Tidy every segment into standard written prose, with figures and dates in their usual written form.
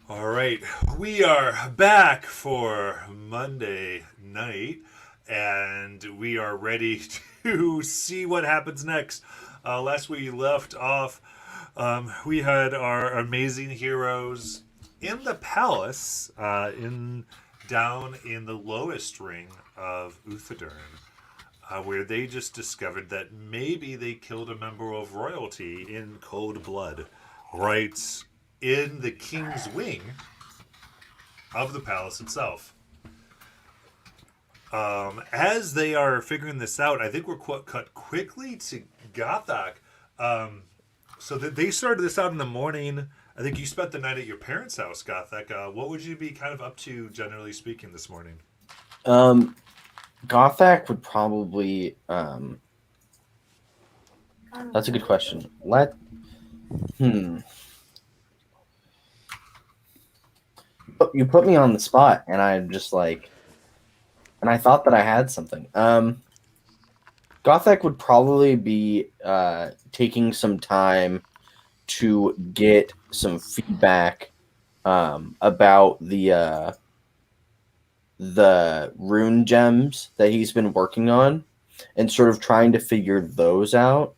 All right, we are back for Monday night, and we are ready to see what happens next. Last we left off, we had our amazing heroes in the palace, in down in the lowest ring of Uthadern, where they just discovered that maybe they killed a member of royalty in cold blood, right in the king's wing of the palace itself. As they are figuring this out, I think we're cut quickly to Gothak. So that they started this out in the morning. I think you spent the night at your parents' house, Gothak. What would you be kind of up to, generally speaking, this morning? Gothak would probably. That's a good question. Hmm. You put me on the spot, and I'm just like, and I thought that I had something. Gothak would probably be taking some time to get some feedback about the rune gems that he's been working on, and sort of trying to figure those out.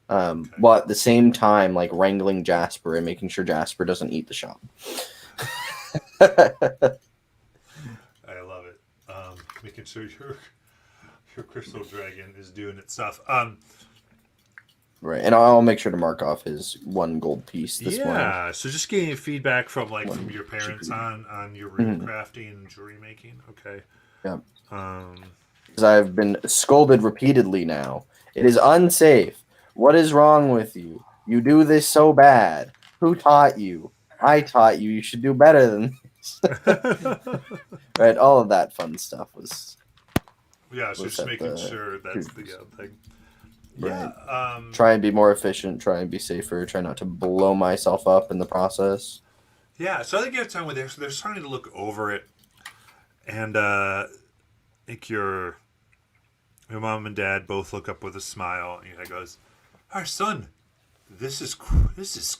Okay. While at the same time, like wrangling Jasper and making sure Jasper doesn't eat the shop. I love it. Making sure your crystal dragon is doing its stuff. Right, and I'll make sure to mark off his 1 gold piece this morning. Yeah. So just getting feedback from your parents on your rune crafting and jewelry making. Okay. Yeah, Um. because I've been scolded repeatedly now. It is unsafe. What is wrong with you? You do this so bad. Who taught you? I taught you. You should do better than this. Right, all of that fun stuff was Yeah, so just at making the sure that's the thing. Yeah. right. Try and be more efficient. Try and be safer. Try not to blow myself up in the process. Yeah. So I think you have time with it. So they're starting to look over it, and I think your mom and dad both look up with a smile, and he goes, "Our son, this is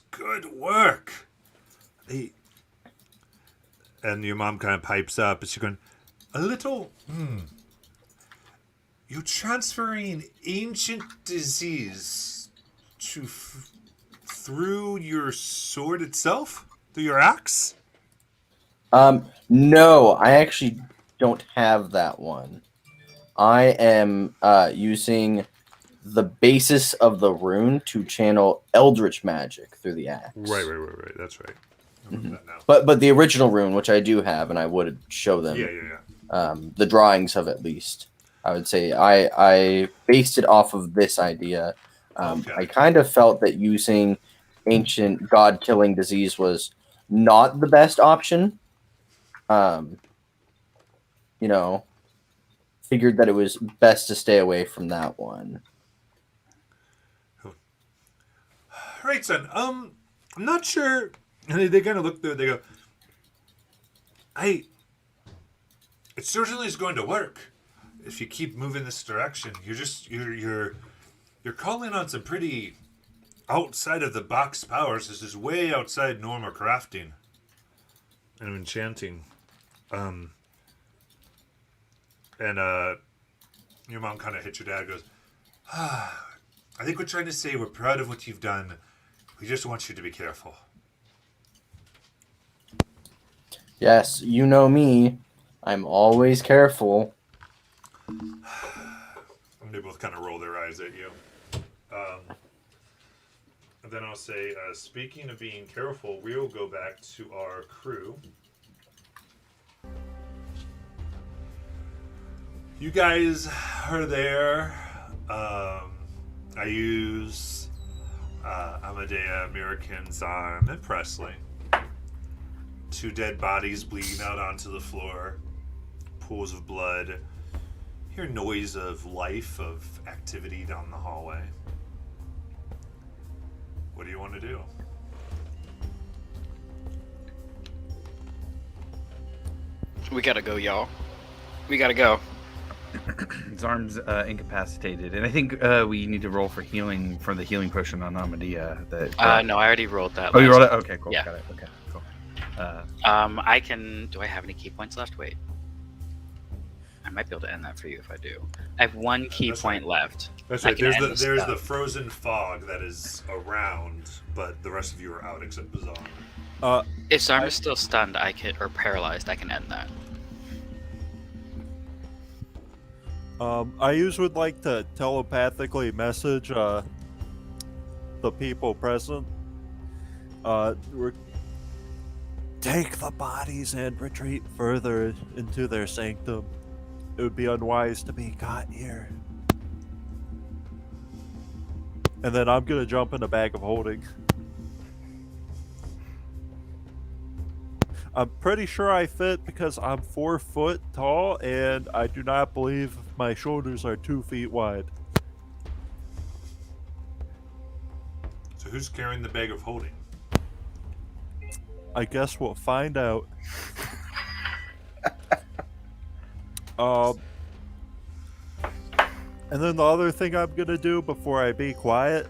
good work." He, and your mom kind of pipes up, and she's going, "A little. You're transferring ancient disease through your sword itself, through your axe." No, I actually don't have that one. I am using the basis of the rune to channel eldritch magic through the axe. Right. That's right. I remember that now. But the original rune, which I do have, and I would show them. Yeah. The drawings of at least. I would say I based it off of this idea. Okay. I kind of felt that using ancient god-killing disease was not the best option. You know, figured that it was best to stay away from that one. Right, son. I'm not sure. And they kind of look through. They go, it certainly is going to work if you keep moving this direction. You're calling on some pretty outside of the box powers. This is way outside normal crafting and enchanting. And your mom kind of hits your dad. And goes, I think we're trying to say we're proud of what you've done. We just want you to be careful. Yes, you know me. I'm always careful. And they both kind of roll their eyes at you. And then I'll say, speaking of being careful, we'll go back to our crew. You guys are there. I use Amadea, American's arm, and Presley. 2 dead bodies bleeding out onto the floor. Pools of blood. Hear noise of life, of activity down the hallway. What do you want to do? We gotta go, y'all. We gotta go. His arm's incapacitated, and I think we need to roll for healing the healing potion on Amadea. No, I already rolled that. Oh, you last rolled it? time. Okay, cool. Yeah. Got it. Okay, cool. I can. Do I have any key points left? Wait. I might be able to end that for you if I do. I have one key That's point right. left. That's I right. can There's end the the spell. frozen fog that is around, but the rest of you are out except Bazan. If Zarm is still stunned, or paralyzed, I can end that. I usually would like to telepathically message the people present. Take the bodies and retreat further into their sanctum. It would be unwise to be caught here. And then I'm gonna jump in a bag of holding. I'm pretty sure I fit because I'm 4 foot tall and I do not believe my shoulders are 2 feet wide. So who's carrying the bag of holding? I guess we'll find out. And then the other thing I'm gonna do before I be quiet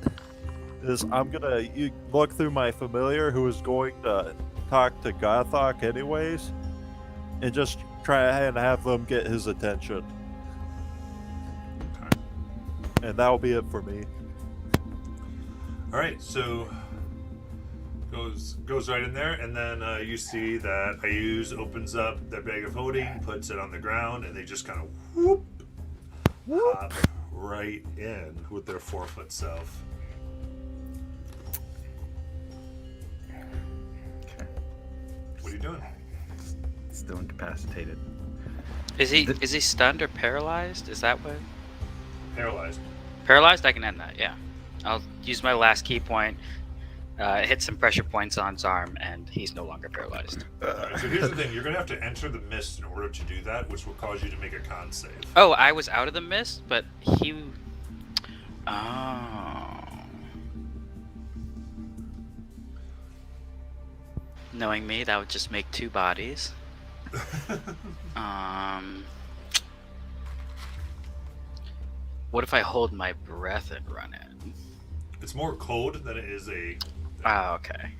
is I'm gonna look through my familiar who is going to talk to Gothok anyways, and just try and have them get his attention. Okay. And that'll be it for me. All right, so goes right in there, and then you see that Ayuz opens up their bag of holding, puts it on the ground, and they just kind of whoop, hop right in with their 4 foot self. What are you doing? Still incapacitated. Is he stunned or paralyzed? Is that what? Paralyzed. Paralyzed? I can end that. Yeah. I'll use my last key point. Hit some pressure points on Zarm, and he's no longer paralyzed. All right, so here's the thing: you're gonna have to enter the mist in order to do that, which will cause you to make a con save. Oh, I was out of the mist, but he. Oh. Knowing me, that would just make 2 bodies. What if I hold my breath and run in? It's more cold than it is a. Oh, okay.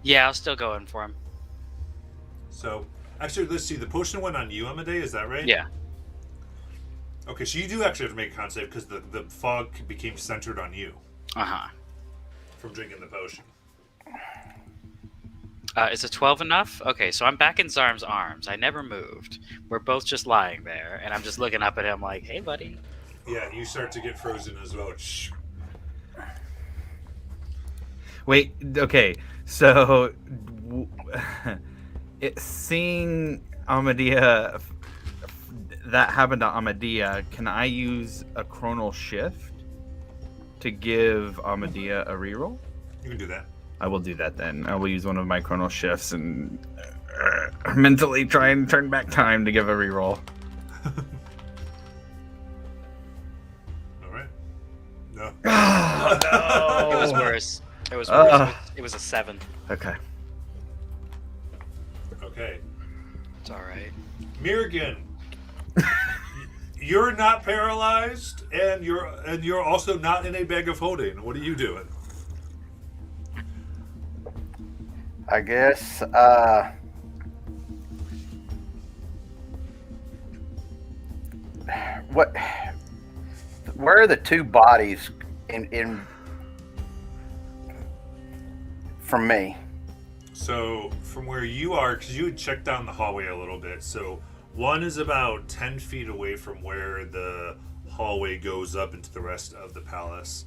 Yeah, I'll still go in for him. So, actually, let's see. The potion went on you, Amadei. Is that right? Yeah. Okay, so you do actually have to make a con save because the fog became centered on you Uh-huh. from drinking the potion. Is a 12 enough? Okay, so I'm back in Zarm's arms. I never moved. We're both just lying there, and I'm just looking up at him like, hey, buddy. Yeah, you start to get frozen as well. Shh. Wait, okay, so seeing Amadea, that happened to Amadea, can I use a chronal shift to give Amadea a reroll? You can do that. I will do that then. I will use one of my chronal shifts and mentally try and turn back time to give a reroll. All right. No. Oh, no! It was worse. It was worse. It was a 7. Okay. Okay. It's alright. Mirrigan, you're not paralyzed, and you're also not in a bag of holding. What are you doing? I guess. What? Where are the 2 bodies in from me? So from where you are, because you had checked down the hallway a little bit, so one is about 10 feet away from where the hallway goes up into the rest of the palace.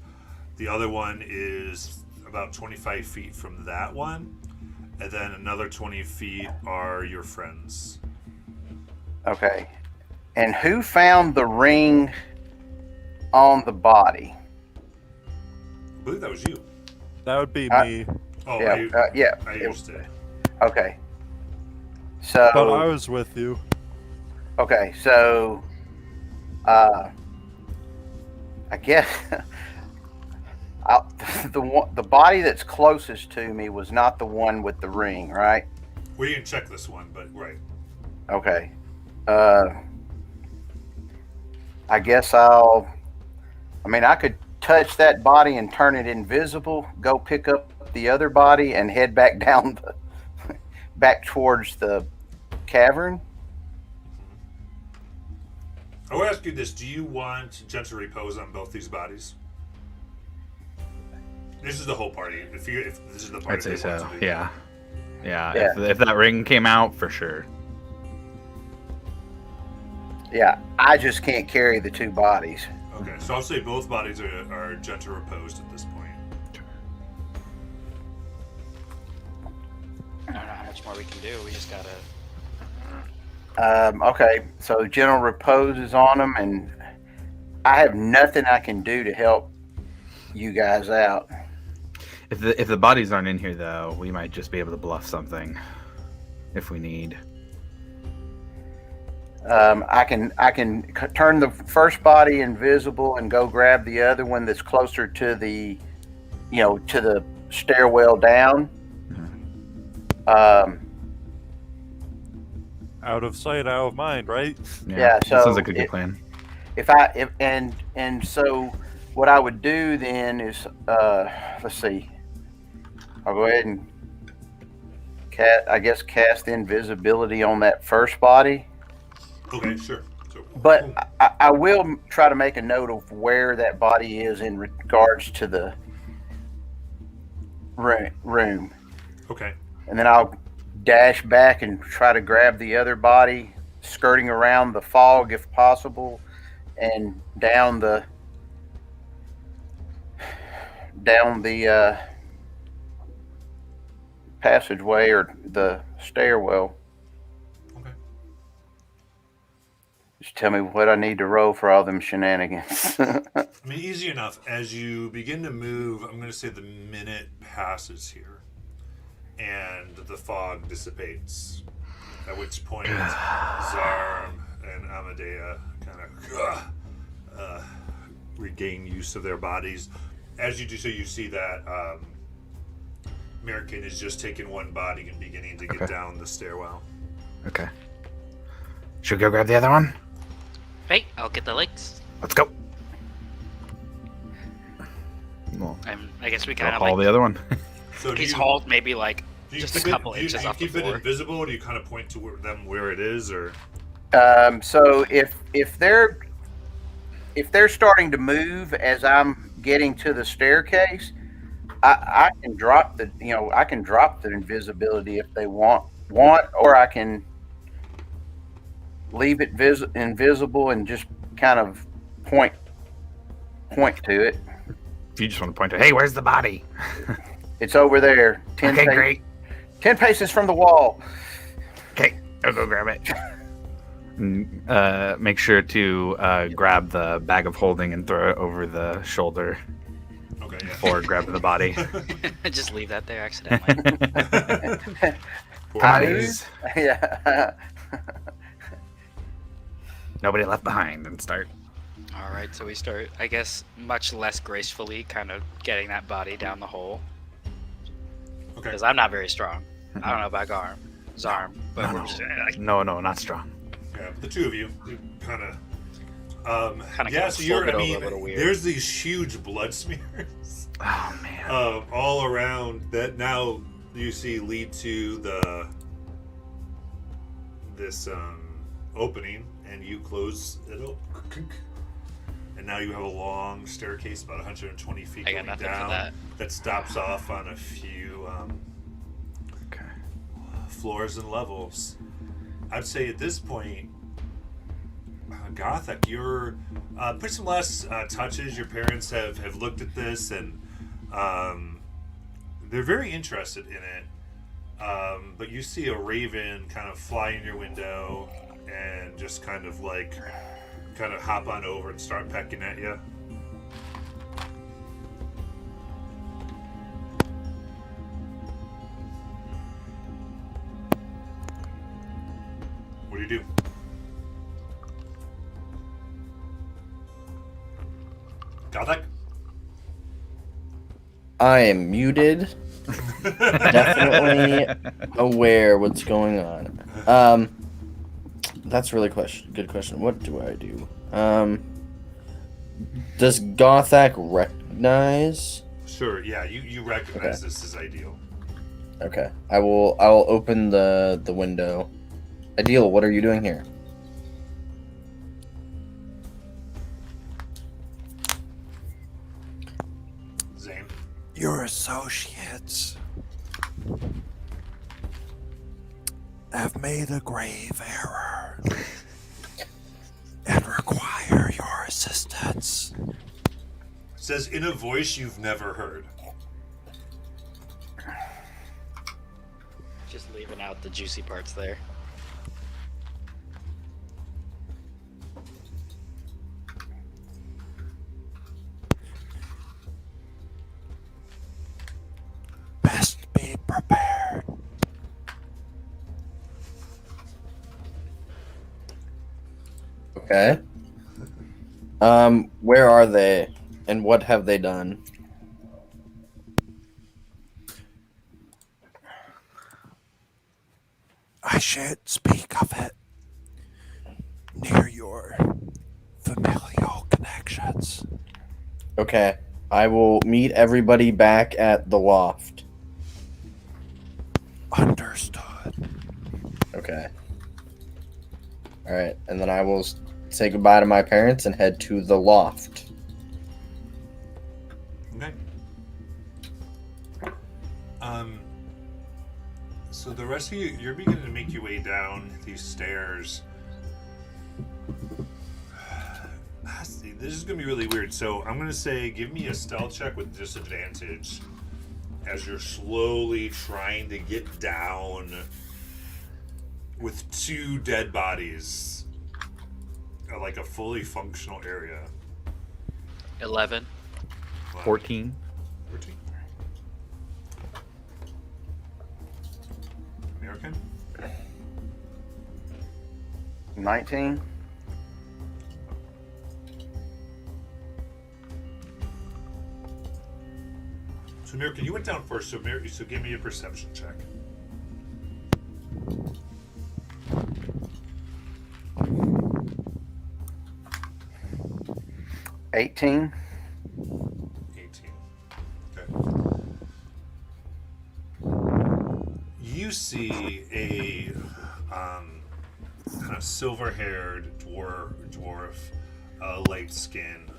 The other one is about 25 feet from that one, and then another 20 feet are your friends. Okay. And who found the ring on the body? I believe that was you. That would be me. Oh, Yeah. I used to. Okay. So. But I was with you. Okay, so I guess the body that's closest to me was not the one with the ring, right? We didn't check this one, but right. Okay. I guess I could touch that body and turn it invisible, go pick up up the other body and head back down back towards the cavern. I will ask you this: do you want gentle repose on both these bodies? This is the whole party. If this is the party, I'd say that so. wants to do. Yeah. Yeah. Yeah. If that ring came out, for sure. Yeah, I just can't carry the two bodies. Okay, so I'll say both bodies are gentle reposed at this point. I don't know how much more we can do. We just gotta. Okay, so general repose is on them, and I have nothing I can do to help you guys out. If the bodies aren't in here though, we might just be able to bluff something if we need. I can turn the first body invisible and go grab the other one that's closer to the, to the stairwell down. Out of sight, out of mind, right? Yeah, that so sounds like a good plan. So what I would do then is, let's see, I'll go ahead and cast invisibility on that first body. Okay, sure. So, But I will try to make a note of where that body is in regards to the room. okay, And then I'll dash back and try to grab the other body, skirting around the fog if possible, and down the passageway or the stairwell. okay. Just tell me what I need to roll for all them shenanigans. I mean, easy enough. As you begin to move, I'm going to say the minute passes here, and the fog dissipates. At which point, Zarm and Amadea kind of regain use of their bodies. As you do so, you see that American is just taking one body and beginning to get Okay. down the stairwell. Okay. Should we go grab the other one? Hey, I'll get the legs. Let's go. Well, I guess we go kind of haul like. the other one. So do He's you, hauled maybe like do you just a keep couple it, inches do you off the keep it floor. invisible, or do you kind of point to them where it is, or? So if they're starting to move as I'm getting to the staircase, I can drop the invisibility if they want, or I can leave it invisible and just kind of point to it. If you just want to point to, hey, where's the body? It's over there. 10 Okay, great. 10 paces from the wall. Okay, I'll go grab it. Make sure to grab the bag of holding and throw it over the shoulder Okay, yeah. before grabbing the body. Just leave that there accidentally. Poor Bodies. Yeah. Nobody left behind and start. All right, so we start, I guess, much less gracefully, kind of getting that body down the hole. Okay. Because I'm not very strong. I don't know about Zarm, but No, we're no. just, No, not strong. Yeah, the two of you kind of. Kinda Yeah, gotta so you're. fold it I over mean, a little weird. there's these huge blood smears Oh man. all around that now you see lead to this opening, and you close it up. And now you have a long staircase, about 120 feet I got going nothing down, for that. stops off on a few Okay. floors and levels. I'd say at this point, Gothak, you're put some last touches. Your parents have looked at this, and they're very interested in it. But you see a raven kind of fly in your window and just kind of hop on over and start pecking at you. What do you do? Gothak? I am muted. Definitely aware what's going on. That's really good question. What do I do? Does Gothak recognize Sure. Yeah, you recognize this as ideal. Okay. I'll open the window. Ideal, what are you doing here? Zane. Your associates have made a grave error and require your assistance. Says in a voice you've never heard. Just leaving out the juicy parts there. Best be prepared. Okay. Where are they, and what have they done? I should speak of it near your familial connections. Okay. I will meet everybody back at the loft. Understood. Okay. All right, and then I will say goodbye to my parents and head to the loft. Okay. So the rest of you're beginning to make your way down these stairs. This is gonna be really weird. So I'm gonna say, give me a stealth check with disadvantage as you're slowly trying to get down with two dead bodies, like a fully functional area. 11. 14. 14. American? 19. So American, you went down first. So so give me a perception check. $18. 18. Okay. You see a kind of silver-haired dwarf, light skin,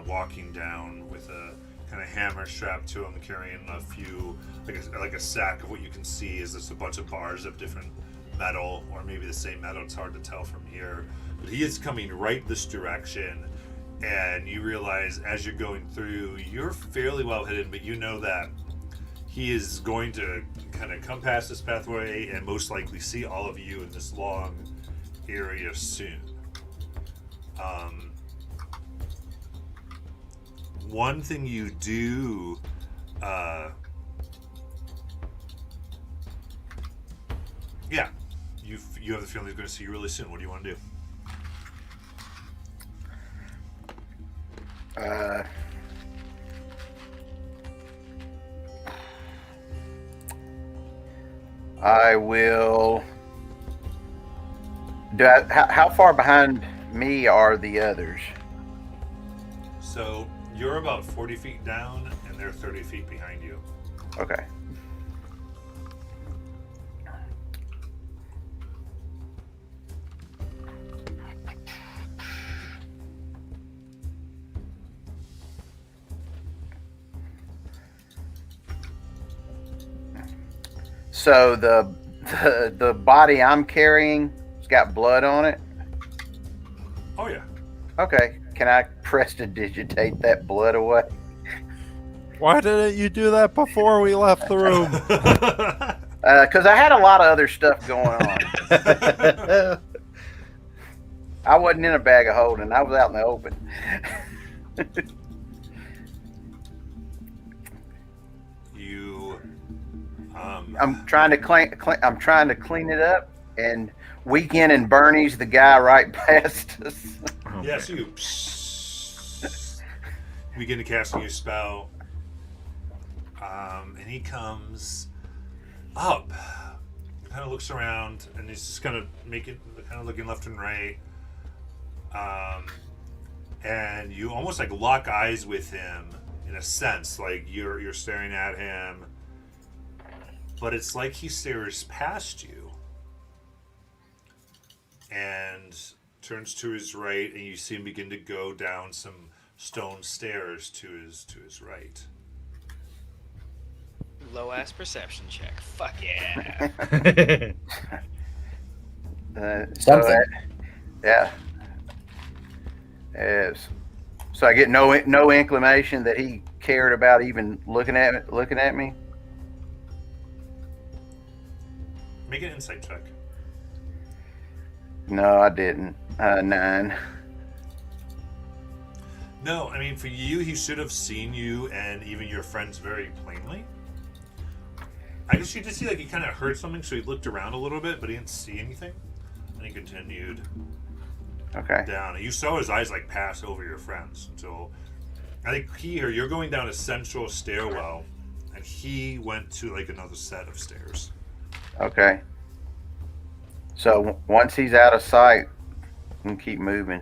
walking down with a kind of hammer strapped to him, carrying a few, like a sack of what you can see is just a bunch of bars of different metal, or maybe the same metal. It's hard to tell from here, but he is coming right this direction. And you realize as you're going through, you're fairly well hidden, but you know that he is going to kind of come past this pathway and most likely see all of you in this long area soon. One thing you do, yeah, you have the feeling he's going to see you really soon. What do you want to do? I will. How far behind me are the others? So you're about 40 feet down, and they're 30 feet behind you. Okay. So the body I'm carrying has got blood on it. Oh yeah. Okay. Can I prestidigitate that blood away? Why didn't you do that before we left the room? Because I had a lot of other stuff going on. I wasn't in a bag of holding. I was out in the open. You. I'm trying to clean it up, and Weekend and Bernie's the guy right past us. Yeah, so you begin to casting your spell, and he comes up, kind of looks around, and he's just kind of looking left and right, and you almost like lock eyes with him, in a sense. Like you're staring at him, but it's like he stares past you and turns to his right, and you see him begin to go down some stone stairs to his right. Low ass perception check. Fuck yeah. So Something. yeah. Yes. So I get no inclination that he cared about even looking at me. Make an insight check. No, I didn't. 9. No, I mean, for you, he should have seen you and even your friends very plainly. I guess you did see, like, he kind of heard something, so he looked around a little bit, but he didn't see anything. And he continued Okay. down. And you saw his eyes, like, pass over your friends until, I think you're going down a central stairwell, and he went to, like, another set of stairs. Okay. So once he's out of sight, we can keep moving.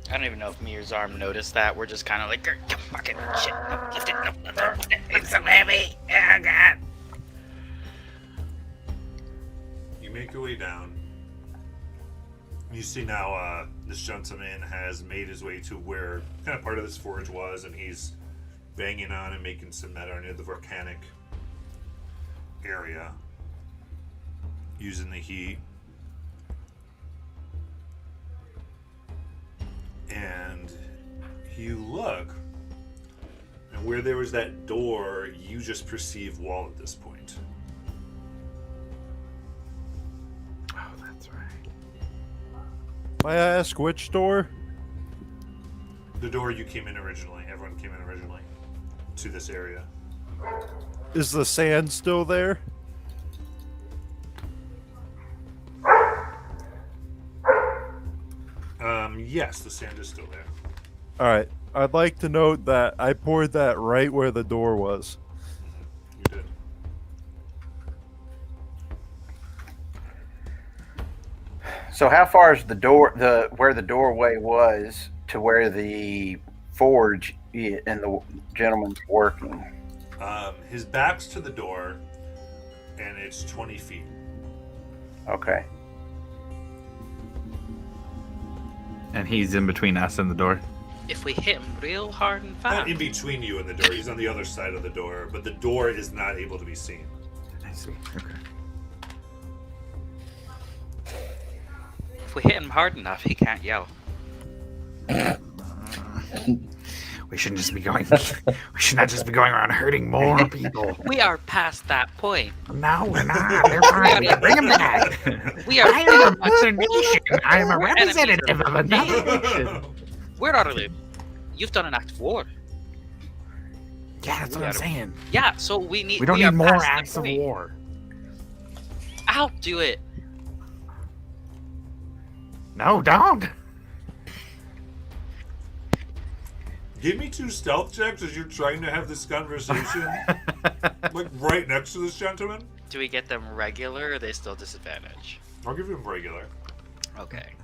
I don't even know if me or Zarm noticed that. We're just kind of like, fucking shit. No, lift it. No, lift it. It's so heavy. Oh, God. You make your way down. You see now this gentleman has made his way to where kind of part of this forge was, and he's banging on and making some metal near the volcanic area using the heat. And you look, and where there was that door, you just perceive wall at this point. Oh, that's right. May I ask which door? The door you came in originally. Everyone came in originally to this area. Is the sand still there? Yes, the sand is still there. Alright. I'd like to note that I poured that right where the door was. You did. So how far is where the doorway was to where the forge and the gentleman's working? His back's to the door, and it's 20 feet. Okay. And he's in between us and the door. If we hit him real hard and Not fast. in between you and the door. He's on the other side of the door, but the door is not able to be seen. I see. Okay. If we hit him hard enough, he can't yell. We shouldn't just be going. We should not just be going around hurting more people. We are past that point. No, we're not. They're fine. Bring them back. We are. I am a nation. I am a representative of another nation. We're not really. You've done an act of war. Yeah, that's what I'm saying. Yeah, so we need. We don't are need more past that acts of point. war. I'll do it. No, don't. Give me 2 stealth checks as you're trying to have this conversation, like right next to this gentleman. Do we get them regular, or are they still disadvantage? I'll give him regular. Okay.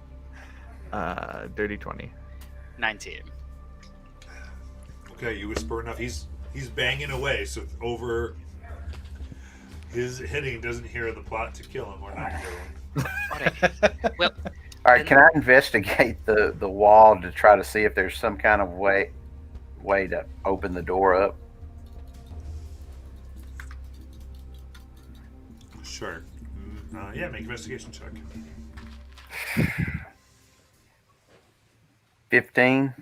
Dirty 20. 19. Okay, you whisper enough. He's banging away, so over his hitting doesn't hear the plot to kill him or not to kill him. Alright. Well, All right. Can I investigate the wall to try to see if there's some kind of way to open the door up? Sure. Yeah, make an investigation check. 15.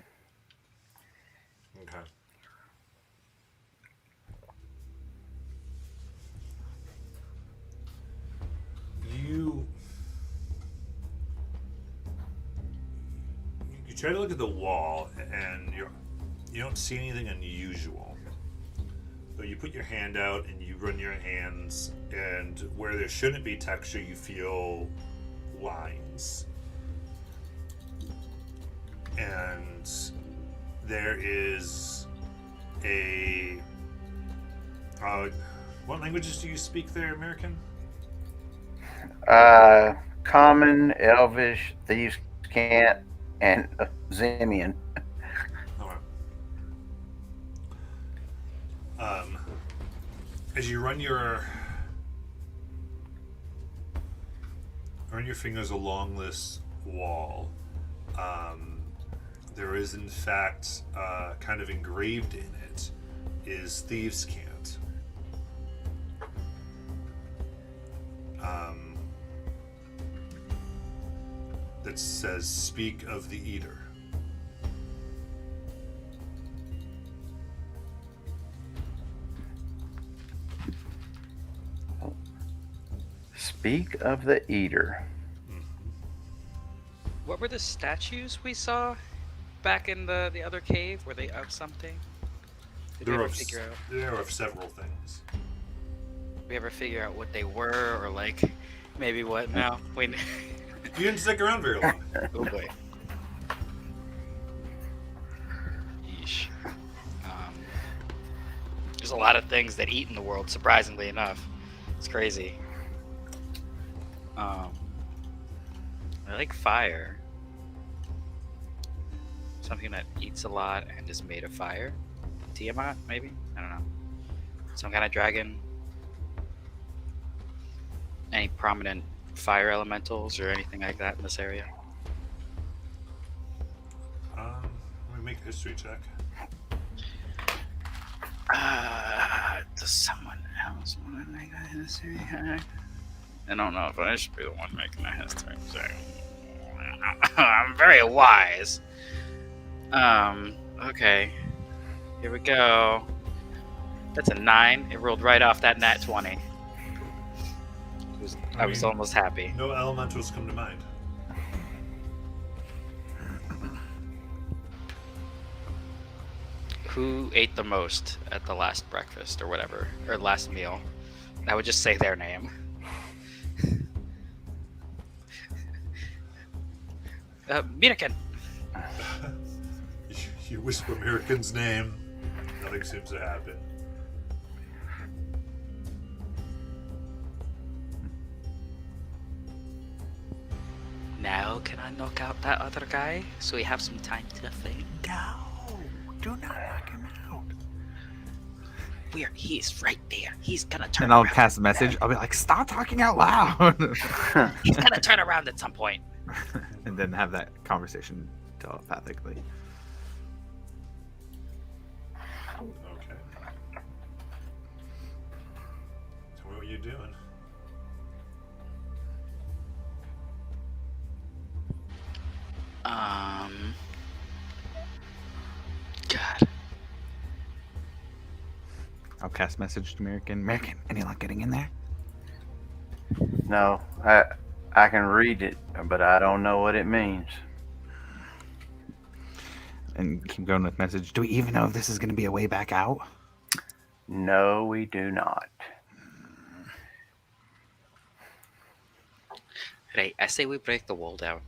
Okay. You try to look at the wall, and you don't see anything unusual. But you put your hand out and you run your hands, and where there shouldn't be texture, you feel lines. And there is a what languages do you speak there, American? Common, Elvish, Thieves' Kent, and Zemian. Alright. As you run your fingers along this wall, there is in fact kind of engraved in it is Thieves' Cant. That says, "Speak of the Eater." Speak of the Eater. What were the statues we saw back in the other cave? Were they of something? Did we There ever are, figure out? there are several things. Did we ever figure out what they were, or like maybe what? No, we. You didn't stick around very long. Oh boy. Yeesh. There's a lot of things that eat in the world, surprisingly enough. It's crazy. I like fire. Something that eats a lot and is made of fire. Tiamat, maybe? I don't know. Some kind of dragon. Any prominent fire elementals or anything like that in this area? Let me make a history check. Does someone else want to make a history check? I don't know if I should be the one making a history check. I'm very wise. Okay. Here we go. That's a 9. It rolled right off that nat 20. I was almost happy. No elementals come to mind. Who ate the most at the last breakfast or whatever, or last meal? I would just say their name. Mirakin. You whisper American's name. Nothing seems to happen. Now can I knock out that other guy so we have some time to think? No, do not knock him out. He's right there. He's gonna turn And I'll around. cast a message. I'll be like, stop talking out loud. He's gonna turn around at some point. And then have that conversation telepathically. Okay. So what are you doing? God. I'll cast message to American. American, any luck getting in there? No, I can read it, but I don't know what it means. And keep going with message. Do we even know if this is going to be a way back out? No, we do not. Right, I say we break the wall down.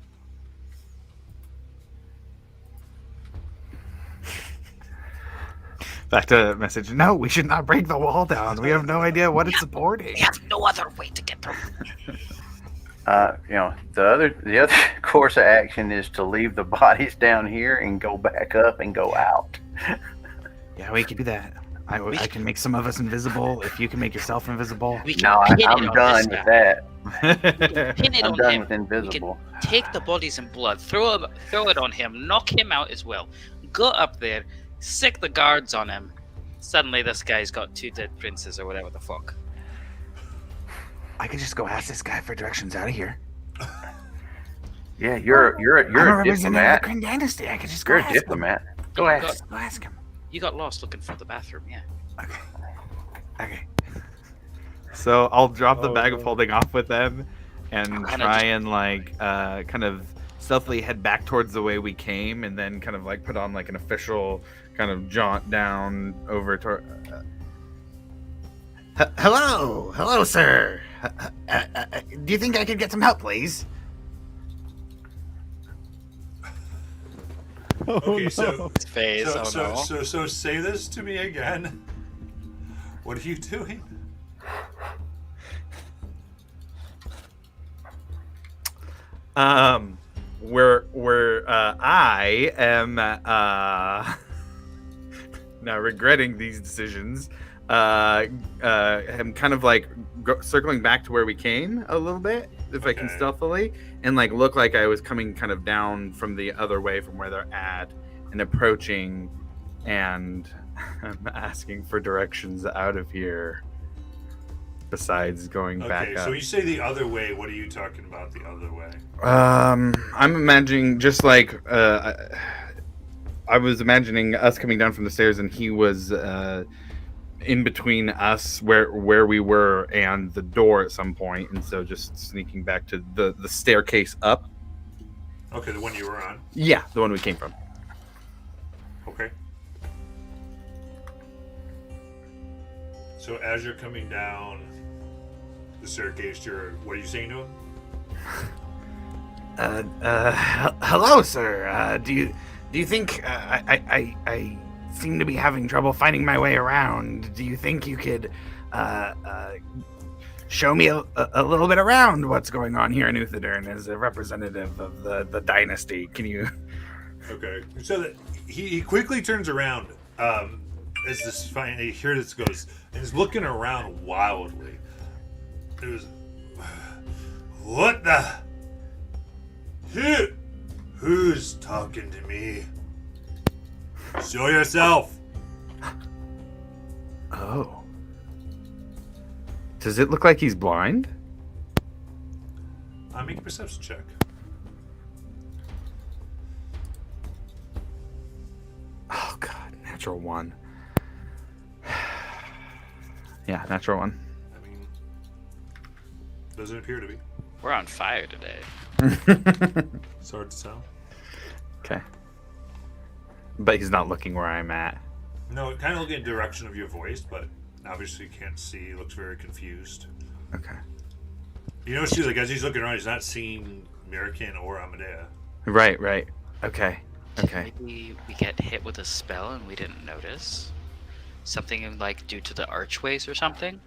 Back to message. No, we should not break the wall down. We have no idea what it's supporting. We have no other way to get through. The other course of action is to leave the bodies down here and go back up and go out. Yeah, we can do that. I can make some of us invisible if you can make yourself invisible. We can No, pin it I'm on done this with guy. that. Pin it I'm on done him. with invisible. Take the bodies and blood, throw it on him, knock him out as well. Go up there, sick the guards on him. Suddenly, this guy's got 2 dead princes or whatever the fuck. I could just go ask this guy for directions out of here. Yeah, you're I'm a representative of the diplomat. Kryn Dynasty. I could just go You're a ask him. diplomat. Go You ask. got- Go ask him. You got lost looking for the bathroom, yeah. Okay. So I'll drop the bag of no. holding off with them and Kinda try just- and like kind of stealthily head back towards the way we came, and then kind of like put on like an official kind of jaunt down over to. Hello, sir. Do you think I could get some help, please? Okay, so His face, so say this to me again. What are you doing? where I am now regretting these decisions. I'm kind of like circling back to where we came a little bit, if I can Okay. stealthily, and like look like I was coming kind of down from the other way from where they're at, and approaching, and I'm asking for directions out of here. Besides going back Okay, up. so you say the other way. What are you talking about the other way? I'm imagining just like I was imagining us coming down from the stairs, and he was in between us where we were and the door at some point, and so just sneaking back to the staircase up. Okay, the one you were on. Yeah, the one we came from. Okay. So as you're coming down the staircase, what are you saying to him? Hello, sir. Do you think I seem to be having trouble finding my way around? Do you think you could show me a little bit around what's going on here in Uthadern as a representative of the dynasty? Can you? Okay. So that he quickly turns around as this finally here this goes, and he's looking around wildly. It was what the? Who's talking to me? Show yourself. Oh. Does it look like he's blind? Make a perception check. Oh god, natural one. Yeah, natural one. I mean, doesn't appear to be. We're on fire today. It's hard to tell. Okay. But he's not looking where I'm at. No, kind of looking in the direction of your voice, but obviously you can't see. He looks very confused. Okay. You know, she's like, as he's looking around, he's not seeing American or Amadea. Right. Okay. Maybe we get hit with a spell and we didn't notice. Something like due to the archways or something.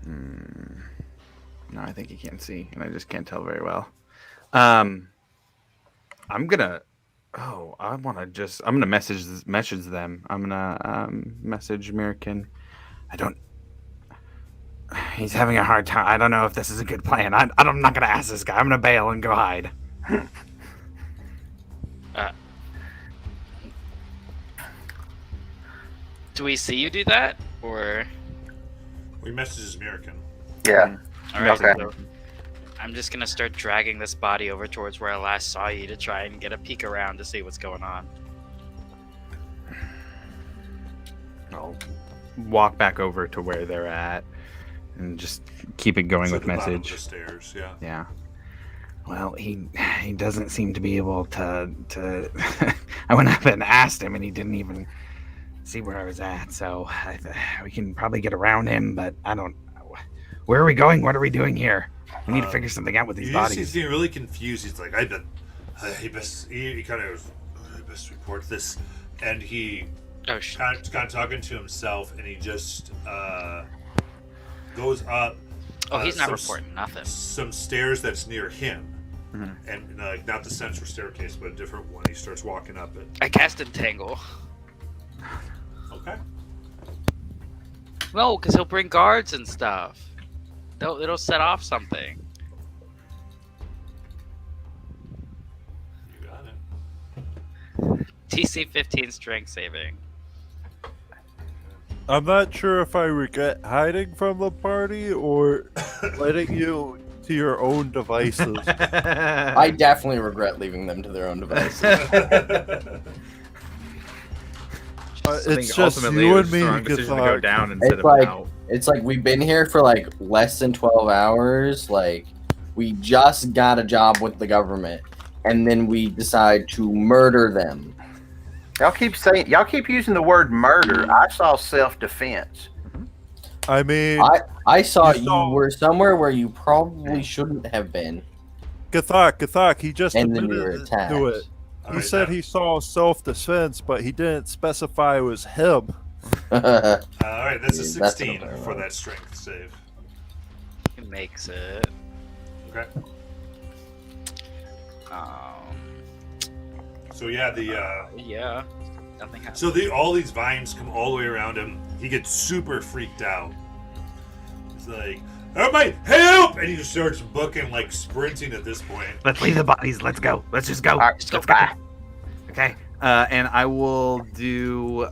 No, I think he can't see, and I just can't tell very well. I'm gonna message them. I'm gonna message American. He's having a hard time. I don't know if this is a good plan. I'm not gonna ask this guy. I'm gonna bail and go hide. Do we see you do that, or? We messages American. Yeah. All right. Okay. So I'm just gonna start dragging this body over towards where I last saw you to try and get a peek around to see what's going on. I'll walk back over to where they're at and just keep it going It's with at the bottom of message. the stairs, yeah. Yeah. Well, he doesn't seem to be able to. I went up and asked him, and he didn't even see where I was at. So we can probably get around him, but I don't. Where are we going? What are we doing here? We need to figure something out with these He's bodies. getting really confused. He's like, he kind of best report this, and he Oh shit! kind of talking to himself, and he just goes up. Oh, he's not some reporting nothing. Some stairs that's near him, Mhm. and not the central staircase, but a different one. He starts walking up it. I cast Entangle. Okay. No, because he'll bring guards and stuff. It'll set off something. You got it. TC 15 strength saving. I'm not sure if I regret hiding from the party or letting you to your own devices. I definitely regret leaving them to their own devices. I It's think just ultimately you it was and a me, strong decision to go Gathog. down instead It's of like out. it's like we've been here for like less than 12 hours. Like we just got a job with the government, and then we decide to murder them. Y'all keep using the word murder. I saw self-defense. I mean, I saw You you saw- were somewhere where you probably shouldn't have been, Gathog, he just and then we were admitted attacked. to it. All He right, said now- he saw self-defense, but he didn't specify it was him. all right, that's a Yeah, that's 16 not for bad. that strength save. He makes it. Okay. So yeah, Yeah. Nothing happened. so all these vines come all the way around him. He gets super freaked out. He's like, "Everybody, help!" And he just starts booking, like sprinting at this point. Let's leave the bodies. Let's go. Let's just go. All right, Just go. bye. Okay. And I will do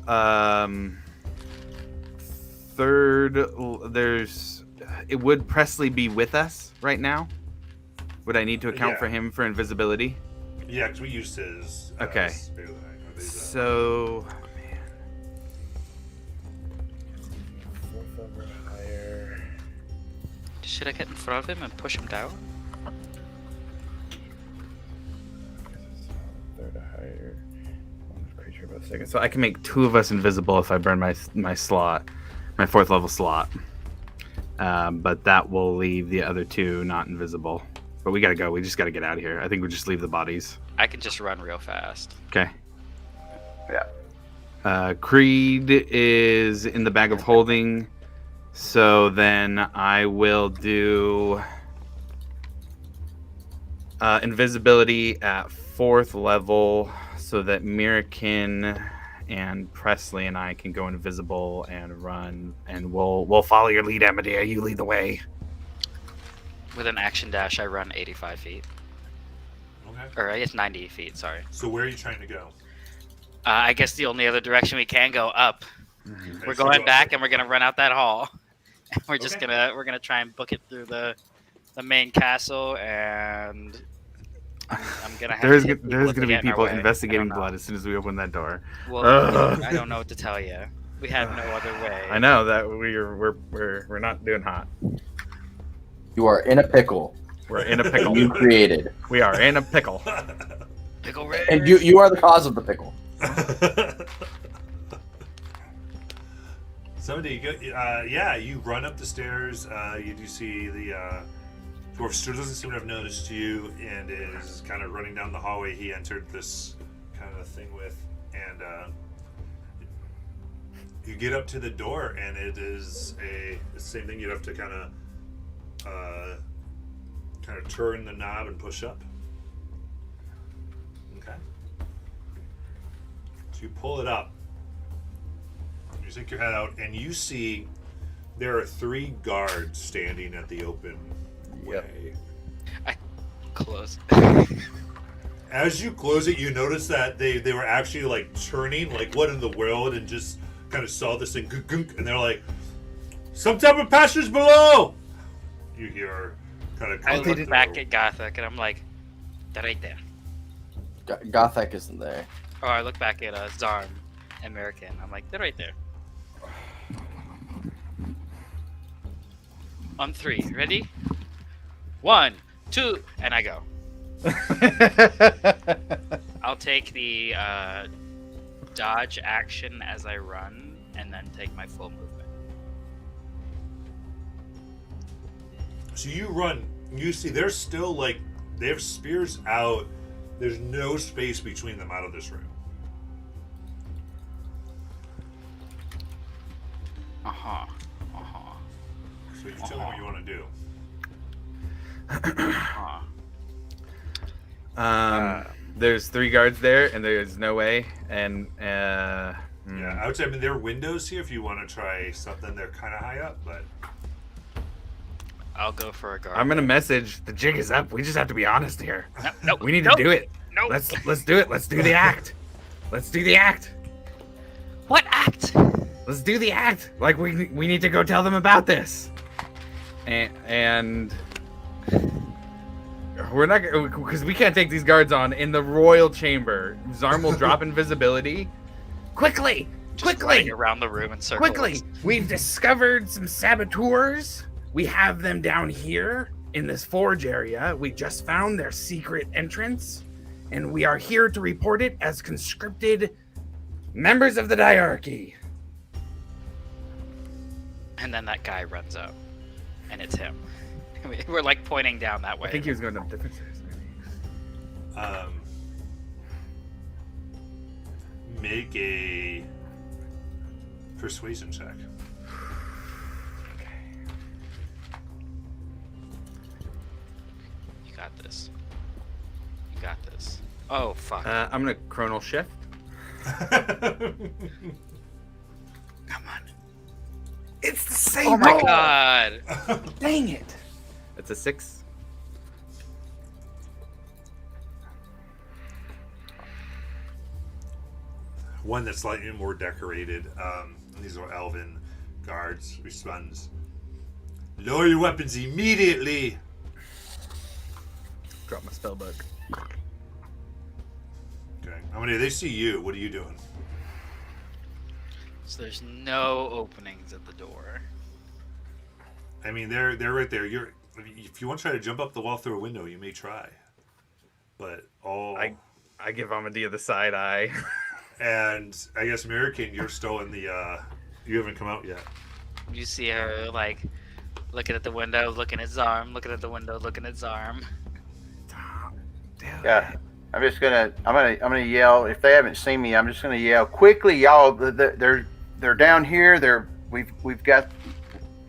third. There's. Would Presley be with us right now? Would I need to account Yeah. for him for invisibility? Yeah, because we used his. Okay. So. Man. Fourth level higher. Should I get in front of him and push him down? Third or higher. One creature above second. So I can make 2 of us invisible if I burn my slot, my 4th level slot. But that will leave the other 2 not invisible. But we gotta go. We just gotta get out of here. I think we just leave the bodies. I can just run real fast. Okay. Yeah. Creed is in the bag of holding. So then I will do invisibility at 4th level so that Mirakin and Presley and I can go invisible and run, and we'll follow your lead, Amadea. You lead the way. With an action dash, I run 85 feet. Okay. Or I guess 90 feet, sorry. So where are you trying to go? I guess the only other direction we can go up. Okay, We're so going go back up. and we're gonna run out that hall. We're just Okay. gonna try and book it through the main castle, and I'm gonna have There's to hit gonna to be get in our people way. investigating I don't know. blood as soon as we open that door. Well, Ugh. I don't know what to tell you. We have no other way. I know that we're not doing hot. You are in a pickle. We're in a pickle. You created, We are in a pickle. Pickle Rick. and you are the cause of the pickle. Somebody go. Yeah, you run up the stairs. You do see the dwarf still doesn't seem to have noticed you, and is kind of running down the hallway he entered this kind of thing with, and you get up to the door, and it is the same thing. You'd have to kind of turn the knob and push up. Okay. So you pull it up. You stick your head out, and you see there are 3 guards standing at the open way. Close. As you close it, you notice that they were actually like turning, like what in the world, and just kind of saw this thing, gunk, gunk, and they're like, "Some type of passage below." You hear kind of. I look back at Gothic and I'm like, that right there. Gothek isn't there. Or I look back at Zarm and American. I'm like, they're right there. On 3, ready? 1, 2, and I go. I'll take the dodge action as I run, and then take my full movement. So you run. You see, they're still like they have spears out. There's no space between them out of this room. Uh-huh. So you tell me what you want to do. There's 3 guards there, and there's no way. And Yeah, I would say. I mean, there are windows here if you want to try something. They're kind of high up, but I'll go for a guard. I'm gonna message. The jig is up. We just have to be honest here. Nope. We need to do it. Nope. Let's do it. Let's do the act. Let's do the act. What act? Let's do the act. Like we need to go tell them about this. And we're not, because we can't take these guards on in the royal chamber. Zarm will drop invisibility. Quickly, Just running around the room in circles. quickly. We've discovered some saboteurs. We have them down here in this forge area. We just found their secret entrance, and we are here to report it as conscripted members of the diarchy. And then that guy runs up, and it's him. We're like pointing down that way. I think he was going up different stairs. make a persuasion check. You got this. You got this. Oh fuck! I'm gonna chronal shift. Come on! It's the same. Oh my god! Dang it! It's a 6. One that's slightly more decorated. These are elven guards. Responds. Lower your weapons immediately. Drop my spell book. Okay. How many? They see you. What are you doing? So there's no openings at the door. I mean, they're right there. If you want to try to jump up the wall through a window, you may try. But I give Amadia the side eye. And I guess American, you're still in the. You haven't come out yet. You see her like looking at the window, looking at Zarm, looking at the window, looking at Zarm. Yeah, I'm gonna yell. If they haven't seen me, I'm just gonna yell quickly, y'all. They're down here. We've got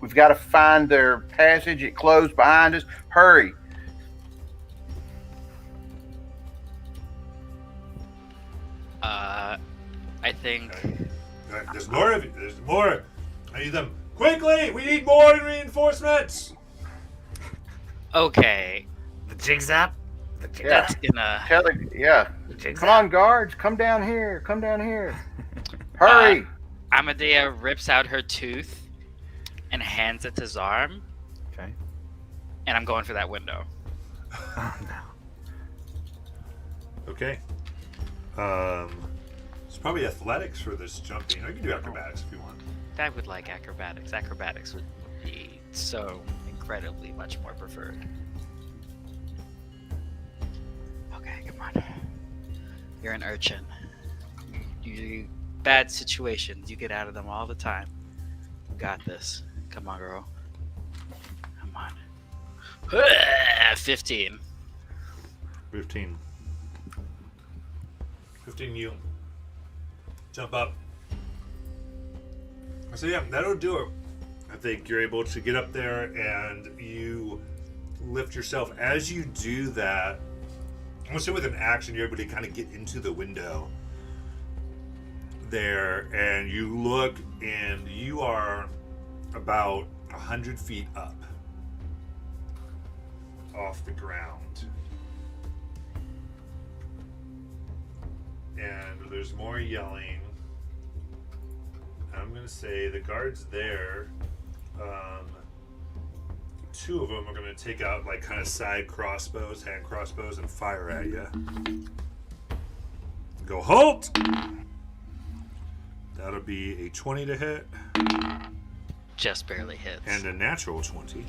to find their passage. It closed behind us. Hurry! I think. Okay. All right, there's more of you. There's more. I need them quickly. We need more reinforcements. Okay, The jig's up. that's gonna. The jig's Come on, guards. Come down here. Hurry! Amadea rips out her tooth and hands it to Zarm, Okay. and I'm going for that window. Oh no. Okay. It's probably athletics for this jumping. I can do acrobatics if you want. I would like acrobatics. Acrobatics would be so incredibly much more preferred. Okay, come on. You're an urchin. You bad situations. You get out of them all the time. You got this. Come on, girl. Come on. 15. 15. 15 you. Jump up. So yeah, that'll do it. I think you're able to get up there and you lift yourself. As you do that, I'm gonna say with an action, you're able to kind of get into the window there, and you look, and you are about 100 feet up off the ground. And there's more yelling. I'm gonna say the guards there, two of them are gonna take out like kind of side crossbows, hand crossbows, and fire at you. Go halt! That'll be a 20 to hit Just barely hits. and a natural 20.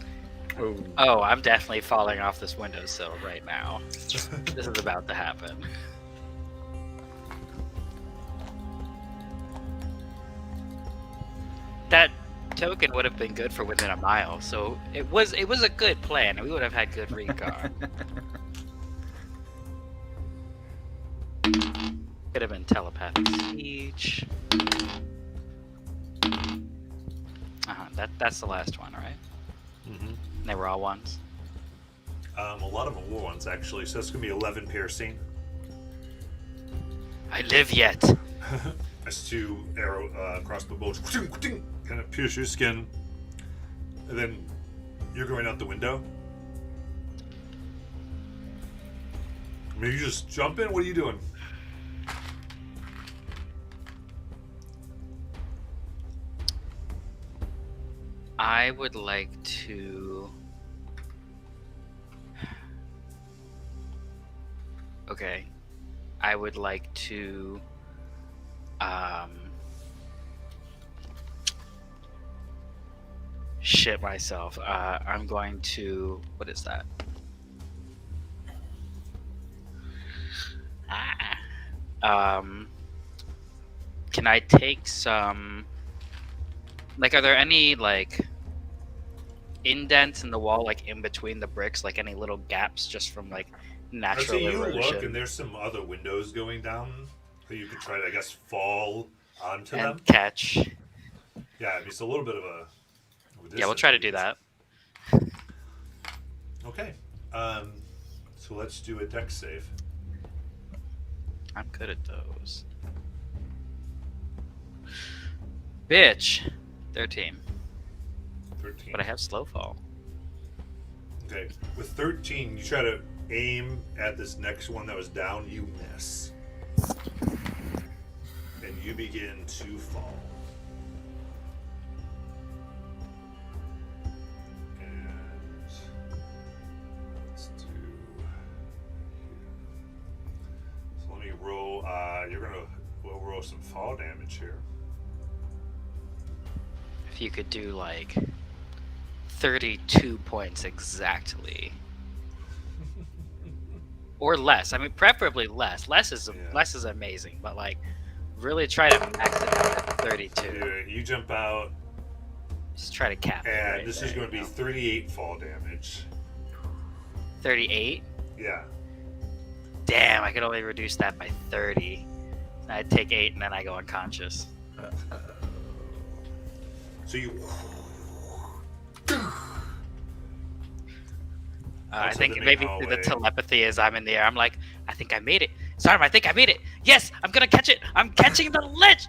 Oh. Oh, I'm definitely falling off this windowsill right now. This is about to happen. That token would have been good for within a mile, so it was a good plan, and we would have had good recon. Could have been telepathic speech. That's the last one, right? Mm-hmm. They were all ones. A lot of them were ones actually, so that's gonna be 11 piercing. I live yet. That's two crossbow bolts, kind of pierce your skin, and then you're going out the window. I mean, you just jump in. What are you doing? I would like to. Okay. I would like to. Shit myself. I'm going to. What is that? Can I take some? Like, are there any like indents in the wall, like in between the bricks, like any little gaps just from like I'd natural say you erosion? look, and there's some other windows going down that you could try to, I guess, fall onto them. And catch. Yeah, I mean, it's a little bit of a. Yeah, we'll try to do that. Okay. So let's do a dex save. I'm good at those. Bitch. 13. 13. But I have slow fall. Okay. With 13, you try to aim at this next one that was down. You miss. And you begin to fall. And let's do. So let me roll. We'll roll some fall damage here. If you could do like 32 points exactly. Or less. I mean, preferably less. Less is amazing, but like, really try to max it out at 32. You jump out, Just try to cap it. and right this there, is going to you be know? 38 fall damage. 38. Yeah. Damn, I could only reduce that by 30. I'd take 8 and then I go unconscious. So you. I Also think the main maybe hallway. the telepathy is I'm in the air. I'm like, I think I made it. Sarm, I think I made it. Yes, I'm gonna catch it. I'm catching the lich.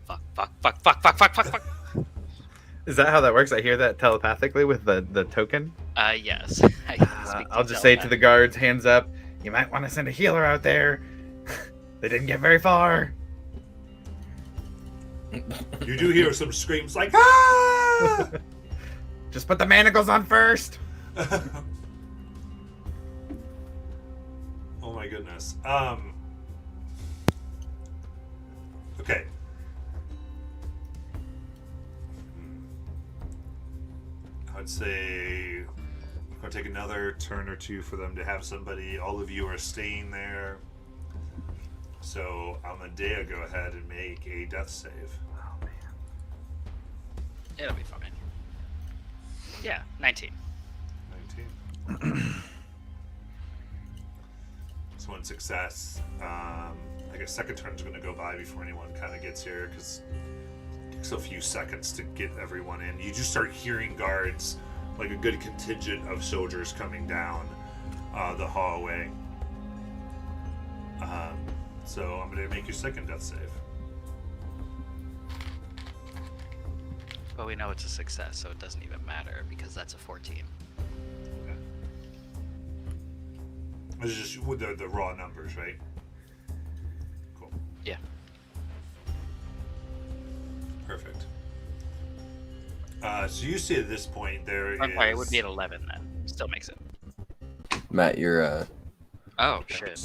Fuck, fuck, fuck, fuck, fuck, fuck, fuck, fuck. Is that how that works? I hear that telepathically with the token. Yes. I can speak I'll just say to the guards, hands up. You might want to send a healer out there. They didn't get very far. You do hear some screams like ah! Just put the manacles on first. Oh my goodness. Okay. I'd say I'm gonna take another turn or two for them to have somebody. All of you are staying there. So Amadea, go ahead and make a death save. It'll be fine. Yeah, 19. 19. It's one success. I guess second turn's going to go by before anyone kind of gets here because it takes a few seconds to get everyone in. You just start hearing guards, like a good contingent of soldiers coming down the hallway. So I'm going to make your second death save. But we know it's a success, so it doesn't even matter because that's a 14. Okay. This is just with the raw numbers, right? Cool. Yeah. Perfect. So you see at this point there is. I'm sorry, it would be an 11 then. Still makes it. Matt, you're Oh, shit.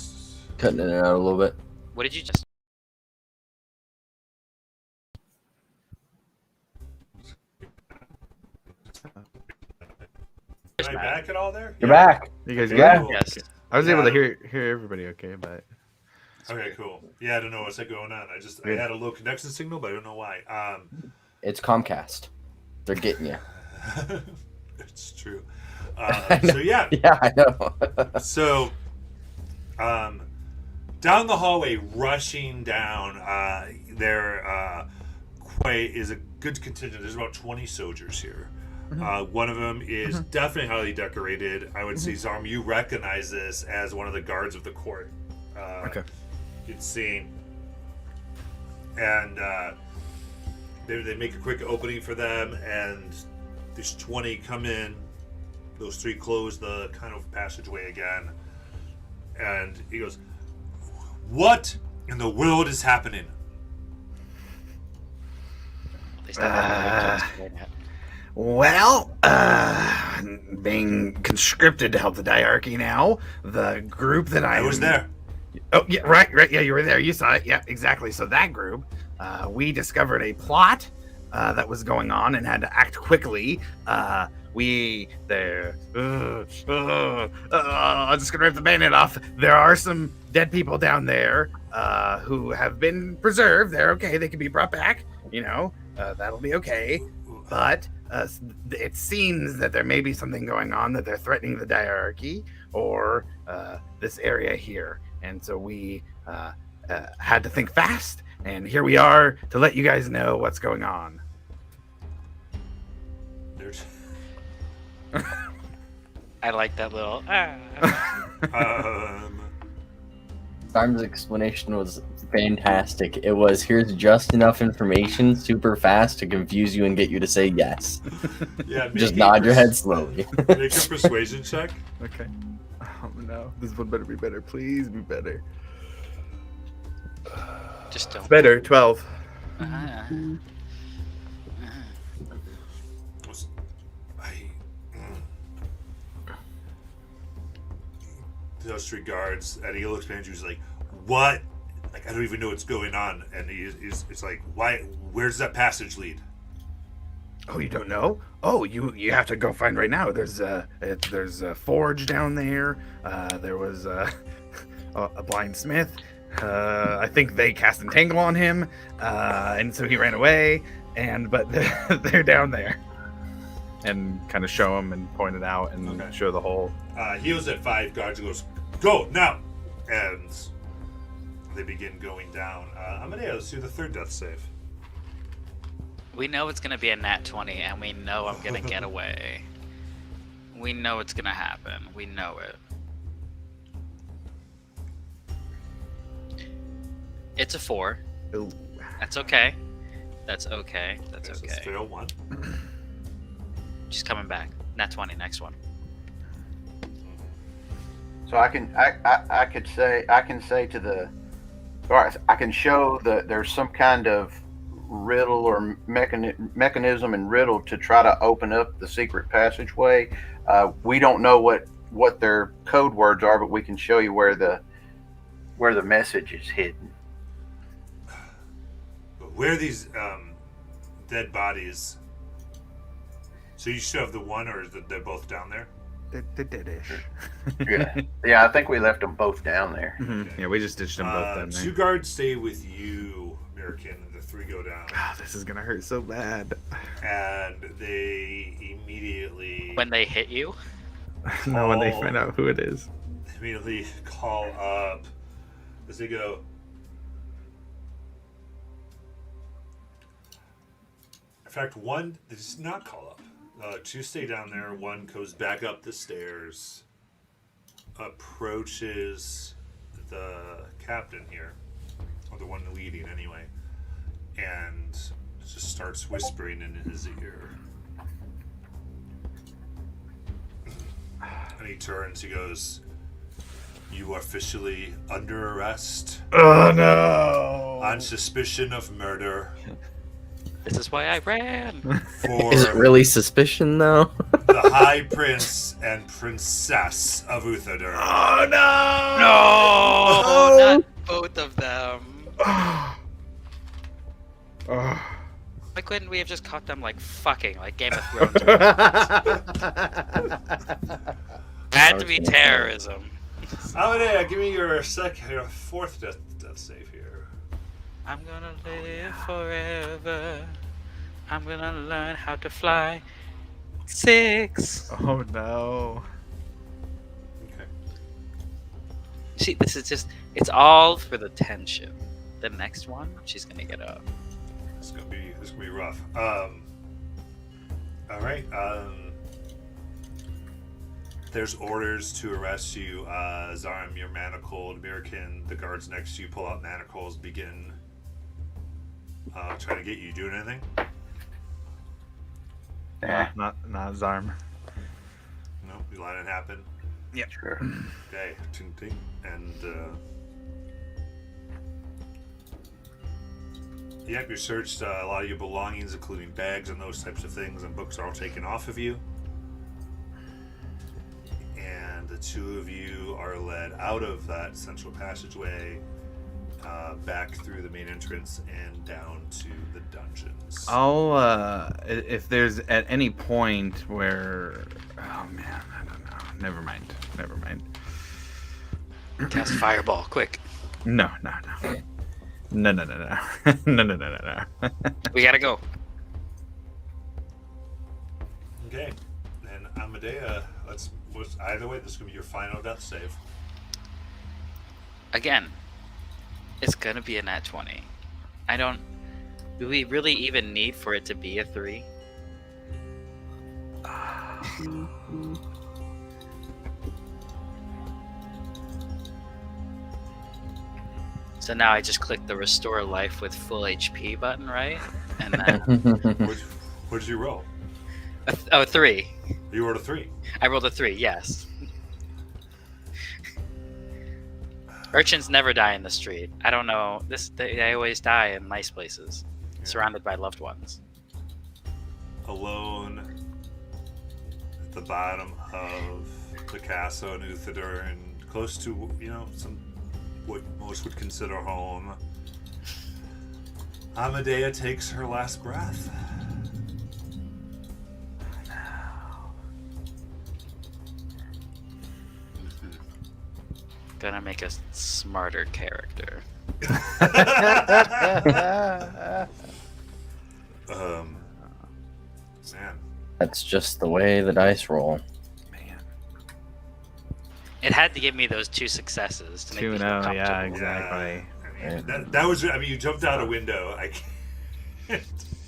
cutting it out a little bit. What did you just... Am I back at all there? You're back. You guys Yeah. good? Yes. I was able to Yeah. hear everybody okay, but Okay, cool. Yeah, I don't know what's going on. I had a low connection signal, but I don't know why. It's Comcast. They're getting you. It's true. I know. So yeah, Yeah, I know. so down the hallway, rushing down, there quite is a good contingent. There's about 20 soldiers here. One of them is definitely highly decorated. I would say, Zarm, you recognize this as one of the guards of the court. Okay. You'd seen. And they make a quick opening for them, and these 20 come in. Those 3 close the kind of passageway again. And he goes, "What in the world is happening?" At least I have to explain it. well, being conscripted to help the diarchy now, the group that I was there. Oh, yeah, right. Yeah, you were there. You saw it. Yeah, exactly. So that group, we discovered a plot that was going on and had to act quickly. I'm just gonna rip the bayonet off. There are some dead people down there who have been preserved. They're okay. They can be brought back. That'll be okay. But it seems that there may be something going on, that they're threatening the diarchy or this area here. And so we had to think fast. And here we are to let you guys know what's going on. There's, I like that little... um, Zarm's explanation was fantastic. It was, here's just enough information super fast to confuse you and get you to say yes. Yeah, Just nod your head slowly. Make a persuasion check. Okay. Oh no, this one better be better. Please be better. Just don't. Better, 12. Uh-huh. Those three guards, and he looks behind you. He's like, "What? Like, I don't even know what's going on." And it's like, "Why? Where's that passage lead?" Oh, you don't know? Oh, you have to go find right now. There's a forge down there. There was a blind smith. I think they cast entangle on him, and so he ran away. But they're down there, and kind of show him and point it out and Okay. show the hole. Heals at 5. Guards goes, "Go now!" And they begin going down. Amadeus, let's do the third death save. We know it's gonna be a nat 20, and we know I'm gonna get away. We know it's gonna happen. We know it. It's a 4. Ooh. That's okay. That's okay. That's Okay, so it's okay. fail 1. She's coming back. Nat 20, next one. So I can say to the, all right, I can show that there's some kind of riddle or mechanism and riddle to try to open up the secret passageway. We don't know what their code words are, but we can show you where the message is hidden. But where are these dead bodies? So you still have the one, or is they're both down there? They're dead-ish. Yeah, I think we left them both down there. Mhm. Yeah, we just ditched them both down 2 there. guards stay with you, American, and the 3 go down. Oh, this is gonna hurt so bad. And they immediately When they hit you, No, when they find out who it is. immediately call up as they go, in fact, one does not call up. 2 stay down there. 1 goes back up the stairs, approaches the captain here, or the one leading anyway, and just starts whispering in his ear. And he turns, he goes, "You are officially under arrest Oh no! on suspicion of murder this is why I ran. for Is it really suspicion, though? the High Prince and Princess of Uthodurn." Oh no! No, not both of them. Oh. Why couldn't we have just caught them like fucking, like Game of Thrones? Had to be terrorism. Amadea, give me your 4th death save here. I'm gonna live forever. I'm gonna learn how to fly. 6. Oh no! Okay. See, this is just, it's all for the tension. The next one, she's gonna get up. This is gonna be rough. All right. There's orders to arrest you. Zarm, you're manacled. American, the guards next to you pull out manacles, begin trying to get you. Doing anything? Yeah, Not Zarm. No, you let it happen. sure. Okay, ting, and yep, you're searched. A lot of your belongings, including bags and those types of things, and books, are all taken off of you. And the 2 of you are led out of that central passageway, back through the main entrance and down to the dungeons. I'll if there's at any point where, oh man, I don't know. Never mind. Cast fireball, quick. No. No. No. We gotta go. Okay, and Amadea, either way, this is gonna be your final death save. Again, it's gonna be a nat 20. Do we really even need for it to be a 3? So now I just click the restore life with full HP button, right? And then What did you roll? 3. You rolled a 3. I rolled a 3. Yes. Urchins never die in the street. I don't know. They always die in nice places, surrounded by loved ones. Alone at the bottom of the castle in Uthadurn, close to, some what most would consider home. Amadea takes her last breath. Gonna make a smarter character. Man. That's just the way the dice roll. Man. It had to give me those 2 successes to make me feel 2-0, yeah, comfortable. exactly. I mean, that was. I mean, you jumped out a window. I can't.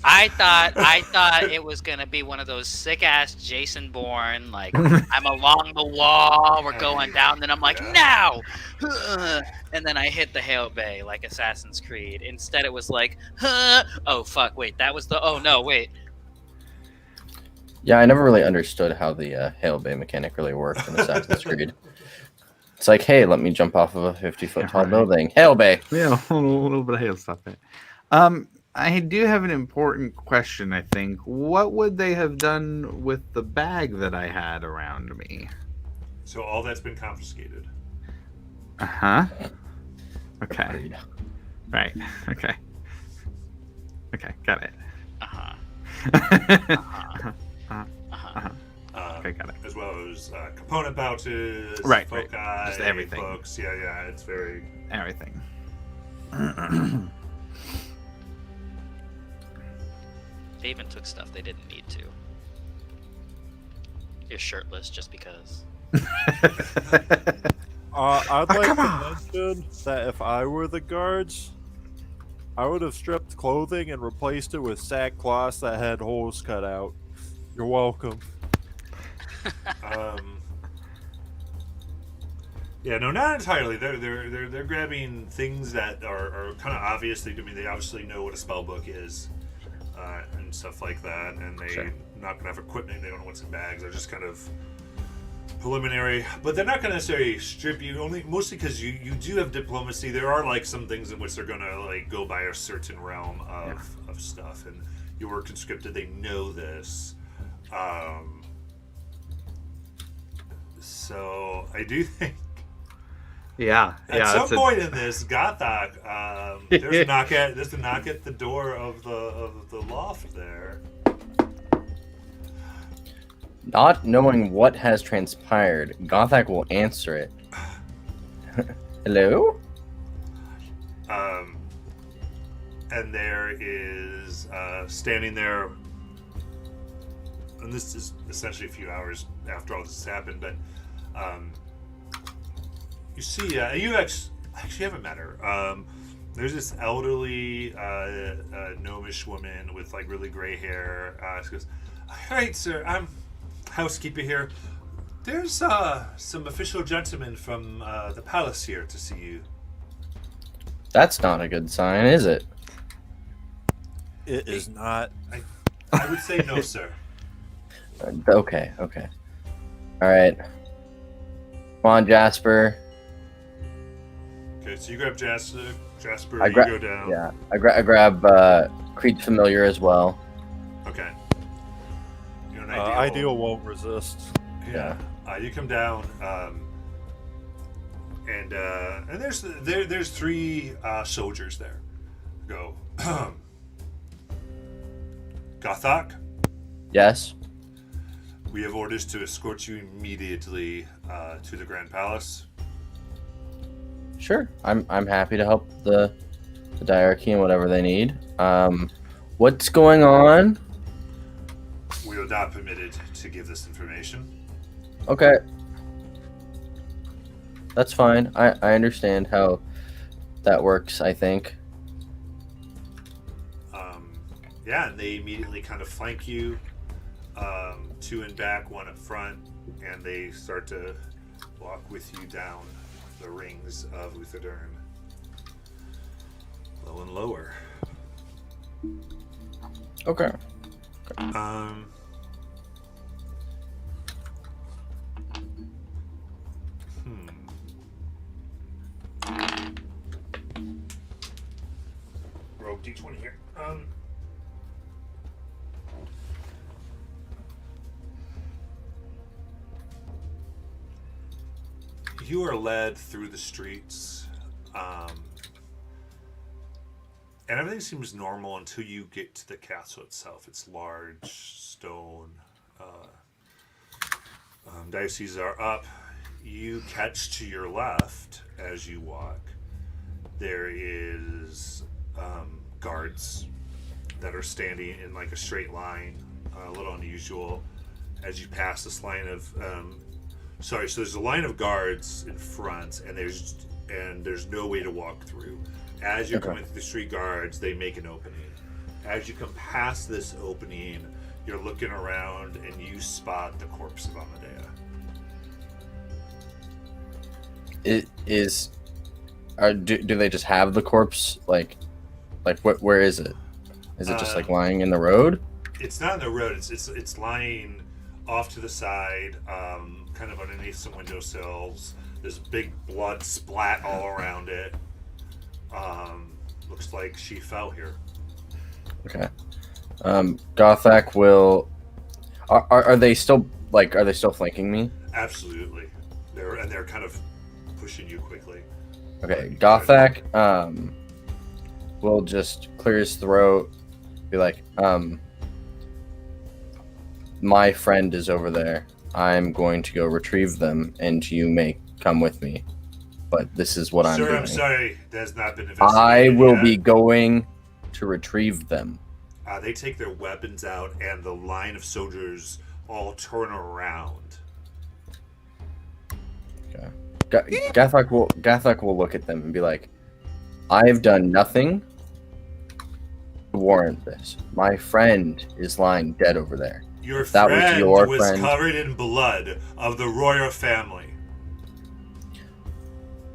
I thought it was gonna be one of those sick ass Jason Bourne, like I'm along the wall, we're going down, then I'm like, now, and then I hit the Hail Bay like Assassin's Creed. Instead, it was like, oh fuck, wait, that was the, oh no, wait. Yeah, I never really understood how the Hail Bay mechanic really worked in Assassin's Creed. It's like, hey, let me jump off of a 50-foot tall building. Hail Bay. Yeah, a little bit of hail stuff there. I do have an important question, I think. What would they have done with the bag that I had around me? So all that's been confiscated. Uh-huh. Okay. Agreed. Right. Okay. Okay, got it. Uh-huh. Okay, got it. As well as component pouches, Right, foci, just everything. books. Yeah, it's very. Everything. They even took stuff they didn't need to. You're shirtless just because. I'd like come to on. mention that if I were the guards, I would have stripped clothing and replaced it with sackcloth that had holes cut out. You're welcome. Yeah, no, not entirely. They're grabbing things that are kind of obvious. They obviously know what a spell book is, and stuff like that. And they're not gonna have equipment. They don't know what's in bags. They're just kind of preliminary. But they're not gonna necessarily strip you. Mostly because you do have diplomacy. There are like some things in which they're gonna like go by a certain realm of stuff, and you were conscripted. They know this. So I do think. Yeah. At some point in this, Gothok, there's a knock at the door of the loft there. Not knowing what has transpired, Gothak will answer it. Hello? And there is standing there, and this is essentially a few hours after all this has happened, but you see, you actually haven't met her. There's this elderly gnomish woman with like really gray hair. She goes, "All right, sir, I'm housekeeper here. There's some official gentlemen from the palace here to see you." That's not a good sign, is it? It is not. I would say no, sir. Okay. Alright. Come on, Jasper. Okay, so you grab Jasper, I you go down. Yeah, I grab Creed's familiar as well. Okay. You're an Ideal won't resist. Yeah. You come down, and there's 3 soldiers there. Go. Gothok, Yes? we have orders to escort you immediately to the Grand Palace. Sure. I'm happy to help the diarchy and whatever they need. What's going on? We are not permitted to give this information. Okay. That's fine. I understand how that works, I think. Yeah, and they immediately kind of flank you, 2 in back, 1 up front, and they start to walk with you down the rings of Uthadurn. Low and lower. Okay. Um. Rogue D20 here. You are led through the streets, and everything seems normal until you get to the castle itself. It's large, stone. Diocese are up. You catch to your left as you walk. There is guards that are standing in like a straight line, a little unusual. As you pass this line of, so there's a line of guards in front, and there's no way to walk through. As you're coming through the street guards, they make an opening. As you come past this opening, you're looking around and you spot the corpse of Amadea. It is. Do they just have the corpse? Like where is it? Is it just like lying in the road? It's not in the road. It's lying off to the side, kind of underneath some windowsills. There's big blood splat all around it. Looks like she fell here. Okay. Gothak will. Are they still flanking me? Absolutely. They're kind of pushing you quickly. Okay. Gothak will just clear his throat, be like, my friend is over there. I'm going to go retrieve them, and you may come with me. But this is what I'm doing. Sir, I'm sorry. That has not been investigated I will yet. be going to retrieve them. They take their weapons out, and the line of soldiers all turn around. Okay. Gathak will look at them and be like, I've done nothing to warrant this. My friend is lying dead over there. Your That was friend your was friend. covered in blood of the royal family.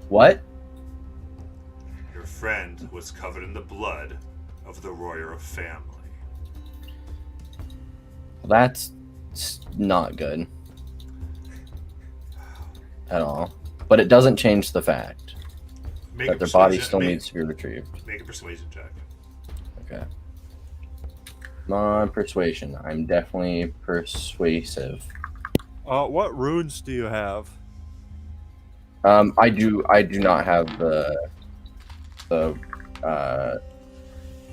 What? Your friend was covered in the blood of the royal family. That's not good. At all. But it doesn't change the fact Make that a their body persuasion- still make- needs to be retrieved. Make a persuasion check. Okay. Non-persuasion. I'm definitely persuasive. What runes do you have? I do not have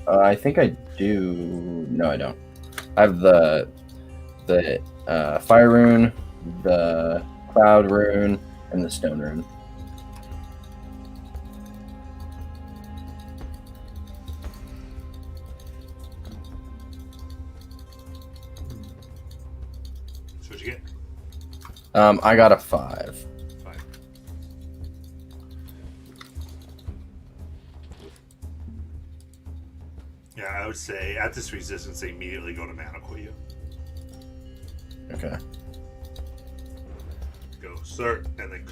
I think I do. No, I don't. I have the fire rune, the cloud rune, and the stone rune. So what'd you get? I got a 5. Fine. Yeah, I would say at this resistance, they immediately go to manacle you. Okay. Go, sir, and then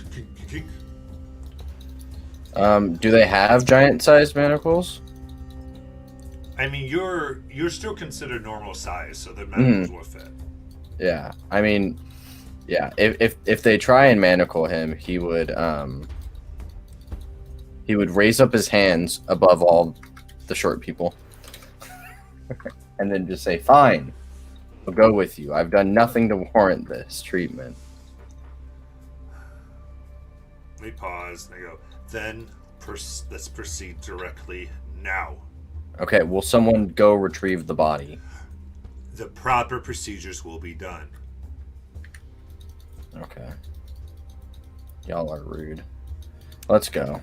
Do they have giant-sized manacles? I mean, you're still considered normal size, so the manacles will fit. Yeah. I mean, yeah. If they try and manacle him, he would raise up his hands above all the short people, and then just say, "Fine, I'll go with you. I've done nothing to warrant this treatment." They pause and they go, then let's proceed directly now. Okay. Will someone go retrieve the body? The proper procedures will be done. Okay. Y'all are rude. Let's go.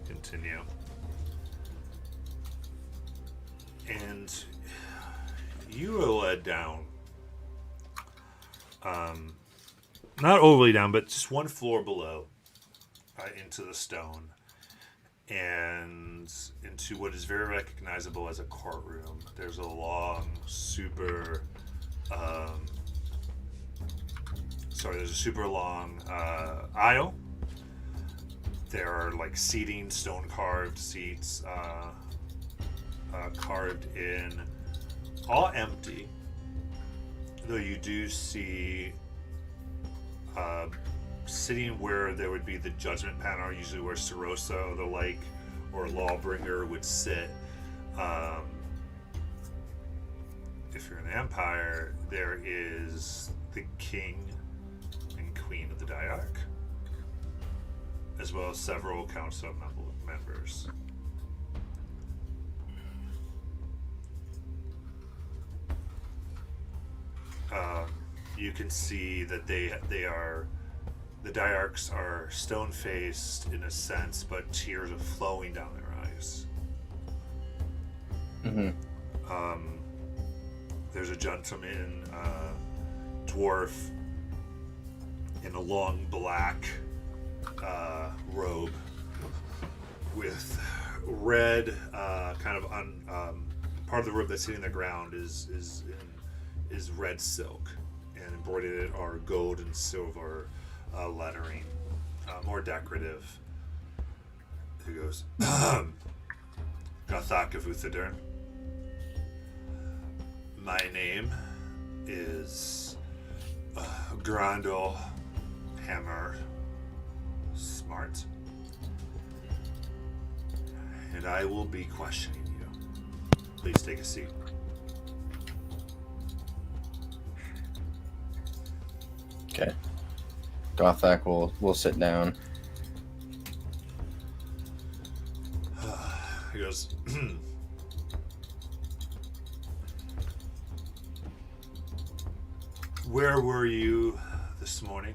Continue. And you are led down. Not overly down, but just one floor below. Into the stone. And into what is very recognizable as a courtroom. There's a long, super... there's a super long aisle there are like seating, stone carved seats, carved in, all empty. Though you do see sitting where there would be the judgment panel, usually where Sarosa or the like, or Lawbringer would sit. If you're in the Empire, there is the king and queen of the Diarch, as well as several council members. You can see that the Diarchs are stone-faced in a sense, but tears are flowing down their eyes. There's a gentleman, dwarf, in a long black robe with red, kind of part of the robe that's hitting the ground is red silk, and embroidered are gold and silver lettering, more decorative. He goes, Gothak of Uthadern. My name is Grandel Hammer Smart, and I will be questioning you. Please take a seat. Okay. Gothak will sit down. He goes, where were you this morning?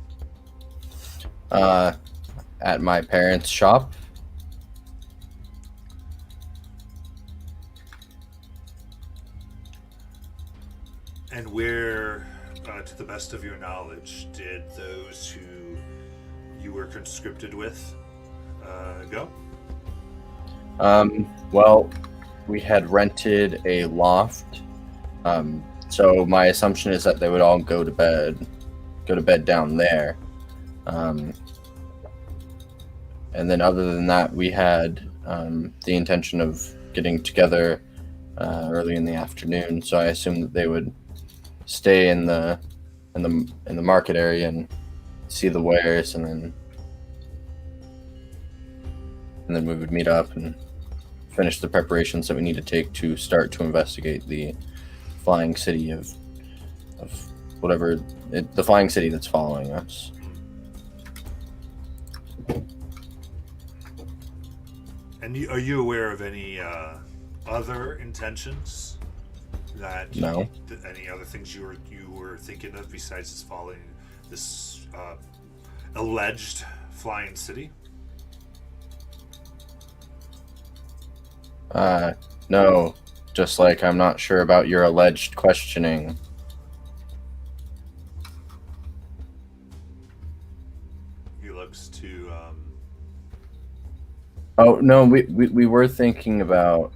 At my parents' shop. And where, to the best of your knowledge, did those who you were conscripted with go? Well, we had rented a loft. So my assumption is that they would all go to bed down there. And then other than that, we had the intention of getting together early in the afternoon. So I assumed that they would stay in the market area and see the wares, and then we would meet up and finish the preparations that we need to take to start to investigate the flying city of whatever the flying city that's following us. And are you aware of any other intentions? No. Any other things you were thinking of besides this alleged flying city? No. Just like I'm not sure about your alleged questioning. He looks to. Oh no, we were thinking about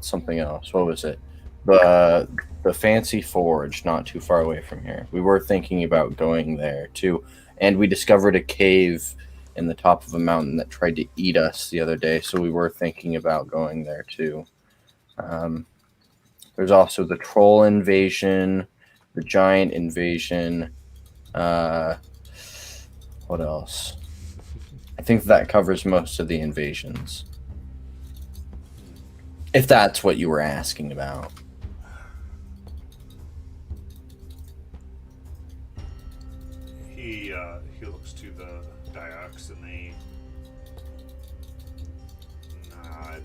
something else. What was it? The fancy forge, not too far away from here. We were thinking about going there too, and we discovered a cave in the top of a mountain that tried to eat us the other day. So we were thinking about going there too. There's also the troll invasion, the giant invasion. What else? I think that covers most of the invasions. If that's what you were asking about. He looks to the Diarchs and they nod.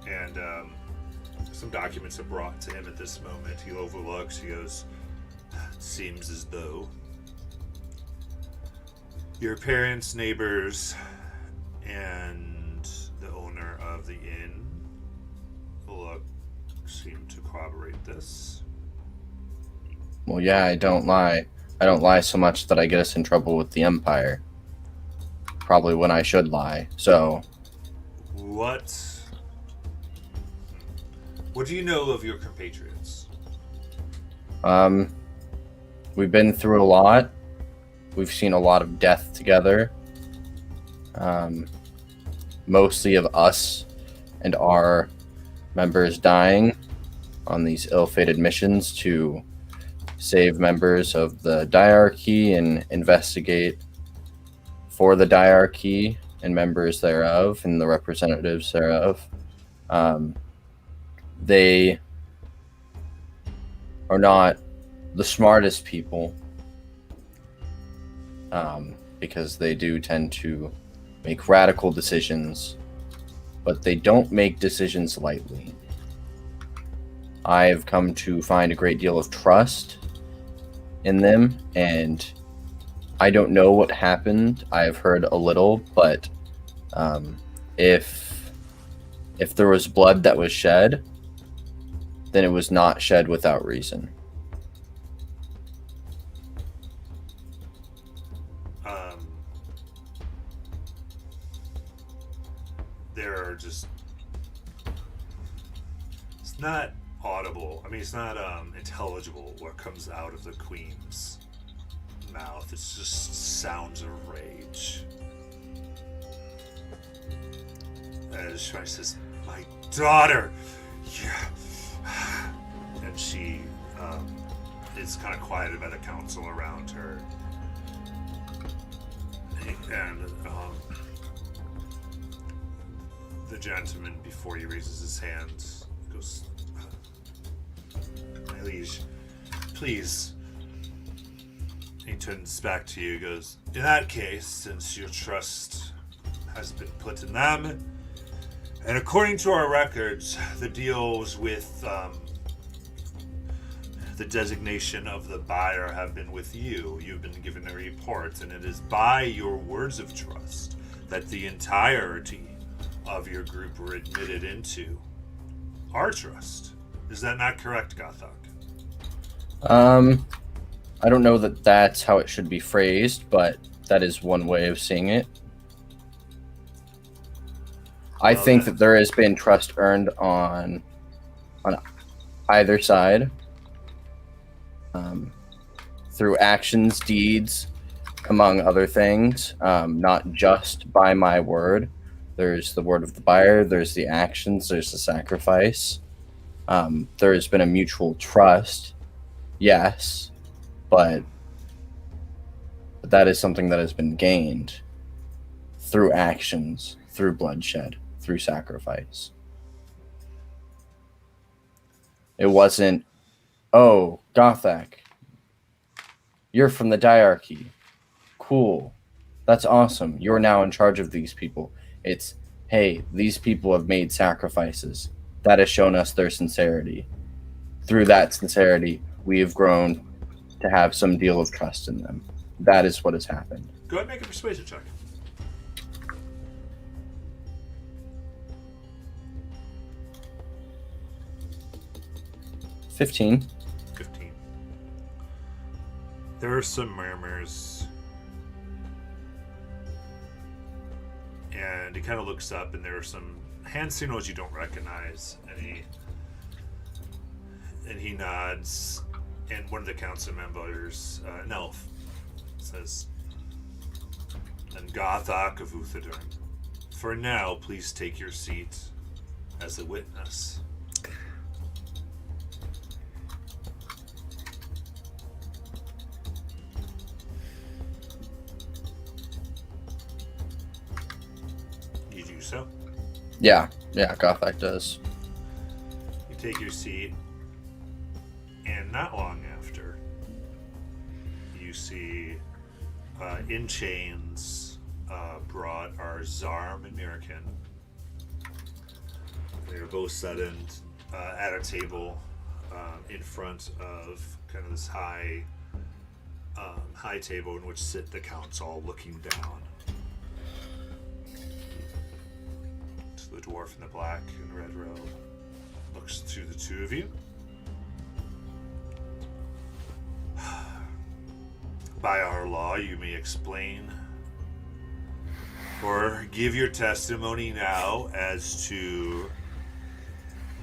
And some documents are brought to him at this moment. He overlooks. He goes, "It seems as though your parents, neighbors, and the owner of the inn seem to corroborate this." Well, yeah, I don't lie. I don't lie so much that I get us in trouble with the Empire. Probably when I should lie. So, What do you know of your compatriots? we've been through a lot. we've seen a lot of death together. Mostly of us and our members dying on these ill-fated missions to save members of the diarchy and investigate for the diarchy and members thereof and the representatives thereof. They are not the smartest people, because they do tend to make radical decisions, but they don't make decisions lightly. I've come to find a great deal of trust in them, and I don't know what happened. I've heard a little, but if there was blood that was shed, then it was not shed without reason. There are just... It's not audible. I mean, it's not intelligible what comes out of the Queen's mouth. It's just sounds of rage. As she says, "My daughter!" Yeah. And she is kind of quieted by the council around her. And the gentleman, before he raises his hand, goes, "My liege, please." He turns back to you, goes, "In that case, since your trust has been put in them, and according to our records, the deals with the designation of the buyer have been with you. You've been given a report, and it is by your words of trust that the entirety of your group were admitted into our trust. Is that not correct, Gothok?" I don't know that that's how it should be phrased, but that is one way of seeing it. I think that there has been trust earned on either side, through actions, deeds, among other things, not just by my word. There's the word of the buyer, there's the actions, there's the sacrifice. There has been a mutual trust, yes, but that is something that has been gained through actions, through bloodshed, through sacrifice. It wasn't, "Oh, Gothak, you're from the diarchy. Cool. That's awesome. You're now in charge of these people." It's, "Hey, these people have made sacrifices. That has shown us their sincerity. Through that sincerity, we have grown to have some deal of trust in them." That is what has happened. Go ahead and make a persuasion check. $15. 15. There are some murmurs. And he kind of looks up, and there are some hand signals you don't recognize. And he nods. And one of the council members, an elf, says, "And Gothok of Uthadurn, for now, please take your seat as a witness." You do so. Yeah, Gothak does. You take your seat, and not long after, you see in chains brought are Zarm and Mirakin. They are both suddened at a table in front of kind of this high table in which sit the council looking down. So the dwarf in the black and red robe looks to the two of you. By our law, you may explain or give your testimony now as to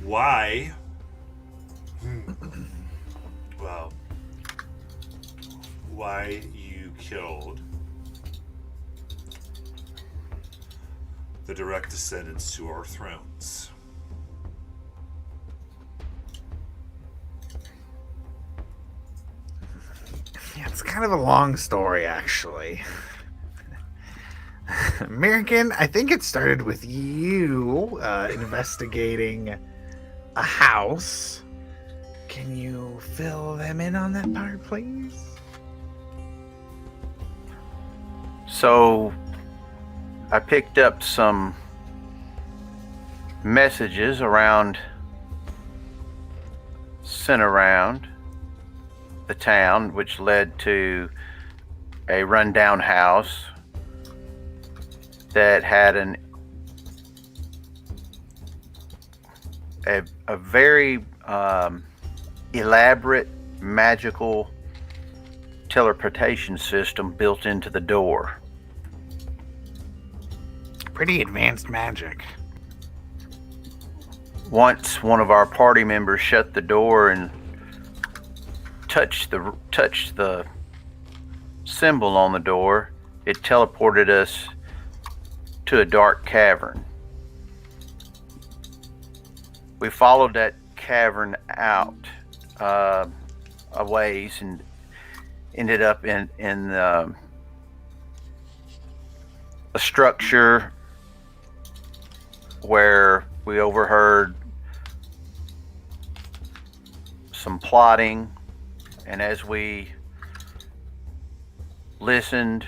why, why you killed the direct descendants to our thrones. Yeah, it's kind of a long story, actually. American, I think it started with you investigating a house. Can you fill them in on that part, please? So I picked up some messages sent around the town, which led to a rundown house that had a very elaborate magical teleportation system built into the door. Pretty advanced magic. Once one of our party members shut the door and touched the symbol on the door, it teleported us to a dark cavern. We followed that cavern out a ways and ended up in a structure where we overheard some plotting, and as we listened,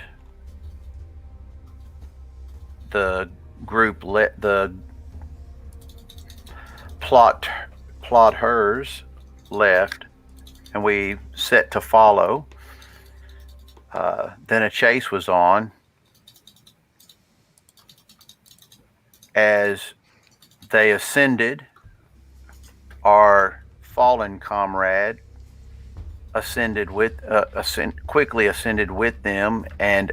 the group let the plotters left, and we set to follow. Then a chase was on as they ascended. Our fallen comrade quickly ascended with them, and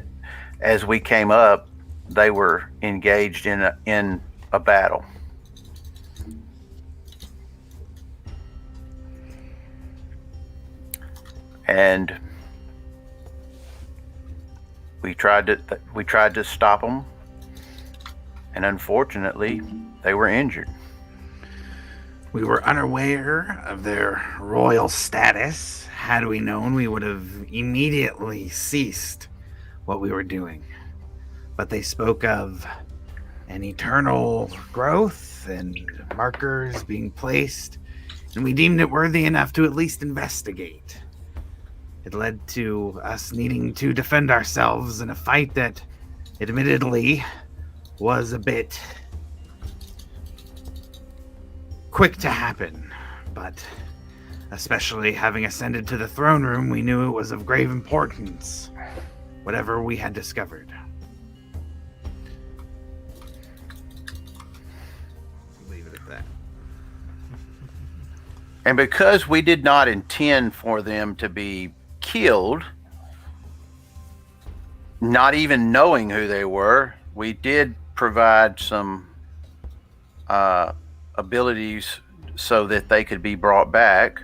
as we came up, they were engaged in a battle. And we tried to stop them, and unfortunately, they were injured. We were unaware of their royal status. Had we known, we would have immediately ceased what we were doing. But they spoke of an eternal growth and markers being placed, and we deemed it worthy enough to at least investigate. It led to us needing to defend ourselves in a fight that, admittedly, was a bit quick to happen, but especially having ascended to the throne room, we knew it was of grave importance, whatever we had discovered. Leave it at that. And because we did not intend for them to be killed, not even knowing who they were, we did provide some abilities so that they could be brought back.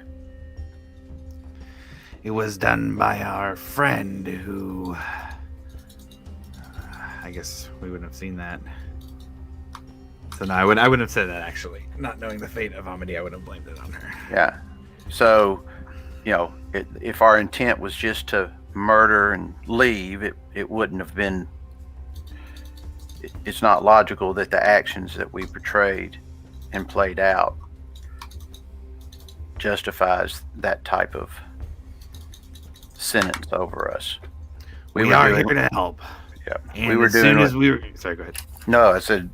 It was done by our friend who... I guess we wouldn't have seen that. So no, I wouldn't have said that, actually. Not knowing the fate of Amity, I would have blamed it on her. Yeah. So, if our intent was just to murder and leave, it wouldn't have been... It's not logical that the actions that we portrayed and played out justifies that type of sentence over us. We are here to help. Yeah. And sorry, go ahead. No, I said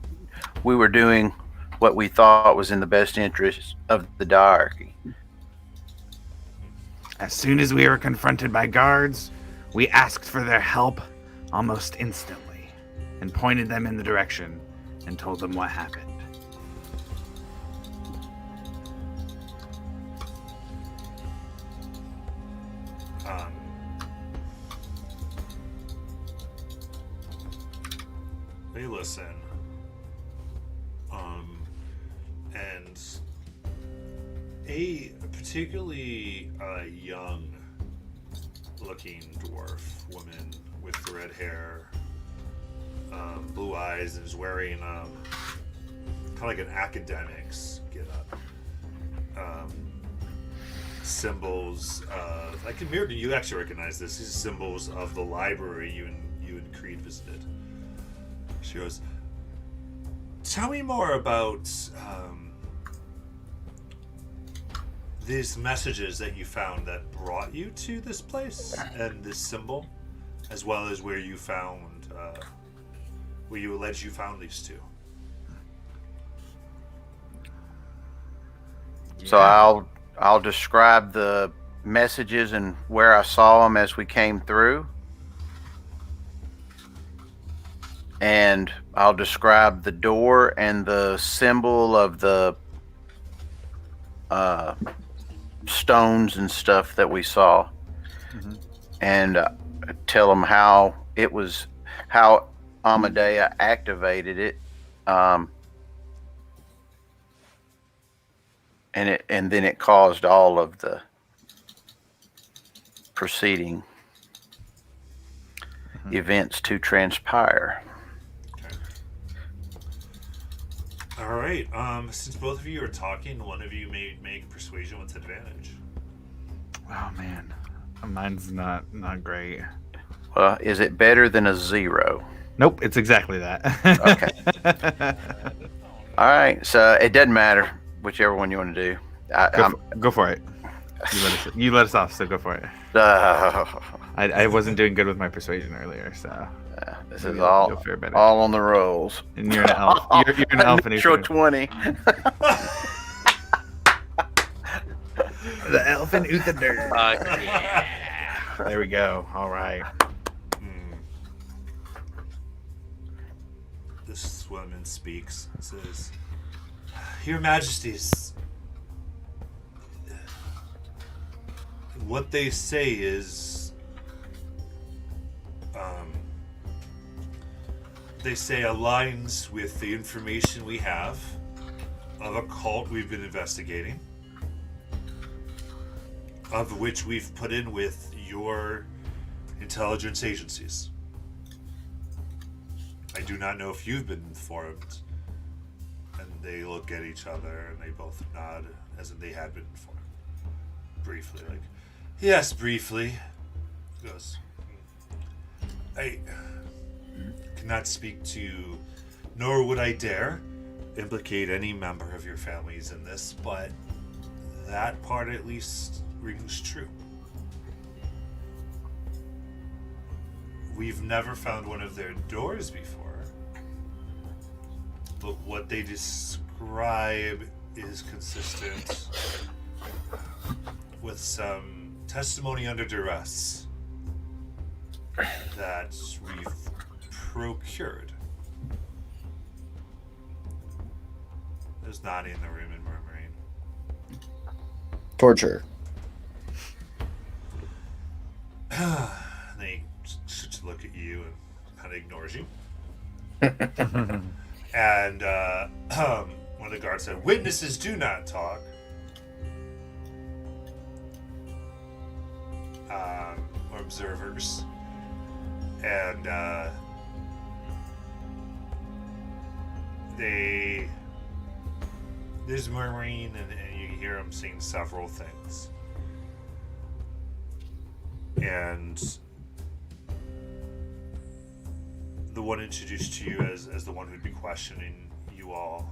we were doing what we thought was in the best interest of the diarchy. As soon as we were confronted by guards, we asked for their help almost instantly and pointed them in the direction and told them what happened. They listen. And a particularly young looking dwarf woman with red hair, blue eyes, and is wearing kind of like an academic's get up. Symbols of, I can mirror, you actually recognize this. These are symbols of the library you and Creed visited. She goes, tell me more about these messages that you found that brought you to this place and this symbol, as well as where you found, where you allege you found these two. So I'll describe the messages and where I saw them as we came through. And I'll describe the door and the symbol of the stones and stuff that we saw. Mm-hmm. And tell them how Amadea activated it. And then it caused all of the preceding events to transpire. Okay. All right. Since both of you are talking, one of you may make persuasion with advantage. Oh man, mine's not great. Well, is it better than a 0? Nope, it's exactly that. Okay. All right. So it doesn't matter whichever one you want to do. Go for it. You let us off, so go for it. I wasn't doing good with my persuasion earlier, so this is you'll fare better. all on the rolls. And you're an elf. You're an elf, and Natural 20. The elf and Uther. Yeah. There we go. All right. This woman speaks and says, Your Majesties, what they say is, they say aligns with the information we have of a cult we've been investigating, of which we've put in with your intelligence agencies. I do not know if you've been informed. And they look at each other and they both nod as if they had been informed. Briefly, like, yes, briefly. He goes, I cannot speak to, nor would I dare implicate any member of your families in this, but that part at least rings true. We've never found one of their doors before, but what they describe is consistent with some testimony under duress that we've procured. There's nodding in the room and murmuring. Torture. They just look at you and kind of ignores you. And one of the guards said, "Witnesses do not talk." Or observers. And there's murmuring, and you hear them saying several things. And the one introduced to you as the one who'd be questioning you all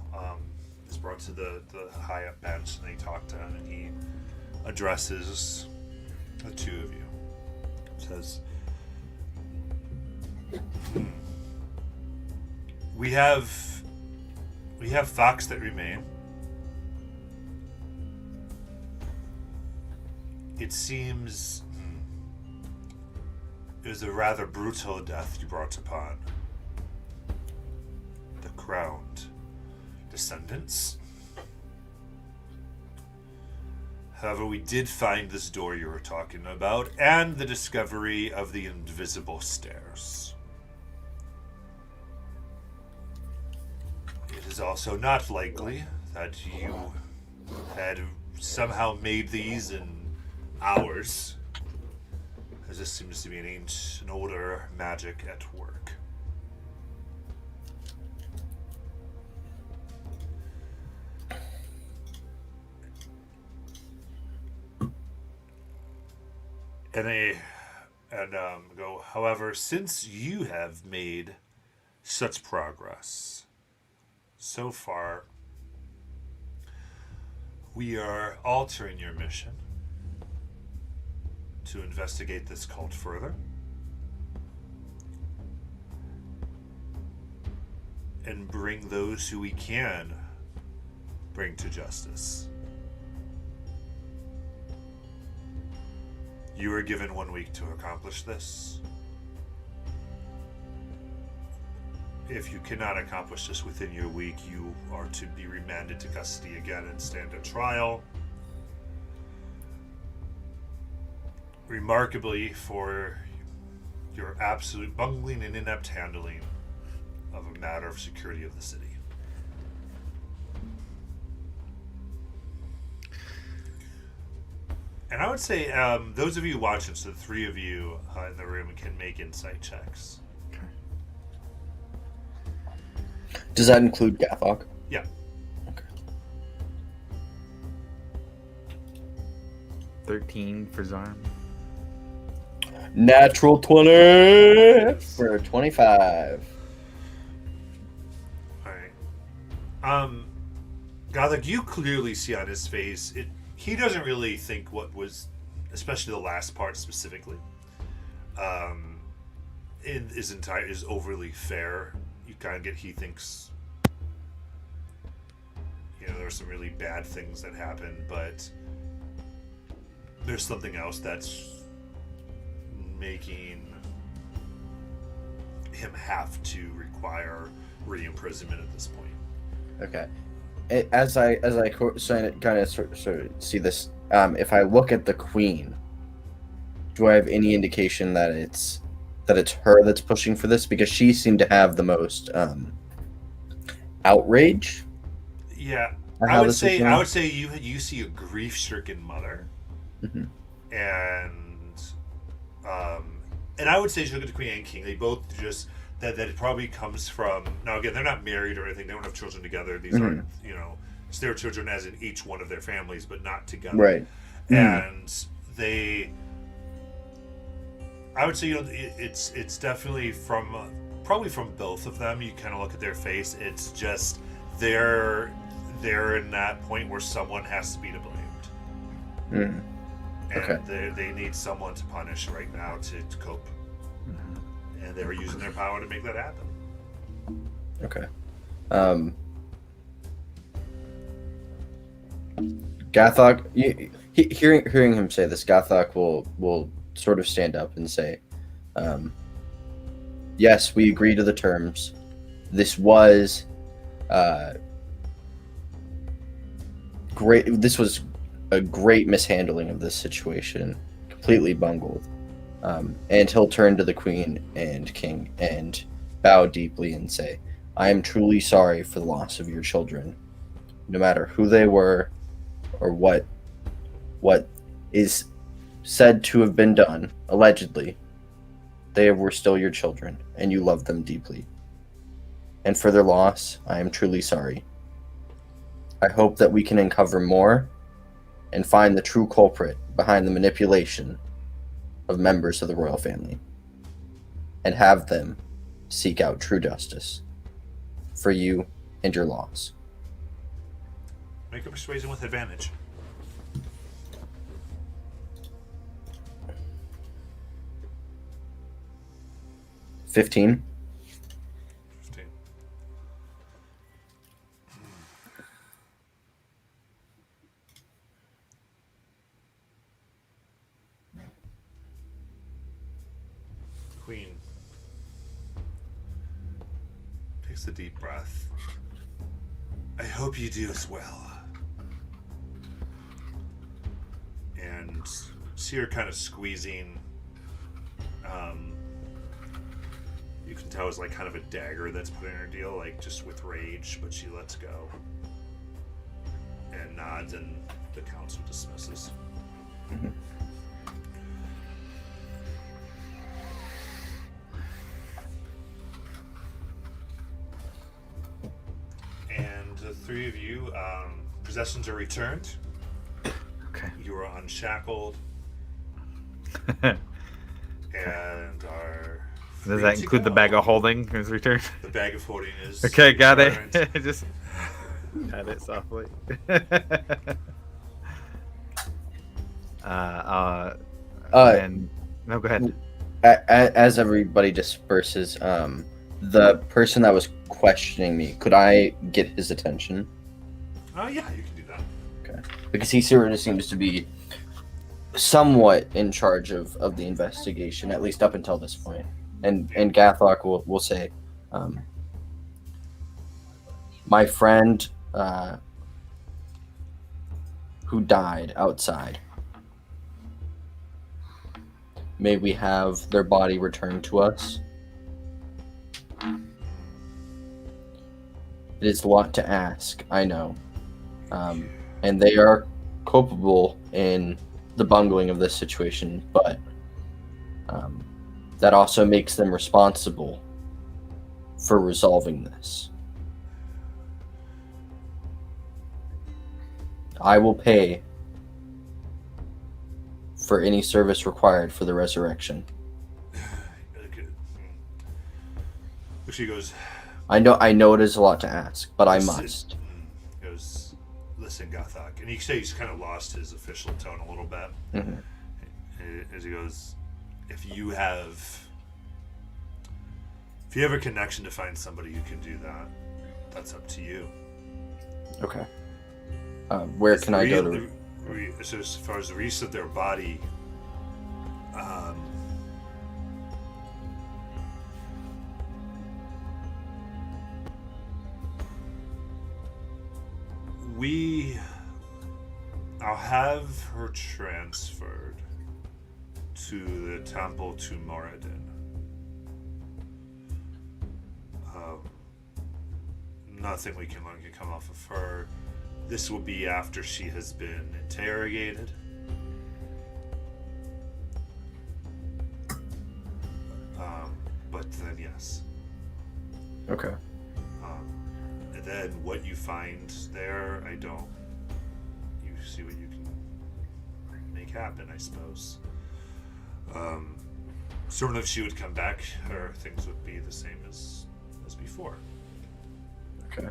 is brought to the high up bench, and they talk to him, and he addresses the two of you. Says, we have facts that remain. It seems it was a rather brutal death you brought upon the crowned descendants. However, we did find this door you were talking about, and the discovery of the invisible stairs. It is also not likely that you had somehow made these in hours, as this seems to be an older magic at work. Go, however, since you have made such progress so far, we are altering your mission to investigate this cult further and bring those who we can bring to justice. You are given 1 week to accomplish this. If you cannot accomplish this within your week, you are to be remanded to custody again and stand at trial. Remarkably, for your absolute bungling and inept handling of a matter of security of the city. And I would say those of you watching, so the three of you in the room, can make insight checks. Does that include Gathok? Yeah. Okay. 13 for Zarm. Natural 20 for 25. Alright. Gothic, you clearly see on his face, he doesn't really think what was, especially the last part specifically, is overly fair. You kind of get, he thinks, there are some really bad things that happen, but there's something else that's making him have to require re-imprisonment at this point. Okay. As I kind of sort of see this, if I look at the queen, do I have any indication that it's her that's pushing for this? Because she seemed to have the most outrage. Yeah, at I how would this is say going. you see a grief-stricken mother, Mhm. and I would say, you look at the queen and king. They both just that it probably comes from. Now again, they're not married or anything. They don't have children together. These are it's their children as in each one of their families, but not together. Right. And they, I would say, it's definitely from probably from both of them. You kind of look at their face. It's just they're in that point where someone has to be to blamed. Mm. And Okay. they need someone to punish right now to cope. And they were using their power to make that happen. Okay. Gathok, hearing him say this, Gathok will sort of stand up and say, "Yes, we agree to the terms. This was great. This was a great mishandling of this situation, completely bungled." And he'll turn to the queen and king and bow deeply and say, "I am truly sorry for the loss of your children. No matter who they were or what is said to have been done, allegedly, they were still your children, and you loved them deeply. And for their loss, I am truly sorry. I hope that we can uncover more and find the true culprit behind the manipulation of members of the royal family, and have them seek out true justice for you and your loss." Make a persuasion with advantage. $15. 15. Queen takes a deep breath. I hope you do as well. And see her kind of squeezing. You can tell it's like kind of a dagger that's put in her deal, like just with rage, but she lets go and nods, and the council dismisses. you. Possessions are returned. Okay. You are unshackled. And are free Does that to include the go. bag of holding is returned? The bag of holding is Okay, got returned. it. Just got it softly. And no, go ahead. As everybody disperses, the person that was questioning me, could I get his attention? Oh yeah, you can do that. Because he sort of seems to be somewhat in charge of the investigation, at least up until this point. And Gathok will say, my friend who died outside, may we have their body returned to us? It is a lot to ask, I know. And they are culpable in the bungling of this situation, but that also makes them responsible for resolving this. I will pay for any service required for the resurrection. She goes, I know it is a lot to ask, but I must. He goes, listen, Gathok. And he says he's kind of lost his official tone a little bit. Mhm. As he goes, if you have a connection to find somebody who can do that, that's up to you. Okay. Where can I go to? So as far as the release of their body, I'll have her transferred to the temple to Moradin. Nothing we can learn can come off of her. This will be after she has been interrogated. But then, yes. Okay. And then what you find there, I don't. You see what you can make happen, I suppose. Certainly if she would come back, her things would be the same as before. Okay.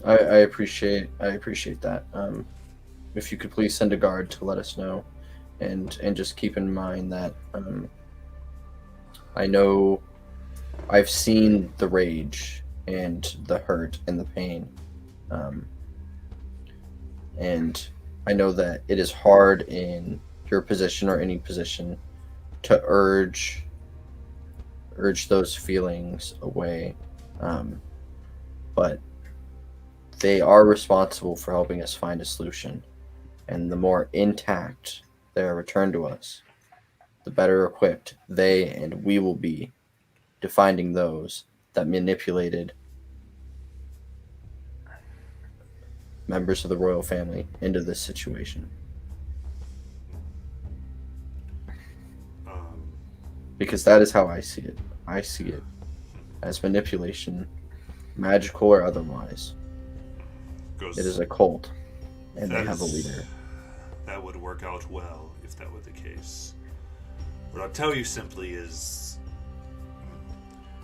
I appreciate that. If you could please send a guard to let us know, and just keep in mind that I know I've seen the rage and the hurt and the pain, and I know that it is hard in your position or any position to urge those feelings away, but they are responsible for helping us find a solution, and the more intact they are returned to us, the better equipped they and we will be to finding those that manipulated members of the royal family into this situation. Because that is how I see it. I see it as manipulation, magical or otherwise. It is a cult, and they have a leader. That would work out well if that were the case. What I'll tell you simply is,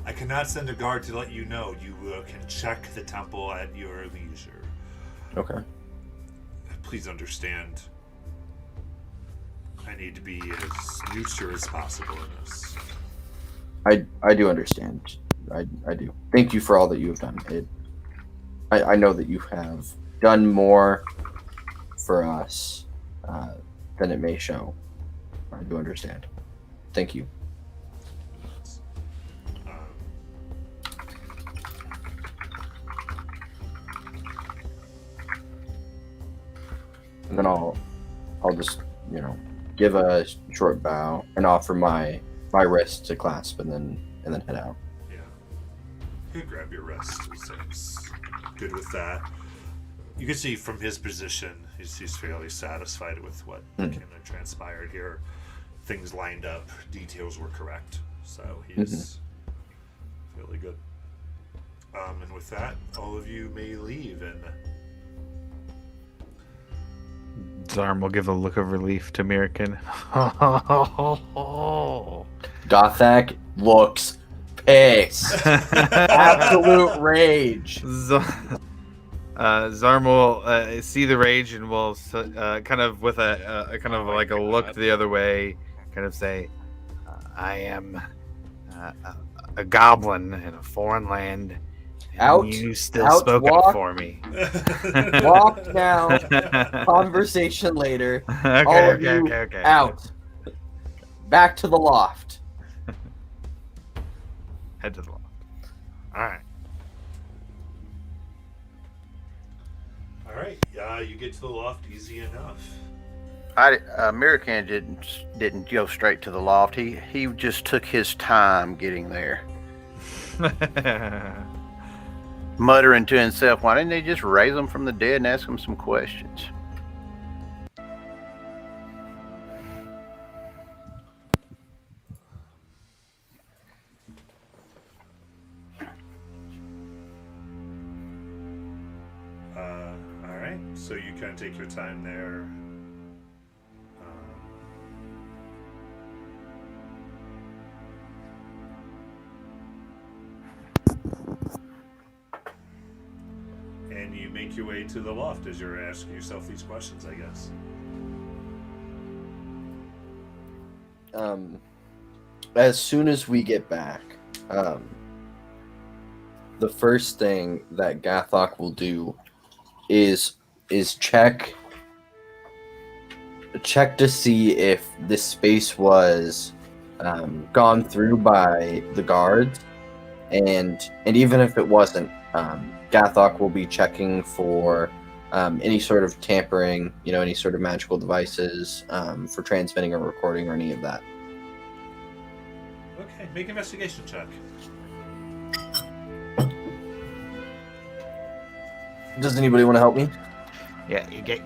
I cannot send a guard to let you know. You can check the temple at your leisure. Okay. Please understand, I need to be as neutral as possible in this. I do understand. I do. Thank you for all that you have done. I know that you have done more for us than it may show. I do understand. Thank you. And then I'll just, give a short bow and offer my wrist to clasp, and then head out. Yeah. You can grab your wrist. Seems good with that. You can see from his position, he's fairly satisfied with what kind of transpired here. Things lined up, details were correct, so he's fairly good. And with that, all of you may leave. And Zarm will give a look of relief to Mirkin. Gothak looks pissed. Absolute rage. Zarm will see the rage and will kind of with a kind of like a look the other way, kind of say, "I am a goblin in a foreign land. And Out, you still out, spoke walk. up for me." Walk now. Conversation later. Okay, All of okay, you okay, okay. out. Back to the loft. Head to the loft. All right. all right, you get to the loft easy enough. American didn't go straight to the loft. He just took his time getting there, muttering to himself, "Why didn't they just raise him from the dead and ask him some questions?" All right, so you kind of take your time there. And you make your way to the loft as you're asking yourself these questions, I guess. As soon as we get back, the first thing that Gathok will do is check to see if this space was gone through by the guards, and even if it wasn't, Gathok will be checking for any sort of tampering, any sort of magical devices for transmitting or recording or any of that. Okay, make an investigation check. Does anybody want to help me? Yeah, you get.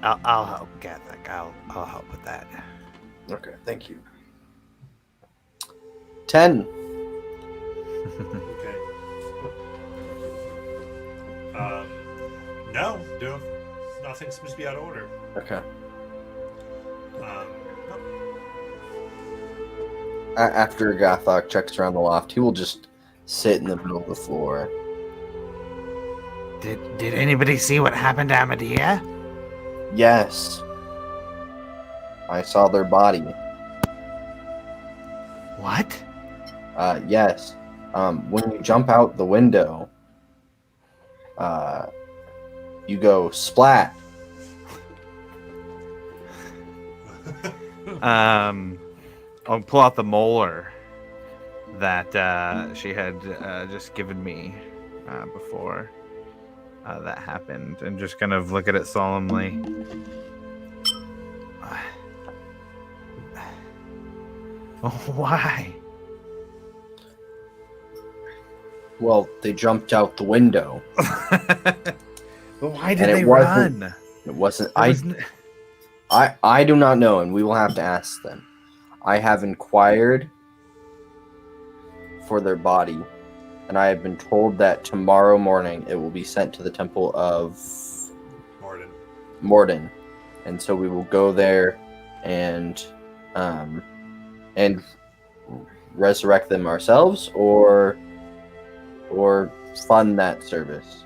I'll help, Gathak. I'll help with that. Okay, thank you. 10. Okay. No, nothing seems to be out of order. Okay. No. After Gathok checks around the loft, he will just sit in the middle of the floor. Did anybody see what happened to Amadea? Yes. I saw their body. What? Yes. When you jump out the window, you go splat. I'll pull out the molar that she had just given me before that happened, and just kind of look at it solemnly. Why? Well, they jumped out the window. But why did And it they wasn't- run? It wasn't. There was I do not know, and we will have to ask them. I have inquired for their body, and I have been told that tomorrow morning it will be sent to the temple of Morden, and so we will go there and resurrect them ourselves, or fund that service.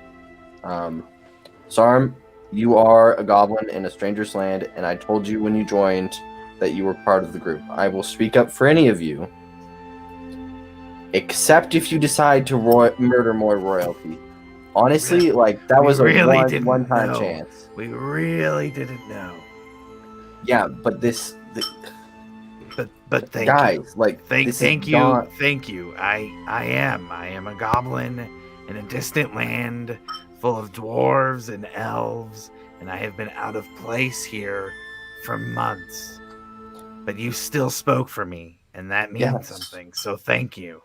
Zarm, you are a goblin in a stranger's land, and I told you when you joined that you were part of the group. I will speak up for any of you, except if you decide to murder more royalty. Honestly, that was We really a didn't one-time know. chance. We really didn't know. Yeah, but But thank guys, you. this Thank is you. not- Thank you. I am a goblin in a distant land full of dwarves and elves, and I have been out of place here for months. But you still spoke for me, and that means Yes. something. So thank you.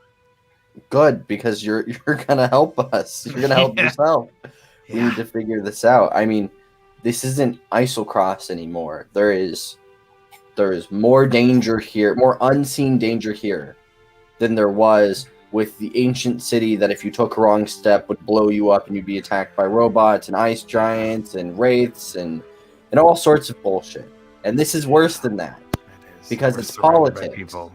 good, because you're gonna help us. You're gonna help Yeah. yourself. We Yeah. need to figure this out. I mean, this isn't Isocross anymore. There is more danger here, more unseen danger here than there was with the ancient city that if you took a wrong step would blow you up and you'd be attacked by robots and ice giants and wraiths and all sorts of bullshit. And this is worse than that. It is. Because We're it's surrounded by politics. people.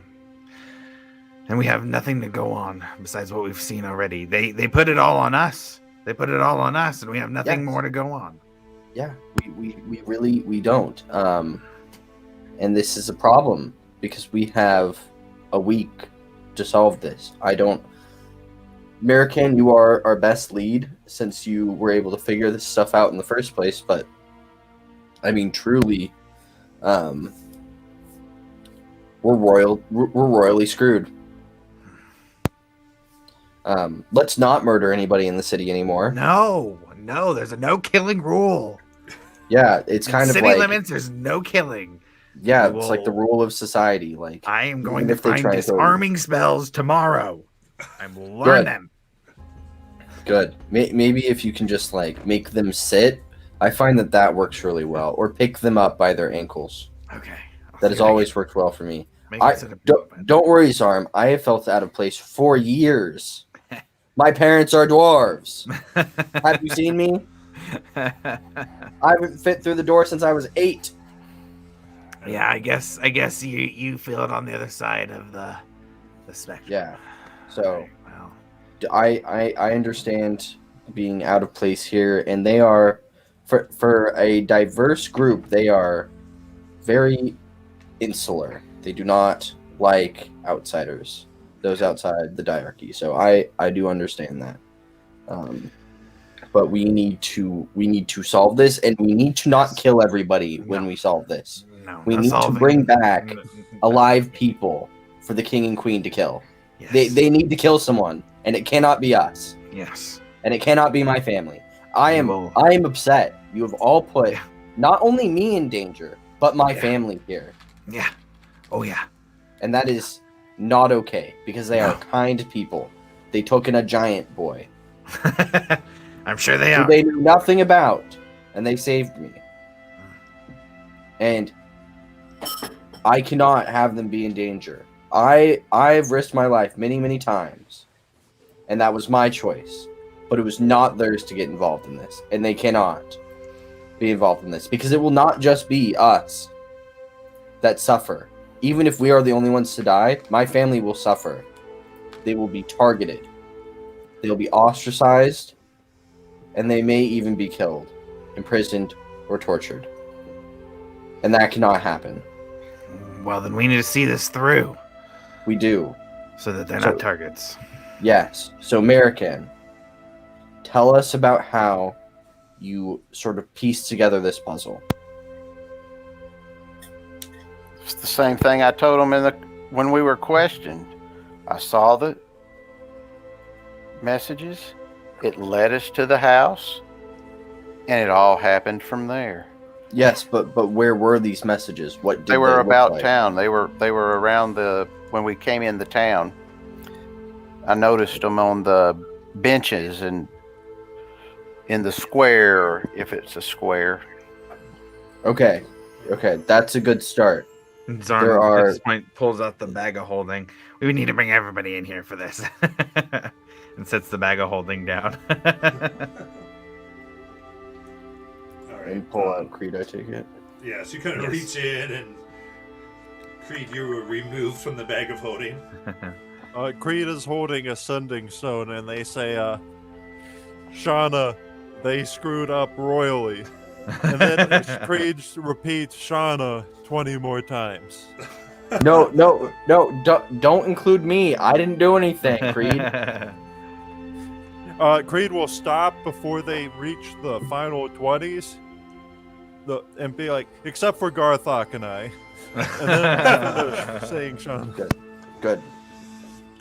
And we have nothing to go on besides what we've seen already. They put it all on us. They put it all on us, and we have nothing Yes. more to go on. Yeah, we really don't. And this is a problem because we have a week to solve this. American, you are our best lead since you were able to figure this stuff out in the first place, but I mean truly we're royally screwed. Let's not murder anybody in the city anymore. No, there's a no killing rule. Yeah, it's In kind of city like limits, there's no killing. yeah, We it's like the will- rule of society. Like I am going Even to if they find try to kill you. disarming spells tomorrow. I will learn Good. them. good. Maybe if you can just like make them sit, I find that works really well. Or pick them up by their ankles. Okay. That has always worked well for me. Make it sit up a little bit. Don't worry, Zarm. I have felt out of place for years. My parents are dwarves. Have you seen me? I haven't fit through the door since I was 8. Yeah, I guess you feel it on the other side of the spectrum. Yeah. So Alright, well, I understand being out of place here, and they are for a diverse group. They are very insular. They do not like outsiders, those outside the diarchy. So I do understand that. But we need to solve this, and we need to not kill everybody when we solve this. no, We not need to solving- bring back N- n- alive people for the king and queen to kill. Yes. They need to kill someone, and it cannot be us, Yes. and it cannot be my family. I am Well- upset. You have all put Yeah. not only me in danger, but my Yeah. family here, Yeah. Oh yeah. and that is not okay because they are No. kind people. They took in a giant boy I'm sure they who are. they knew nothing about, and they saved me. And I cannot have them be in danger. I've risked my life many times, and that was my choice. But it was not theirs to get involved in this, and they cannot be involved in this because it will not just be us that suffer. Even if we are the only ones to die, my family will suffer. They will be targeted. They'll be ostracized, and they may even be killed, imprisoned, or tortured. And that cannot happen. Well, then we need to see this through We do. so that they're So- not targets. Yes. So, American, tell us about how you sort of pieced together this puzzle. It's the same thing I told them when we were questioned. I saw the messages. It led us to the house, and it all happened from there. Yes, but where were these messages? What did They were look about like? town. They were around when we came in the town. I noticed them on the benches and in the square, if it's a square. Okay, that's a good start. Zarn There are- at this point pulls out the bag of holding. We would need to bring everybody in here for this. And sets the bag of holding down. All right. And pull out Creed, I take it. Yeah, so you kind of Yes. reach in and Creed, you were removed from the bag of holding. Creed is holding a sending stone, and they say, Shauna, they screwed up royally. And then Creed repeats Shauna 20 more times. No, don't include me. I didn't do anything, Creed. Creed will stop before they reach the final 20s and be like, except for Garthok and I. And then finish saying Shauna. Good.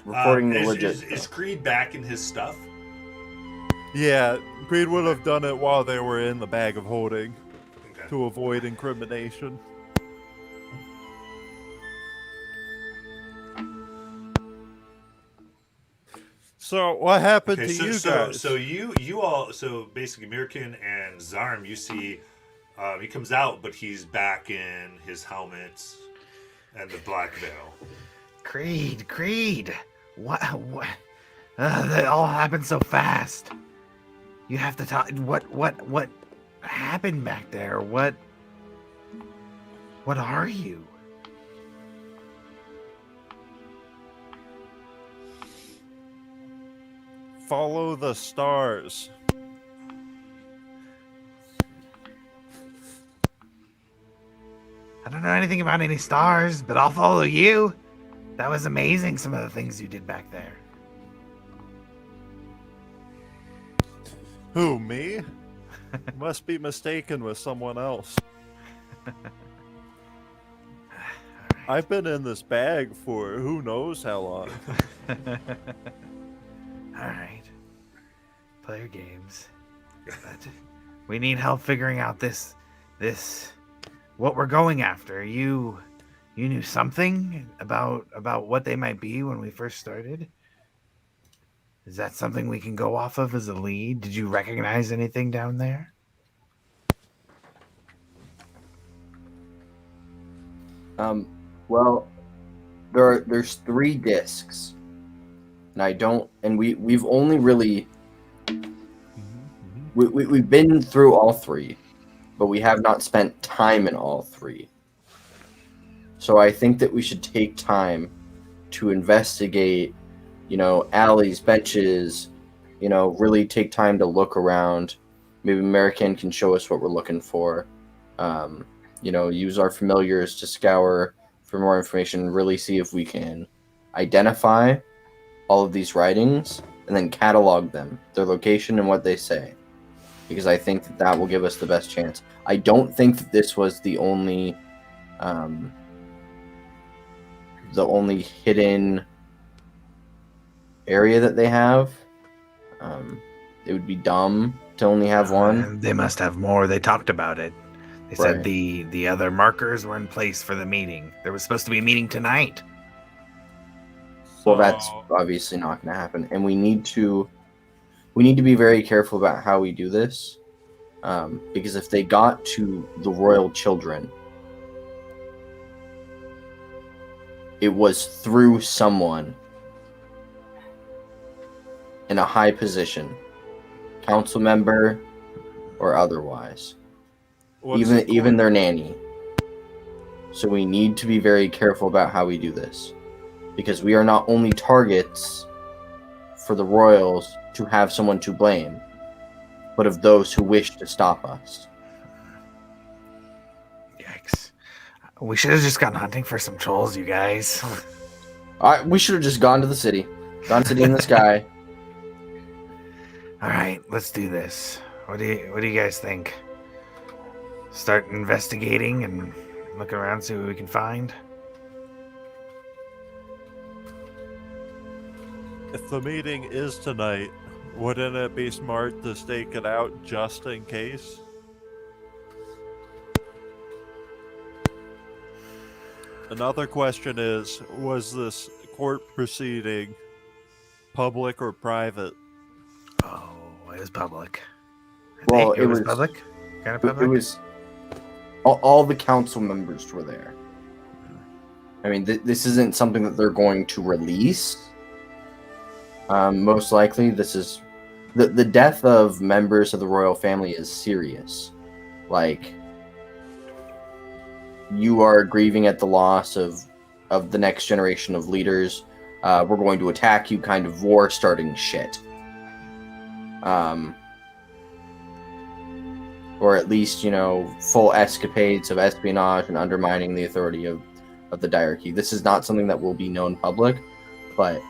Reporting the is, legit. is Creed back in his stuff? Yeah, Creed would have done it while they were in the bag of holding Okay. to avoid incrimination. So what happened Okay, to you so guys? you all basically Mirkin and Zarm, you see he comes out, but he's back in his helmet and the black veil. Creed. What? That all happened so fast. You have to talk. What happened back there? What are you? Follow the stars. I don't know anything about any stars, but I'll follow you. That was amazing, some of the things you did back there. Who, me? Must be mistaken with someone else. I've been in this bag for who knows how long. Alright. Play your games. But we need help figuring out this what we're going after. You knew something about what they might be when we first started? Is that something we can go off of as a lead? Did you recognize anything down there? Well, there's 3 discs, and we've only really we've been through all 3, but we have not spent time in all 3. So I think that we should take time to investigate, alleys, benches, really take time to look around. Maybe American can show us what we're looking for. Use our familiars to scour for more information, really see if we can identify all of these writings and then catalog them, their location and what they say. Because I think that will give us the best chance. I don't think that this was the only hidden area that they have. It would be dumb to only have one. They must have more. They talked about it. They said Right. the other markers were in place for the meeting. There was supposed to be a meeting tonight. Well, that's obviously not going to happen, and we need to be very careful about how we do this, because if they got to the royal children, it was through someone in a high position, council member or otherwise, even their nanny. So we need to be very careful about how we do this, because we are not only targets for the royals to have someone to blame, but of those who wish to stop us. Yikes. We should have just gone hunting for some trolls, you guys. We should have just gone to the city in the sky. All right, let's do this. What do you guys think? Start investigating and look around, see what we can find. If the meeting is tonight, wouldn't it be smart to stake it out just in case? Another question is, was this court proceeding public or private? Oh, it was public. Well, It was public. Kind of public. It was all the council members were there. I mean, this isn't something that they're going to release. Most likely, this is the death of members of the royal family is serious. Like, you are grieving at the loss of the next generation of leaders. We're going to attack you, kind of war starting shit. Or at least, full escapades of espionage and undermining the authority of the diarchy. This is not something that will be known public, but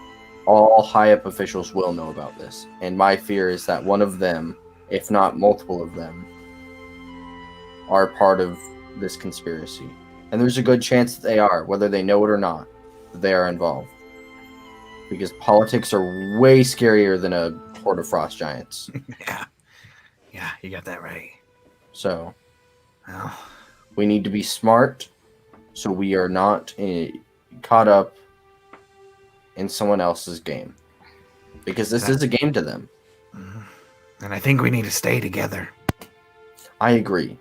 all high-up officials will know about this. And my fear is that one of them, if not multiple of them, are part of this conspiracy. And there's a good chance that they are, whether they know it or not, that they are involved. Because politics are way scarier than a horde of frost giants. Yeah, you got that right. So, Well, we need to be smart so we are not caught up in someone else's game. Because this is a game to them. and I think we need to stay together. I agree.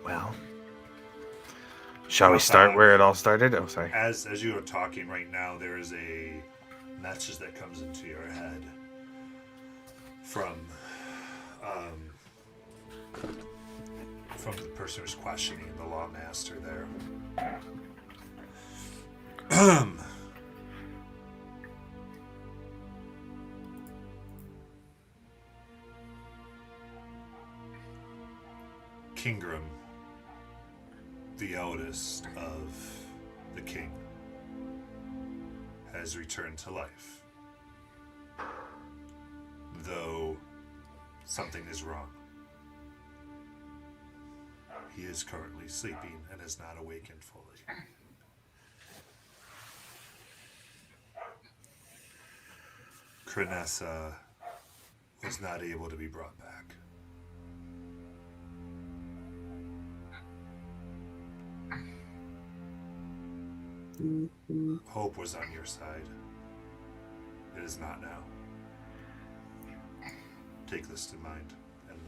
Well, Shall we start where it all started? Oh, sorry. As you are talking right now, there is a message that comes into your head from the person who's questioning the law master there. Kingram, the eldest of the king, has returned to life. Though something is wrong. He is currently sleeping and is not awakened fully. Crenessa was not able to be brought back. Hope was on your side. It is not now. Take this in mind, and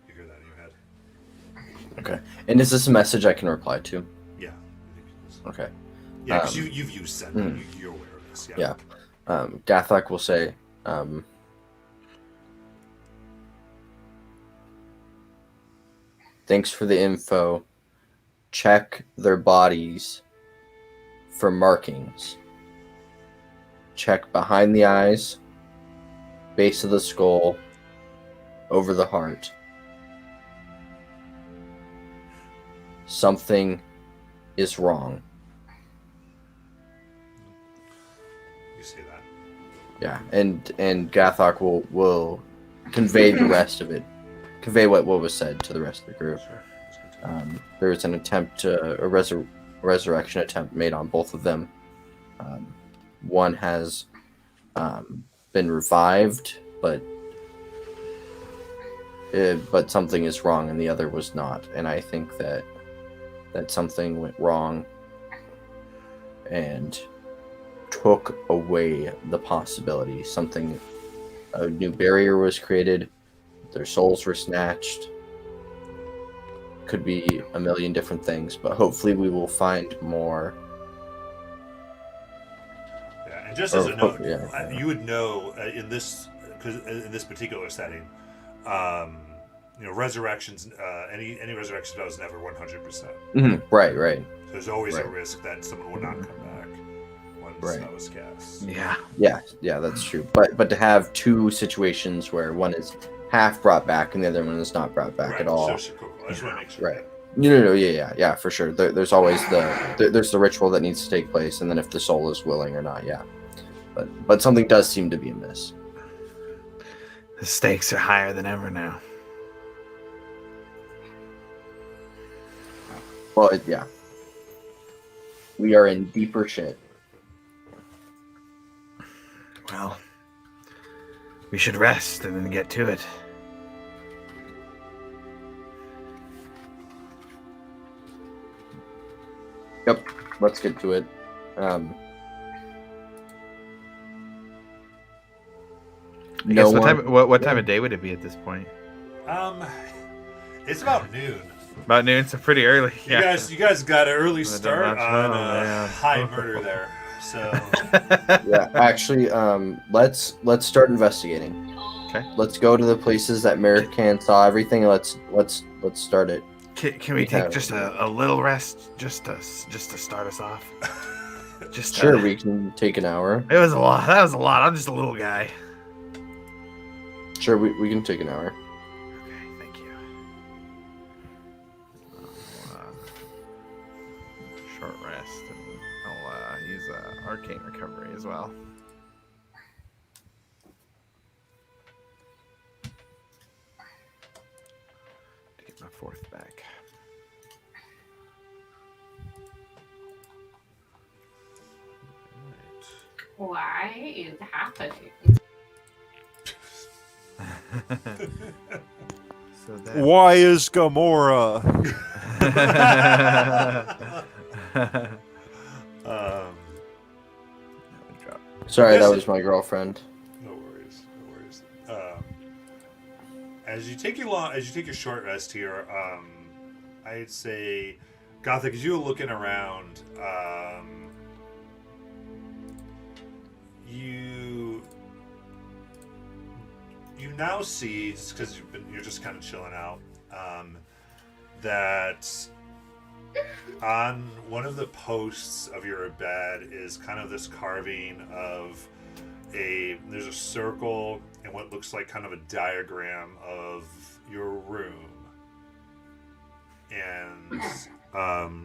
you hear that in your head. Okay. And is this a message I can reply to? Yeah. Okay. Yeah, because you've used Send. You're aware of this. Yeah. Yeah. Gathak will say, thanks for the info. Check their bodies for markings. Check behind the eyes, base of the skull, over the heart. Something is wrong. You say that. Yeah, and Gathok will convey the rest of it, convey what was said to the rest of the group. Sure. Let's continue. There was an attempt, a resurrection attempt made on both of them. One has been revived, but something is wrong, and the other was not. And I think that something went wrong and took away the possibility. A new barrier was created. Their souls were snatched. Could be a million different things, but hopefully we will find more. Yeah, and just as a note, yeah. you would know in this particular setting, resurrections. Any resurrection spell is never 100%. Right. So there's always a Right. risk that someone will not come back once Right. that was cast. Yeah. Yeah, that's true. But to have two situations where one is half brought back and the other one is not brought back Right, at all. so cool. I just want to make sure. Right. No, yeah, for sure. There's always there's the ritual that needs to take place, and then if the soul is willing or not, yeah. But something does seem to be amiss. The stakes are higher than ever now. Well, yeah. We are in deeper shit. Well, we should rest and then get to it. Yep. Let's get to it. I guess what time of day would it be at this point? It's about noon. About noon, so pretty early. Yeah. You guys got an early start much on know, man. high murder there. So Yeah, actually, let's start investigating. Okay. Let's go to the places that American saw everything. Let's start it. Can we take just a little rest just to start us off? Just Sure, we can take an hour. It was a lot. That was a lot. I'm just a little guy. Sure, we can take an hour. Okay, thank you. I'll, short rest, and I'll use arcane recovery as well. To get my fourth back. Why is happening? So that. Why is Gamora? Sorry, that Yes. was my girlfriend. no worries. As you take your short rest here, I'd say Gothic, as you're looking around, you now see, just because you're just kind of chilling out, that on one of the posts of your bed is kind of this carving of there's a circle and what looks like kind of a diagram of your room, and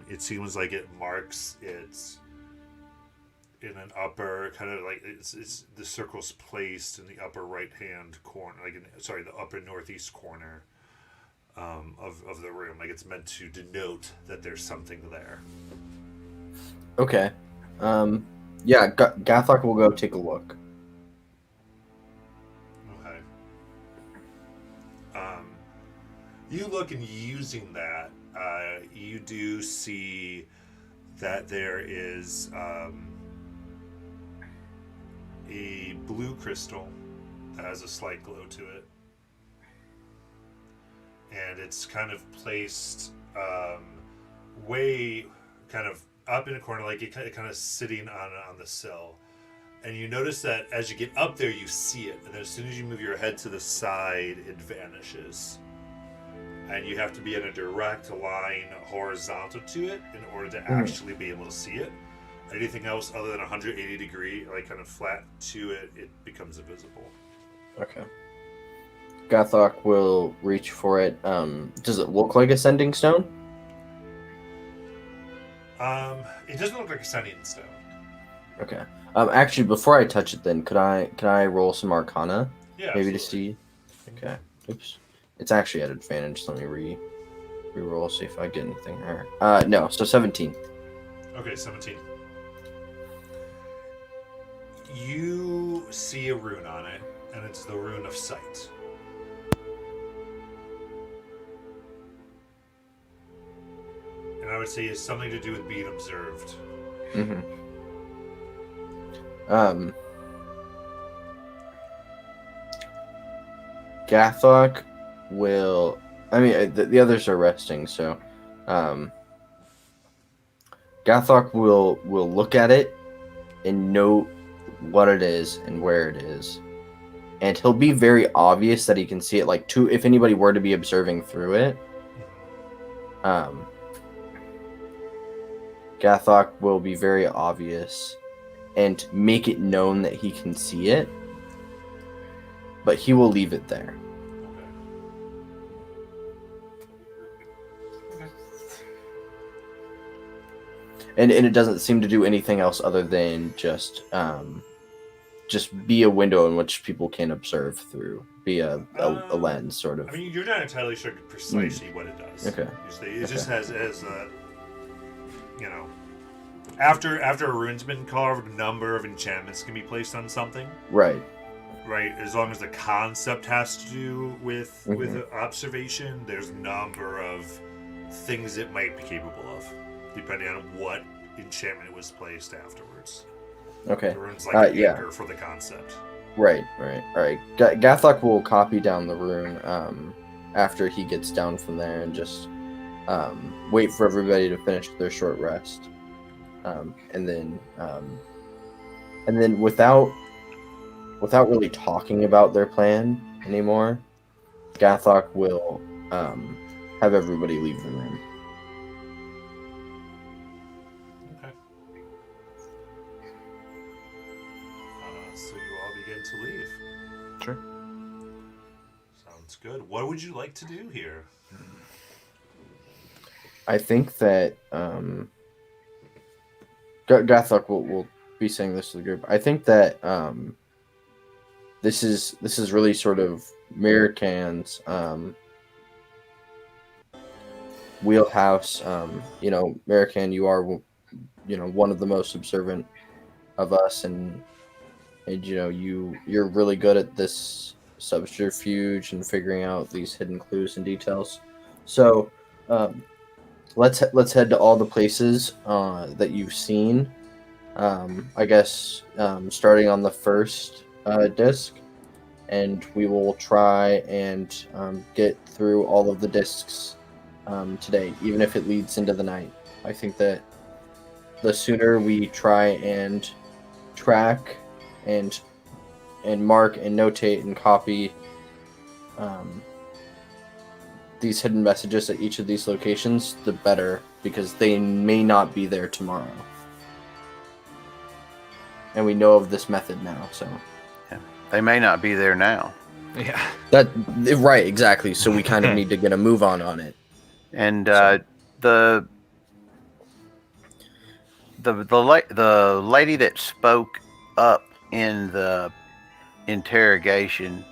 it seems like it marks it in an upper kind of like it's the circle's placed in the upper right hand corner, the upper northeast corner of the room, like it's meant to denote that there's something there. Okay. Yeah, Gathok will go take a look. Okay. You look, and using that, you do see that there is a blue crystal that has a slight glow to it, and it's kind of placed way kind of up in a corner, like it kind of sitting on the sill. And you notice that as you get up there, you see it, and then as soon as you move your head to the side, it vanishes. And you have to be in a direct line horizontal to it in order to actually be able to see it. Anything else other than 180 degree, like kind of flat to it, it becomes invisible. Okay. Gathok will reach for it. Does it look like a sending stone? It doesn't look like a sending stone. Okay. Actually, before I touch it, then can I roll some Arcana? Yeah. Maybe absolutely. to see. Okay. Oops. It's actually at advantage. Let me re-roll, see if I get anything there. No. So 17. Okay, 17. You see a rune on it, and it's the rune of sight. And I would say it's something to do with being observed. Mm-hmm. Gathok will. I mean, the others are resting, so Gathok will look at it and note what it is and where it is, and he'll be very obvious that he can see it. Like, if anybody were to be observing through it, Gathok will be very obvious and make it known that he can see it, but he will leave it there. And it doesn't seem to do anything else other than just be a window in which people can observe through, be a lens, sort of. I mean, you're not entirely sure precisely what it does. Okay. It just has after a rune's been carved, a number of enchantments can be placed on something. Right. Right. As long as the concept has to do with observation, there's a number of things it might be capable of, depending on what enchantment was placed afterwards. Okay. The rune's like an yeah. anchor for the concept. Right. All right. Gathok will copy down the rune after he gets down from there and just wait for everybody to finish their short rest, and then without really talking about their plan anymore, Gathok will have everybody leave the room. Okay. So you all begin to leave. Sure. Sounds good. What would you like to do here? I think that Gathok will be saying this to the group. I think that this is really sort of Mirakan's wheelhouse. Mirakan, you are one of the most observant of us, and you're really good at this subterfuge and figuring out these hidden clues and details. So let's head to all the places that you've seen. I guess starting on the first disc, and we will try and get through all of the discs today, even if it leads into the night. I think that the sooner we try and track and mark and notate and copy these hidden messages at each of these locations, the better, because they may not be there tomorrow. And we know of this method now, so They may not be there now. Yeah. that right, exactly. So we kind of need to get a move on it. And So- the lady that spoke up in the interrogation,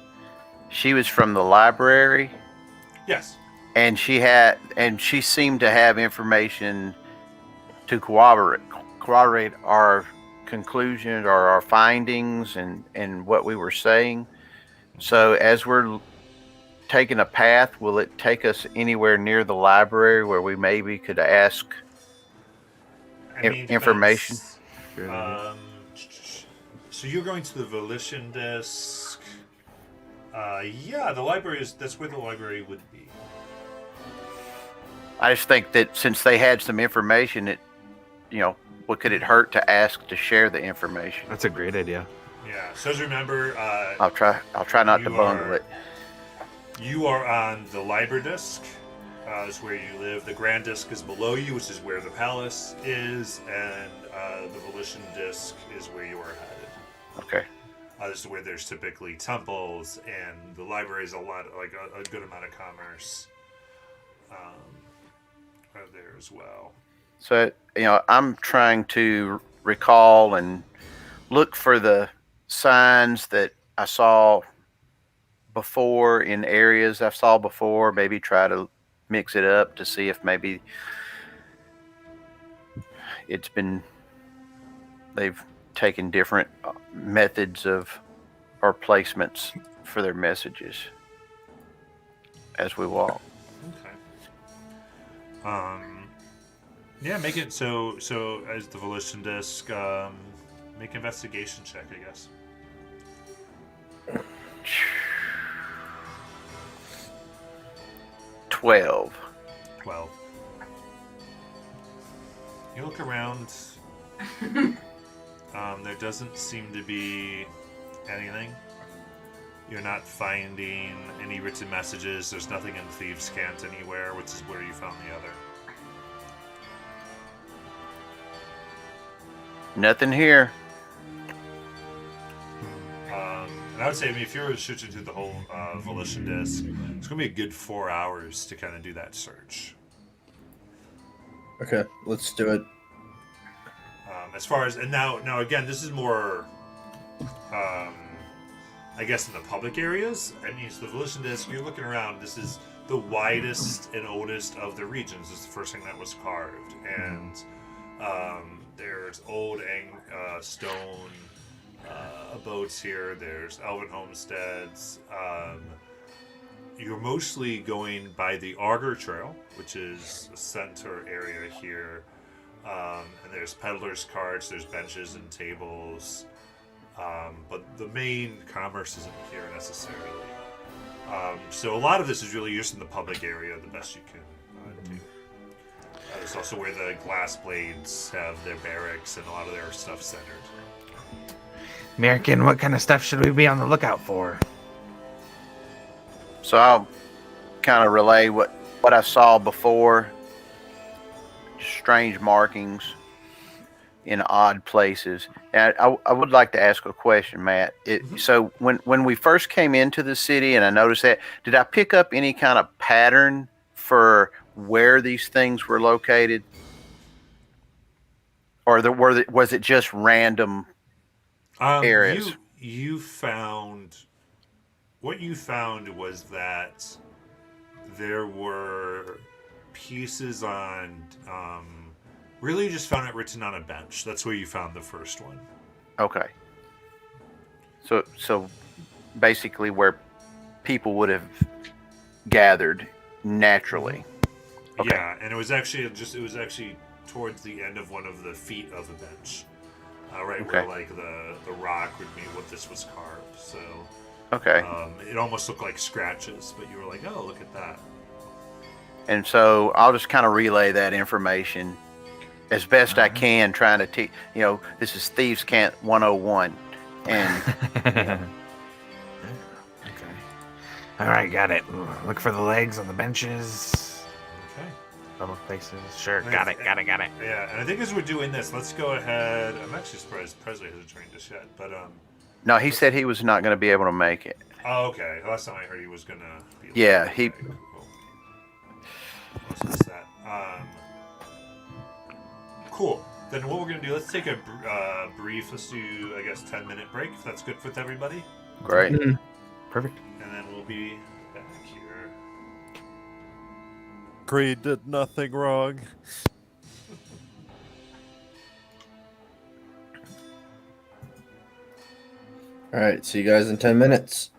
she was from the library, Yes. and she seemed to have information to corroborate our conclusions or our findings and what we were saying. So as we're taking a path, will it take us anywhere near the library where we maybe could ask information? depends. So you're going to the Volition Disc. Yeah, the library that's where the library would be. I just think that since they had some information, what could it hurt to ask to share the information? That's a great idea. Yeah. So as remember, I'll try not to You bundle are- it. you are on the Liber Disc. Is where you live. The Grand Disc is below you, which is where the palace is, and the Volition Disc is where you are headed. Okay. This is where there's typically temples, and the library is a good amount of commerce there as well. So, I'm trying to recall and look for the signs that I saw before in areas I saw before, maybe try to mix it up to see if maybe they've taken different methods of or placements for their messages as we walk. Okay. Yeah, make it so as the Volition Disc, make an investigation check, I guess. 12. 12. You look around. There doesn't seem to be anything. You're not finding any written messages. There's nothing in Thieves' Cant anywhere, which is where you found the other. Nothing here. And I would say, if you're searching through the whole Volition Disc, it's going to be a good 4 hours to kind of do that search. Okay, let's do it. As far as, and now again, this is more, I guess, in the public areas. I mean, so the Volition Disc, you're looking around, this is the widest and oldest of the regions. This is the first thing that was carved. And there's old stone abodes here. There's elven homesteads. You're mostly going by the Augur Trail, which is a center area here. And there's peddlers' carts, there's benches and tables. But the main commerce isn't here necessarily. So a lot of this is really just in the public area, the best you can do. It's also where the Glass Blades have their barracks and a lot of their stuff centered. American, what kind of stuff should we be on the lookout for? So I'll kind of relay what I saw before. Strange markings in odd places. And I would like to ask a question, Matt. So when we first came into the city and I noticed that, did I pick up any kind of pattern for where these things were located? Or was it just random areas? What you found was that there were pieces on, really you just found it written on a bench. That's where you found the first one. Okay. So basically where people would have gathered naturally. Okay. Yeah, and it was actually towards the end of one of the feet of the bench. Right Okay. where like the rock would be what this was carved. So Okay. it almost looked like scratches, but you were like, oh, look at that. And so I'll just kind of relay that information as best I Alright. can, trying to teach. This is Thieves Cant 101, and Okay. All right, got it. Look for the legs on the benches. Okay. Double faces. Sure, Nice. got it. Yeah, and I think as we're doing this, let's go ahead. I'm actually surprised Presley hasn't trained us yet, but no, he said he was not going to be able to make it. Oh, okay. Last time I heard he was gonna be. Yeah, late. he- Okay, cool. Must miss that. Cool. Then what we're gonna do? Let's take a brief. Let's do, I guess, 10-minute break if that's good with everybody, Great. Perfect. and then we'll be back here. Creed did nothing wrong. All right, see you guys in 10 minutes.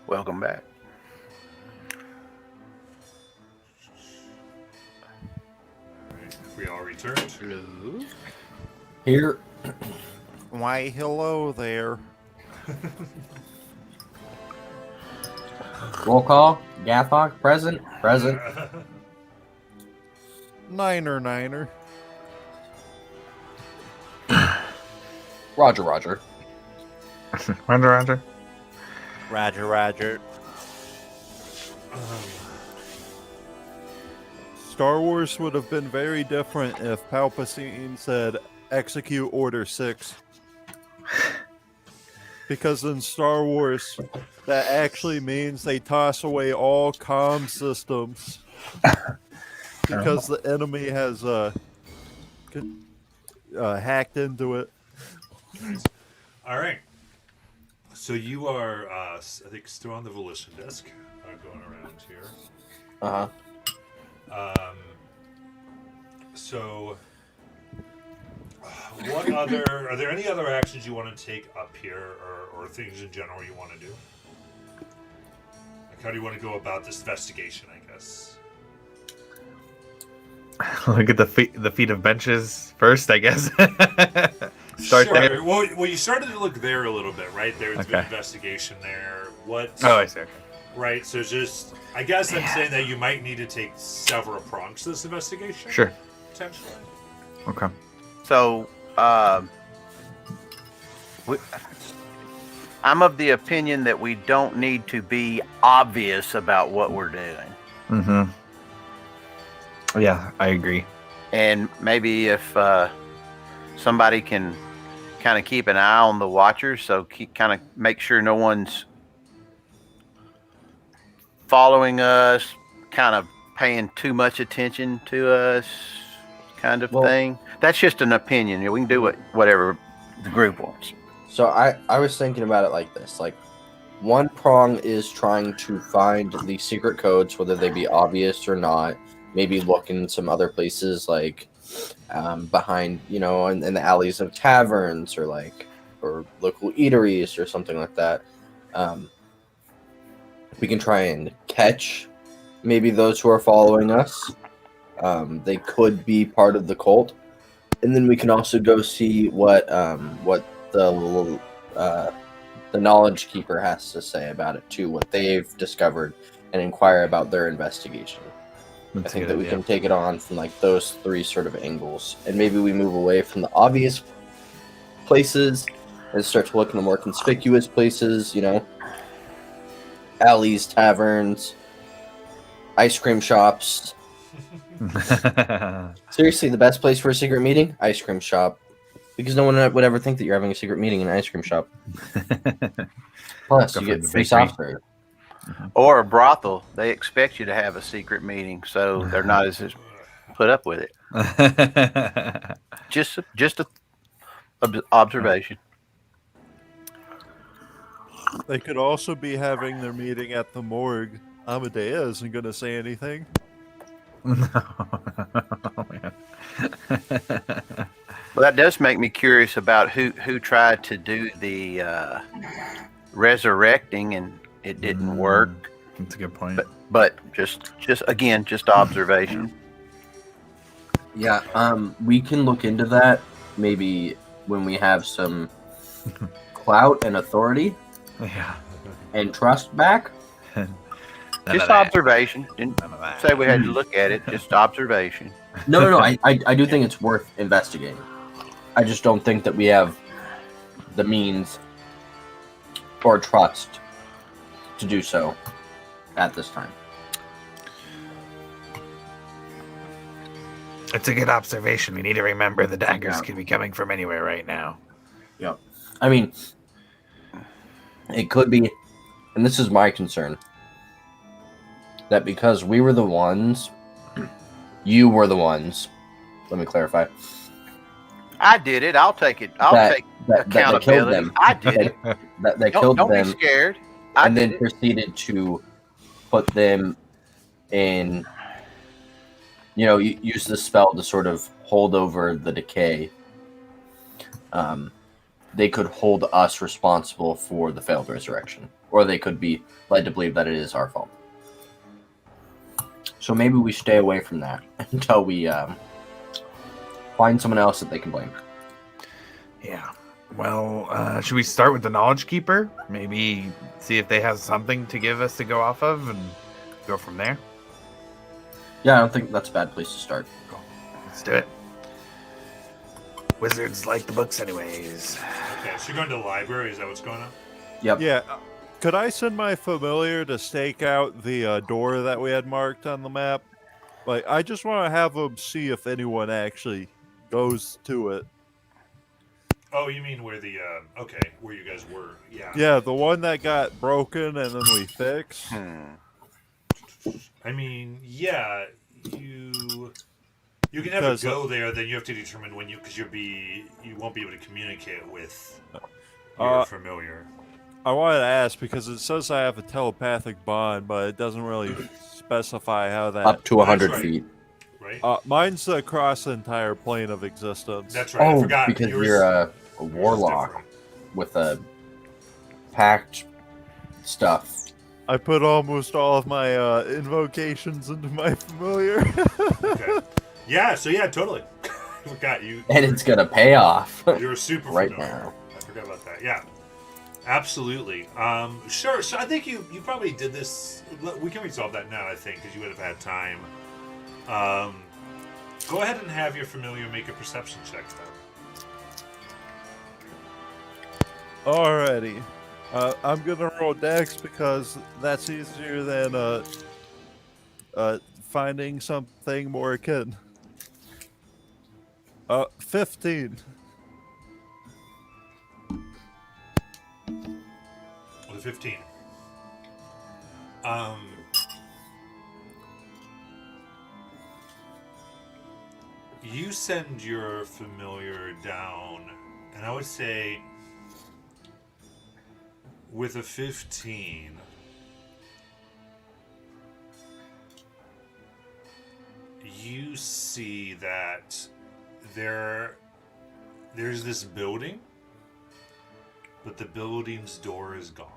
Welcome back. We all returned. Hello. Here, Why, hello there. roll call. Gathok, present. Present. Niner. Roger, Roger. Roger. Roger. Star Wars would have been very different if Palpatine said, execute Order 6. Because in Star Wars, that actually means they toss away all comm systems. Because the enemy has hacked into it. All right. So you are, I think, still on the Volition desk. Going around here. Uh huh. So, what other? Are there any other actions you want to take up here, or things in general you want to do? Like, how do you want to go about this investigation? I guess. Look at the feet of benches first, I guess. Start Sure. there. Well, you started to look there a little bit, right? There's been Okay. investigation there. What? Oh, I see. Okay. Right. So just, I guess I'm saying that you might need to take several prongs to this investigation. Sure. Potentially. Okay. So, I'm of the opinion that we don't need to be obvious about what we're doing. Mm-hmm. Yeah, I agree. And maybe if somebody can kind of keep an eye on the watchers, so kind of make sure no one's following us, kind of paying too much attention to us, kind of thing. That's just an opinion. We can do whatever the group wants. So I was thinking about it like this. Like, one prong is trying to find the secret codes, whether they be obvious or not. Maybe look in some other places, like behind, in the alleys of taverns, or local eateries or something like that. We can try and catch maybe those who are following us. They could be part of the cult, and then we can also go see what the knowledge keeper has to say about it too, what they've discovered, and inquire about their investigation. I think that we can take it on from like those three sort of angles, and maybe we move away from the obvious places and start to look in the more conspicuous places, alleys, taverns, ice cream shops. Seriously, the best place for a secret meeting? Ice cream shop. Because no one would ever think that you're having a secret meeting in an ice cream shop. Plus, Go you for get the free bakery. soft serve. Or a brothel. They expect you to have a secret meeting, so they're not as put up with it. Just a observation. They could also be having their meeting at the morgue. Amedea isn't going to say anything. Well, that does make me curious about who tried to do the resurrecting and it didn't work. That's a good point. But just observation. Yeah, we can look into that maybe when we have some clout and authority Yeah. and trust back. Just observation. Didn't say we had to look at it. Just observation. No. I do think it's worth investigating. I just don't think that we have the means or trust to do so at this time. It's a good observation. We need to remember the daggers Yeah. could be coming from anywhere right now. I mean, it could be, and this is my concern, that because we were the ones, you were the ones, let me clarify, I did it. I'll take it. I'll take that killed accountability. them. I did it. That killed Don't them. be scared. I And did then it. proceeded to put them in, use the spell to sort of hold over the decay. They could hold us responsible for the failed resurrection. or they could be led to believe that it is our fault. So maybe we stay away from that until we find someone else that they can blame. Yeah. Well, should we start with the Knowledge Keeper? Maybe see if they have something to give us to go off of and go from there? Yeah, I don't think that's a bad place to start. Let's do it. Wizards like the books anyways. Okay, so you're going to the library. Is that what's going on? Yep. Yeah. Could I send my familiar to stake out the door that we had marked on the map? Like, I just want to have them see if anyone actually goes to it. Oh, you mean where the okay, where you guys were? Yeah. Yeah, the one that got broken and then we fixed. I mean, yeah, you can have it 'Cause, go there. Then you have to determine when you you won't be able to communicate with your Uh, familiar. I wanted to ask because it says I have a telepathic bond, but it doesn't really specify how that. Up to 100 right. feet. Right. Mine's across the entire plane of existence. That's right. I Oh, forgot. because Yours- you're a yours is warlock different. with a packed stuff. I put almost all of my invocations into my familiar. Okay. Yeah. So yeah, totally. I forgot you. And it's going to pay off. You're a super right familiar. now. I forgot about that. Yeah. Absolutely. Sure. So I think you probably did this. We can resolve that now. I think because you would have had time. Go ahead and have your familiar make a perception check then. Alrighty. I'm gonna roll Dex because that's easier than finding something more akin. 15. With a 15. You send your familiar down, and I would say with a 15, you see that there's this building, but the building's door is gone.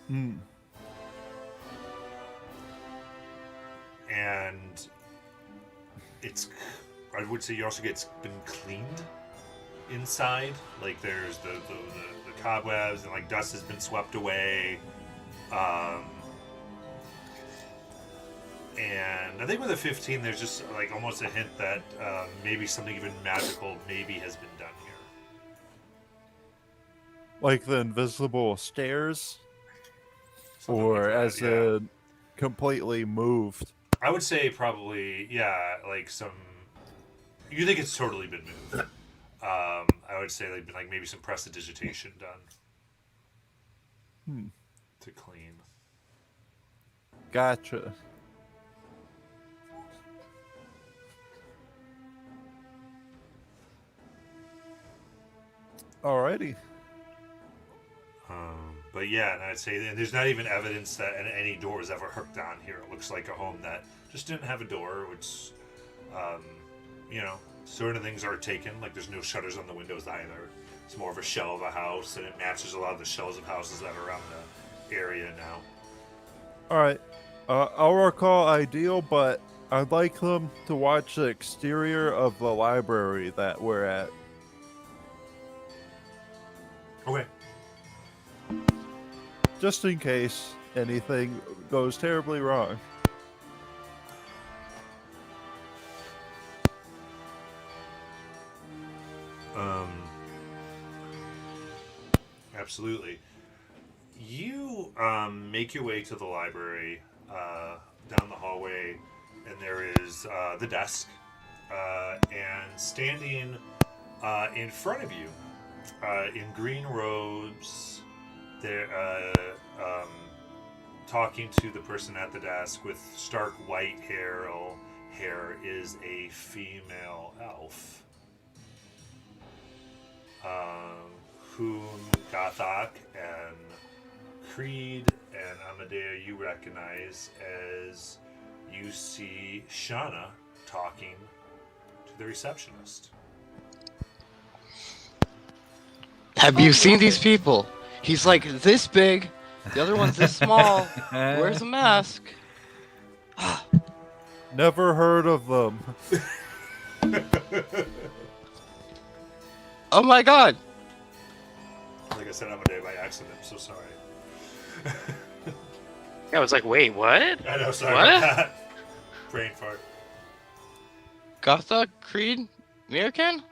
Hmm. And it's, I would say, you also get been cleaned inside. Like there's the cobwebs and like dust has been swept away. And I think with a 15, there's just like almost a hint that maybe something even magical maybe has been done here. Like the invisible stairs? Something Or like that, as yeah. in completely moved? I would say probably, yeah, like some. You think it's totally been moved? I would say like maybe some prestidigitation done to clean. Gotcha. Alrighty. But yeah, and I'd say there's not even evidence that any door was ever hooked on here. It looks like a home that just didn't have a door, which, certain things are taken. Like there's no shutters on the windows either. It's more of a shell of a house, and it matches a lot of the shells of houses that are around the area now. Alright. I'll recall Ideal, but I'd like them to watch the exterior of the library that we're at. Okay. Just in case anything goes terribly wrong. Absolutely. You make your way to the library, down the hallway, and there is the desk, and standing in front of you, in green robes, there, talking to the person at the desk with stark white hair is a female elf. Whom Gothok and Creed and Amadea you recognize as you see Shauna talking to the receptionist. Have you seen these people? He's like this big. The other one's this small. Wears a mask. Never heard of them. Oh my god. Like I said, I'm a day by accident. I'm so sorry. I was like, wait, what? I know. Sorry What? about that. Brain fart. Gotha, Creed, Mirkan?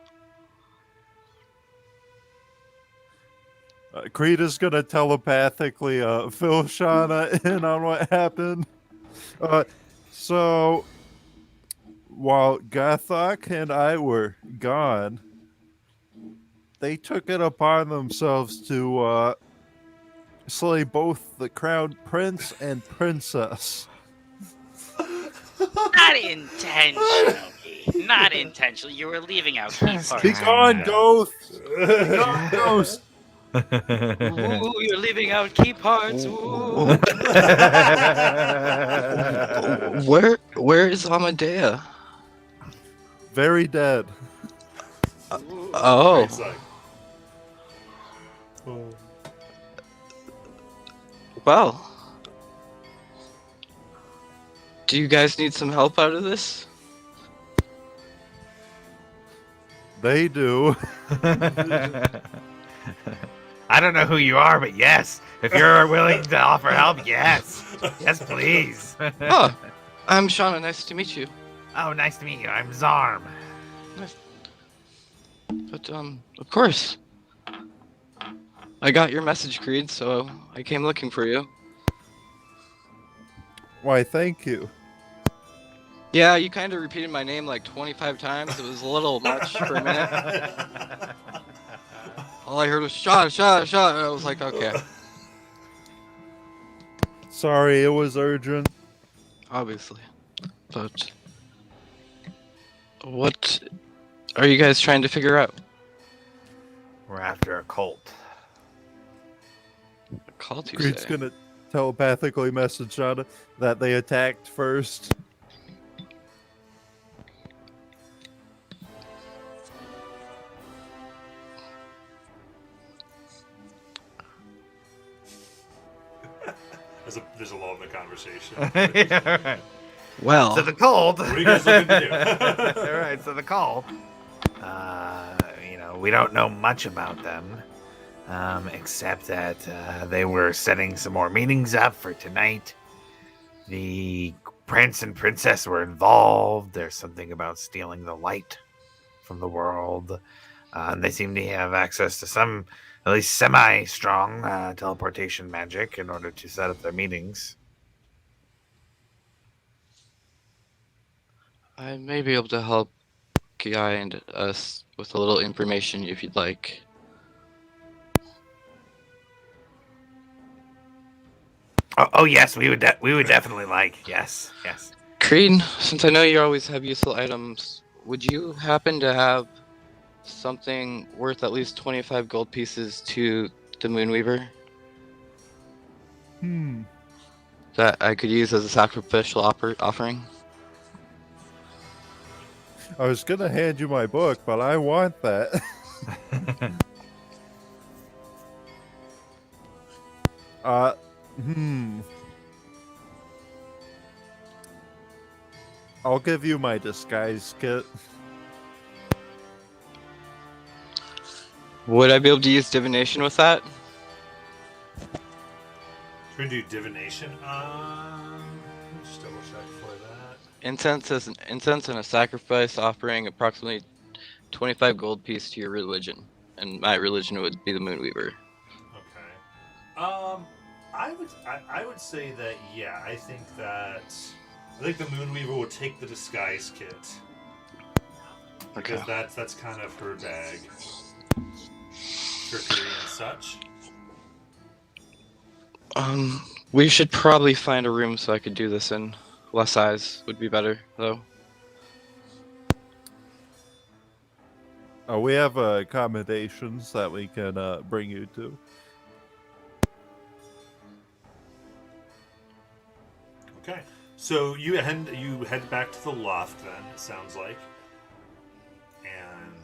Creed is gonna telepathically fill Shauna in on what happened. So while Gothok and I were gone, they took it upon themselves to slay both the crown prince and princess. Not intentionally. Not intentionally. You were leaving out key parts. Be gone, ghost! Be gone, ghost! Ooh, you're leaving out key parts. Ooh. Where is Amadea? Very dead. Oh. It's like, Well. Do you guys need some help out of this? They do. I don't know who you are, but yes, if you're willing to offer help, yes. Yes, please. Oh, I'm Shauna. Nice to meet you. Oh, nice to meet you. I'm Zarm. But, of course. I got your message, Creed, so I came looking for you. Why, thank you. Yeah, you kind of repeated my name like 25 times. It was a little much for a minute. All I heard was shot. I was like, okay. Sorry, it was urgent. Obviously. But what are you guys trying to figure out? We're after a cult. A cult, you Creed's say? gonna telepathically message Shauna that they attacked first. there's a lull in the conversation. Yeah, right. Well, So the cult. What are you guys looking to do? All right, so the cult. We don't know much about them, except that they were setting some more meetings up for tonight. The prince and princess were involved. There's something about stealing the light from the world. And they seem to have access to some, at least semi-strong teleportation magic in order to set up their meetings. I may be able to help guide us with a little information if you'd like. Oh yes, we would definitely like. Yes. Creed, since I know you always have useful items, would you happen to have something worth at least 25 gold pieces to the Moonweaver that I could use as a sacrificial offering? I was gonna hand you my book, but I want that. I'll give you my disguise kit. Would I be able to use divination with that? We're gonna do divination. Just double check for that. Incense and a sacrifice offering approximately 25 gold piece to your religion, and my religion would be the Moonweaver. Okay. I would say that I think the Moonweaver will take the disguise kit because that's kind of her bag, trickery and such. We should probably find a room so I could do this in. Less eyes would be better, though. We have accommodations that we can bring you to. Okay, so you head back to the loft then. It sounds like, and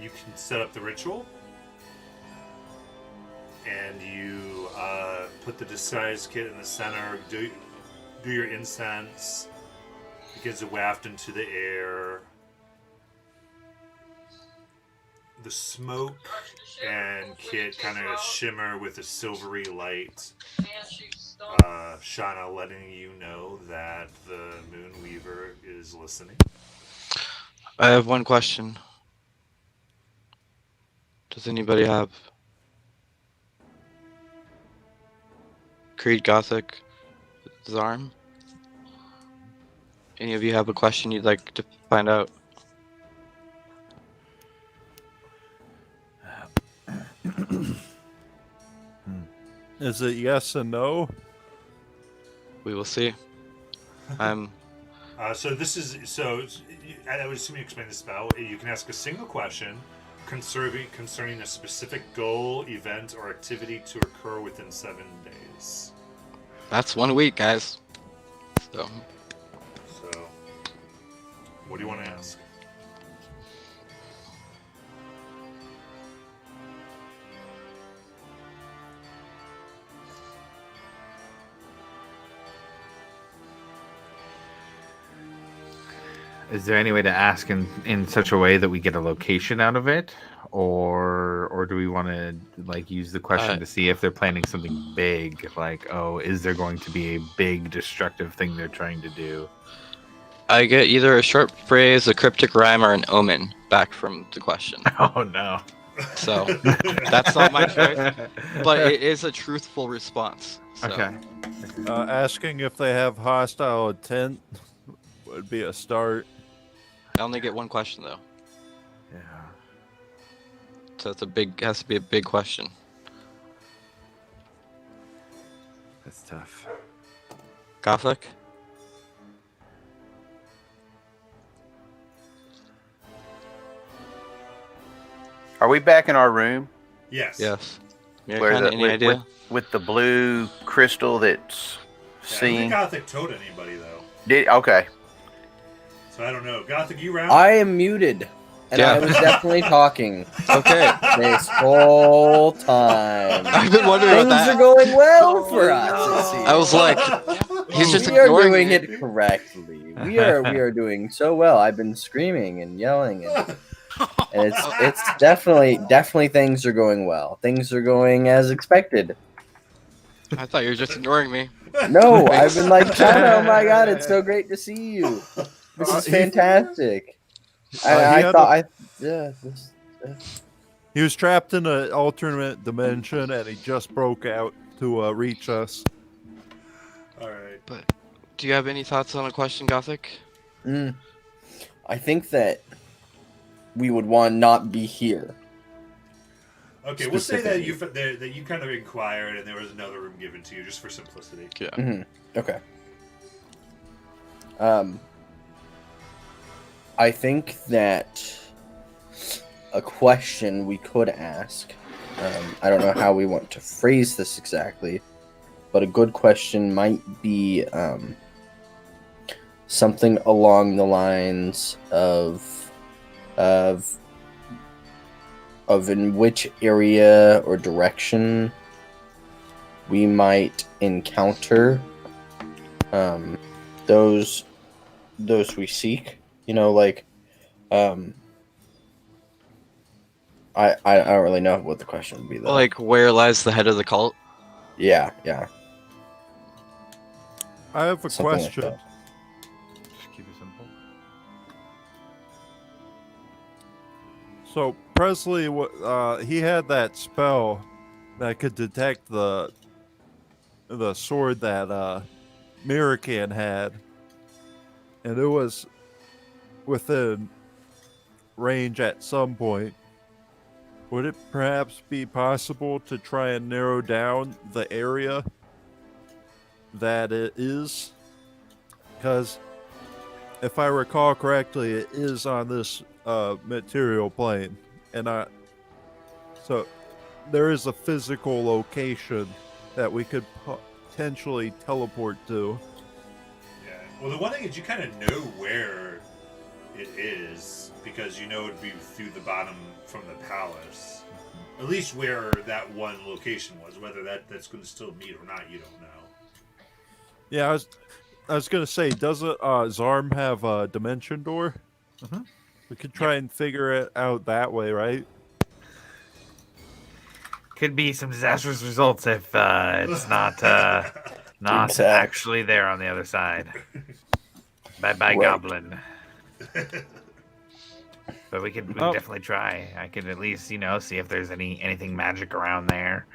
you can set up the ritual, and you put the disguise kit in the center. Do your incense. It gets waft into the air. The smoke and kit kind of shimmer with a silvery light. Shauna letting you know that the Moonweaver is listening. I have one question. Does anybody have Creed Gothic Zarm? Any of you have a question you'd like to find out? Is it yes and no? We will see. I'm So this is I would assume you explain the spell. You can ask a single question concerning a specific goal, event, or activity to occur within 7 days. That's 1 week, guys. So what do you want to ask? Is there any way to ask in such a way that we get a location out of it, or do we want to like use the question to see if they're planning something big? Like, oh, is there going to be a big destructive thing they're trying to do? I get either a short phrase, a cryptic rhyme, or an omen back from the question. Oh no. So that's not my choice, but it is a truthful response. So. Okay. Asking if they have hostile intent would be a start. I only get one question though, Yeah. so it's has to be a big question. That's tough. Gothic? Are we back in our room Yes. Yes. Yeah, Where kind of the- any idea? with the blue crystal that's Yeah, I don't seeing? think Gothic told anybody though, Okay. so I don't know. Gothic, you round? I am muted, and Yeah. I was definitely talking Okay. this whole time. I've been wondering Things about are that. going well for us. it seems. I was like, he's just we are ignoring doing me. it correctly. We are doing so well. I've been screaming and yelling, and it's definitely things are going well. Things are going as expected. I thought you were just ignoring me. No, I've been like, China, oh my god, it's so great to see you. This is fantastic. He was trapped in an alternate dimension, and he just broke out to reach us. All right. But do you have any thoughts on a question, Gothic? I think that we would want to not be here. Okay, we'll say that you kind of inquired, and there was another room given to you just for simplicity. Yeah. Okay. I think that a question we could ask, I don't know how we want to phrase this exactly, but a good question might be something along the lines of in which area or direction we might encounter those we seek. You know, like I don't really know what the question would be though. Like, where lies the head of the cult? Yeah. I have a Something like question. that. Just keep it simple. So Presley, he had that spell that could detect the sword that Mirakan had, and it was within range at some point. Would it perhaps be possible to try and narrow down the area that it is? Because if I recall correctly, it is on this material plane, and so there is a physical location that we could potentially teleport to. Yeah. Well, the one thing is you kind of know where it is, because you know it'd be through the bottom from the palace. At least where that one location was. Whether that's going to still meet or not, you don't know. Yeah, I was gonna say, doesn't Zarm have a dimension door? Mhm. We could try and figure it out that way, right? Could be some disastrous results if it's not Exactly. actually there on the other side. Bye bye, Right. goblin. But we could Oh. definitely try. I could at least, see if there's anything magic around there.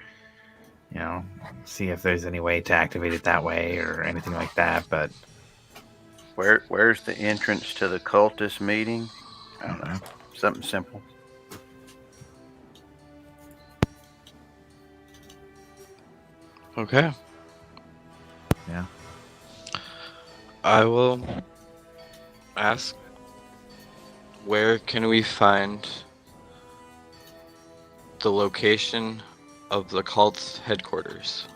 See if there's any way to activate it that way or anything like that. But Where's the entrance to the cultist meeting? I don't know. Something simple. Okay. Yeah. I will ask, where can we find the location of the cult's headquarters?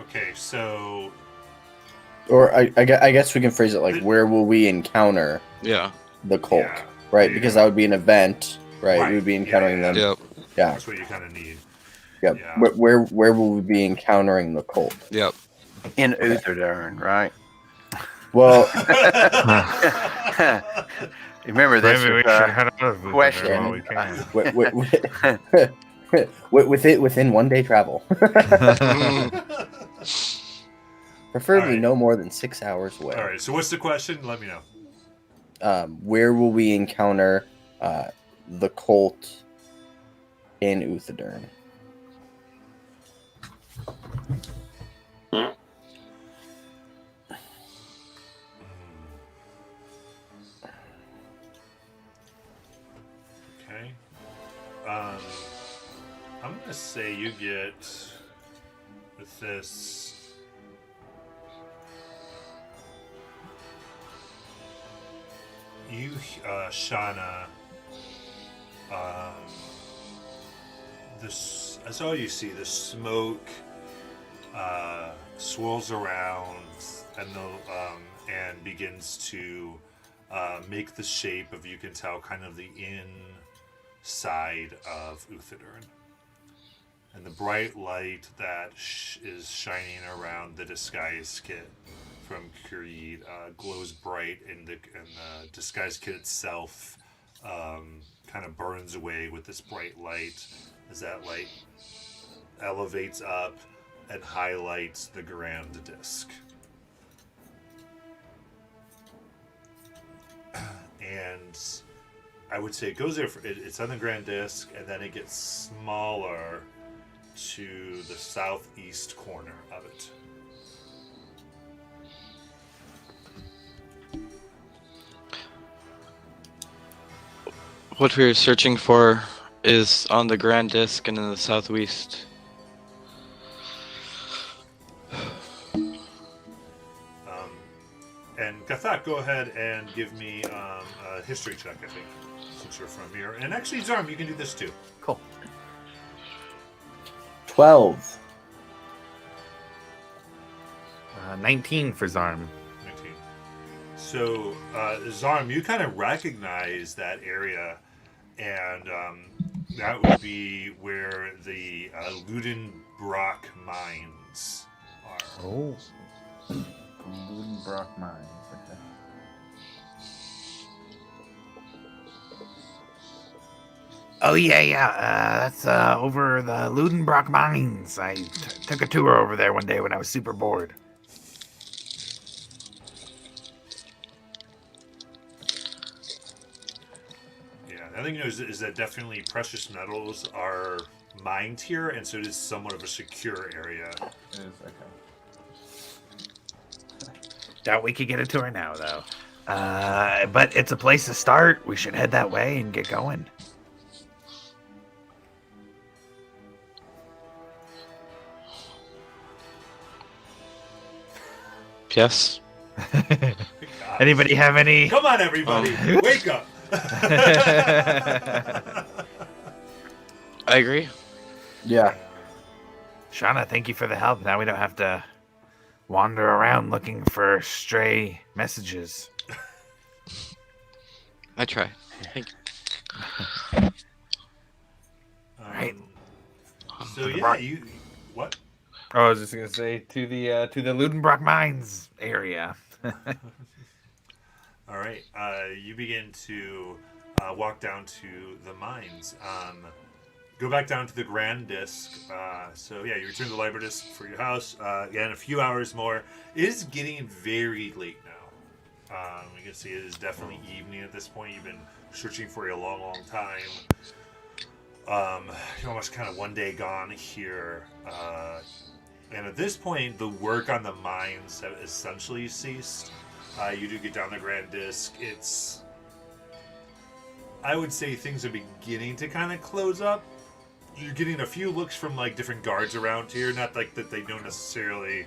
Okay, so Or I guess we can phrase it like, where will we encounter Yeah. the cult? yeah, Right, yeah. because that would be an event, right? Right, We would be yeah, encountering yeah. them. Yep. Yeah. That's what you kind of need. Yep. Yeah. Where will we be encountering the cult? Yep. In Uthodurn, right? Well, Remember this maybe we is, should head out of Uthodurn question. while we can. within 1 day travel, preferably Alright. no more than 6 hours away. All right. So what's the question? Let me know. Where will we encounter the cult in Uthodurn? Okay. I'm gonna say you get with this. You, Shauna. That's all you see. The smoke swirls around and begins to make the shape of, you can tell, kind of the inside of Uthodurn. And the bright light that is shining around the disguise kit from Creed glows bright, and the disguise kit itself kind of burns away with this bright light as that light elevates up and highlights the grand disc. And I would say it goes there. It's on the grand disc, and then it gets smaller to the southeast corner of it. What we're searching for is on the Grand Disc and in the southwest. And Gathak, go ahead and give me a history check, I think, since you're from here. And actually, Zarm, you can do this too. Cool. 12. 19 for Zarm. 19. So, Zarm, you kind of recognize that area, and that would be where the Ludenbrock mines are. Oh. Ludenbrock Mines. Okay. Oh yeah. That's over the Ludenbrock Mines. I took a tour over there one day when I was super bored. Yeah, the other thing you know is that definitely precious metals are mined here, and so it is somewhat of a secure area. It is, okay. Doubt we could get a tour now though. But it's a place to start. We should head that way and get going. Yes. God. Anybody have any? Come on, everybody, wake up! I agree. Yeah. Shauna, thank you for the help. Now we don't have to wander around looking for stray messages. I try. Right. So yeah, you what? Oh, I was just gonna say to the Ludenbrock Mines area. All right. You begin to walk down to the mines. Go back down to the Grand Disc. So yeah, you return to the Liber Disc for your house. Again, a few hours more. It is getting very late now. You can see it is definitely evening at this point. You've been searching for a long, long time. You're almost kind of one day gone here. And at this point, the work on the mines have essentially ceased. You do get down the Grand Disc. I would say things are beginning to kind of close up. You're getting a few looks from like different guards around here. Not like that they know necessarily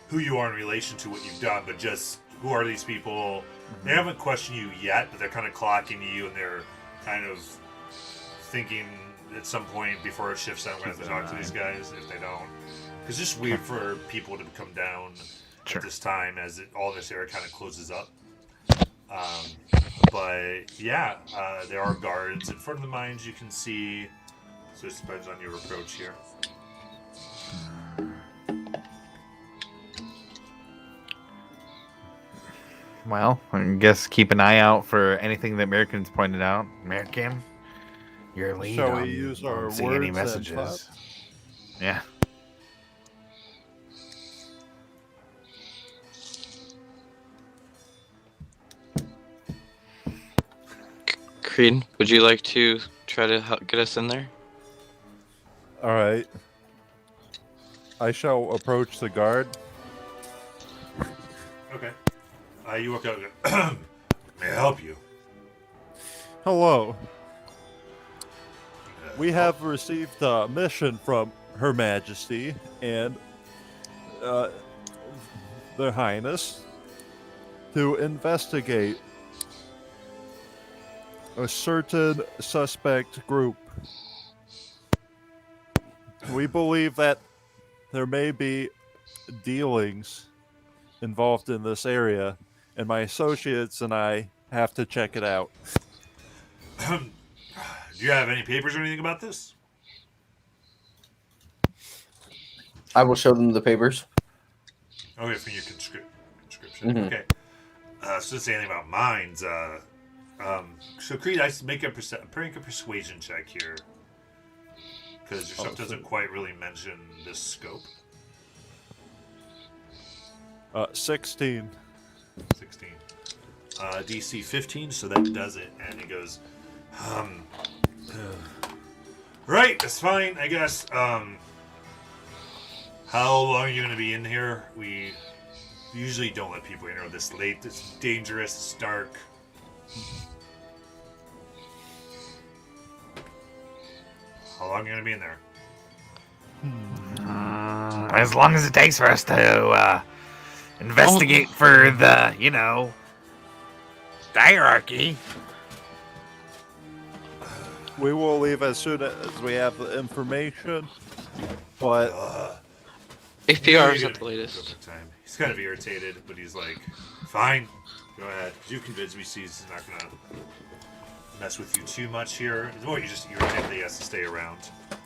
who you are in relation to what you've done, but just who are these people? They haven't questioned you yet, but they're kind of clocking you, and they're kind of thinking at some point before it shifts out, we're going to have to talk to these guys if they don't. Because it's just weird for people to come down at this time as all this area kind of closes up. But yeah, there are guards in front of the mines you can see. So it depends on your approach here. Well, I guess keep an eye out for anything that American's pointed out. American, your lead Shall on we use our on seeing any words and messages. thoughts? Yeah. Creed, would you like to try to help get us in there? All right. I shall approach the guard. Okay. You walk out and go, may I help you? Hello. We have received a mission from Her Majesty and Their Highness to investigate a certain suspect group. We believe that there may be dealings involved in this area, and my associates and I have to check it out. Do you have any papers or anything about this? I will show them the papers. Okay, from your conscription. Mhm. Okay. So to say anything about mines, so Creed, I make a persuasion check here. Because your stuff doesn't quite really mention this scope. 16. 16. DC 15, so that does it. And he goes, right, that's fine, I guess. How long are you going to be in here? We usually don't let people in here this late. It's dangerous, it's dark. How long are you going to be in there? As long as it takes for us to investigate for the, hierarchy. We will leave as soon as we have the information, but 8 hours at the latest. Time. He's kind of irritated, but he's like, fine, go ahead. You convince me he's not going to mess with you too much here. It's more you just irritated that he has to stay around.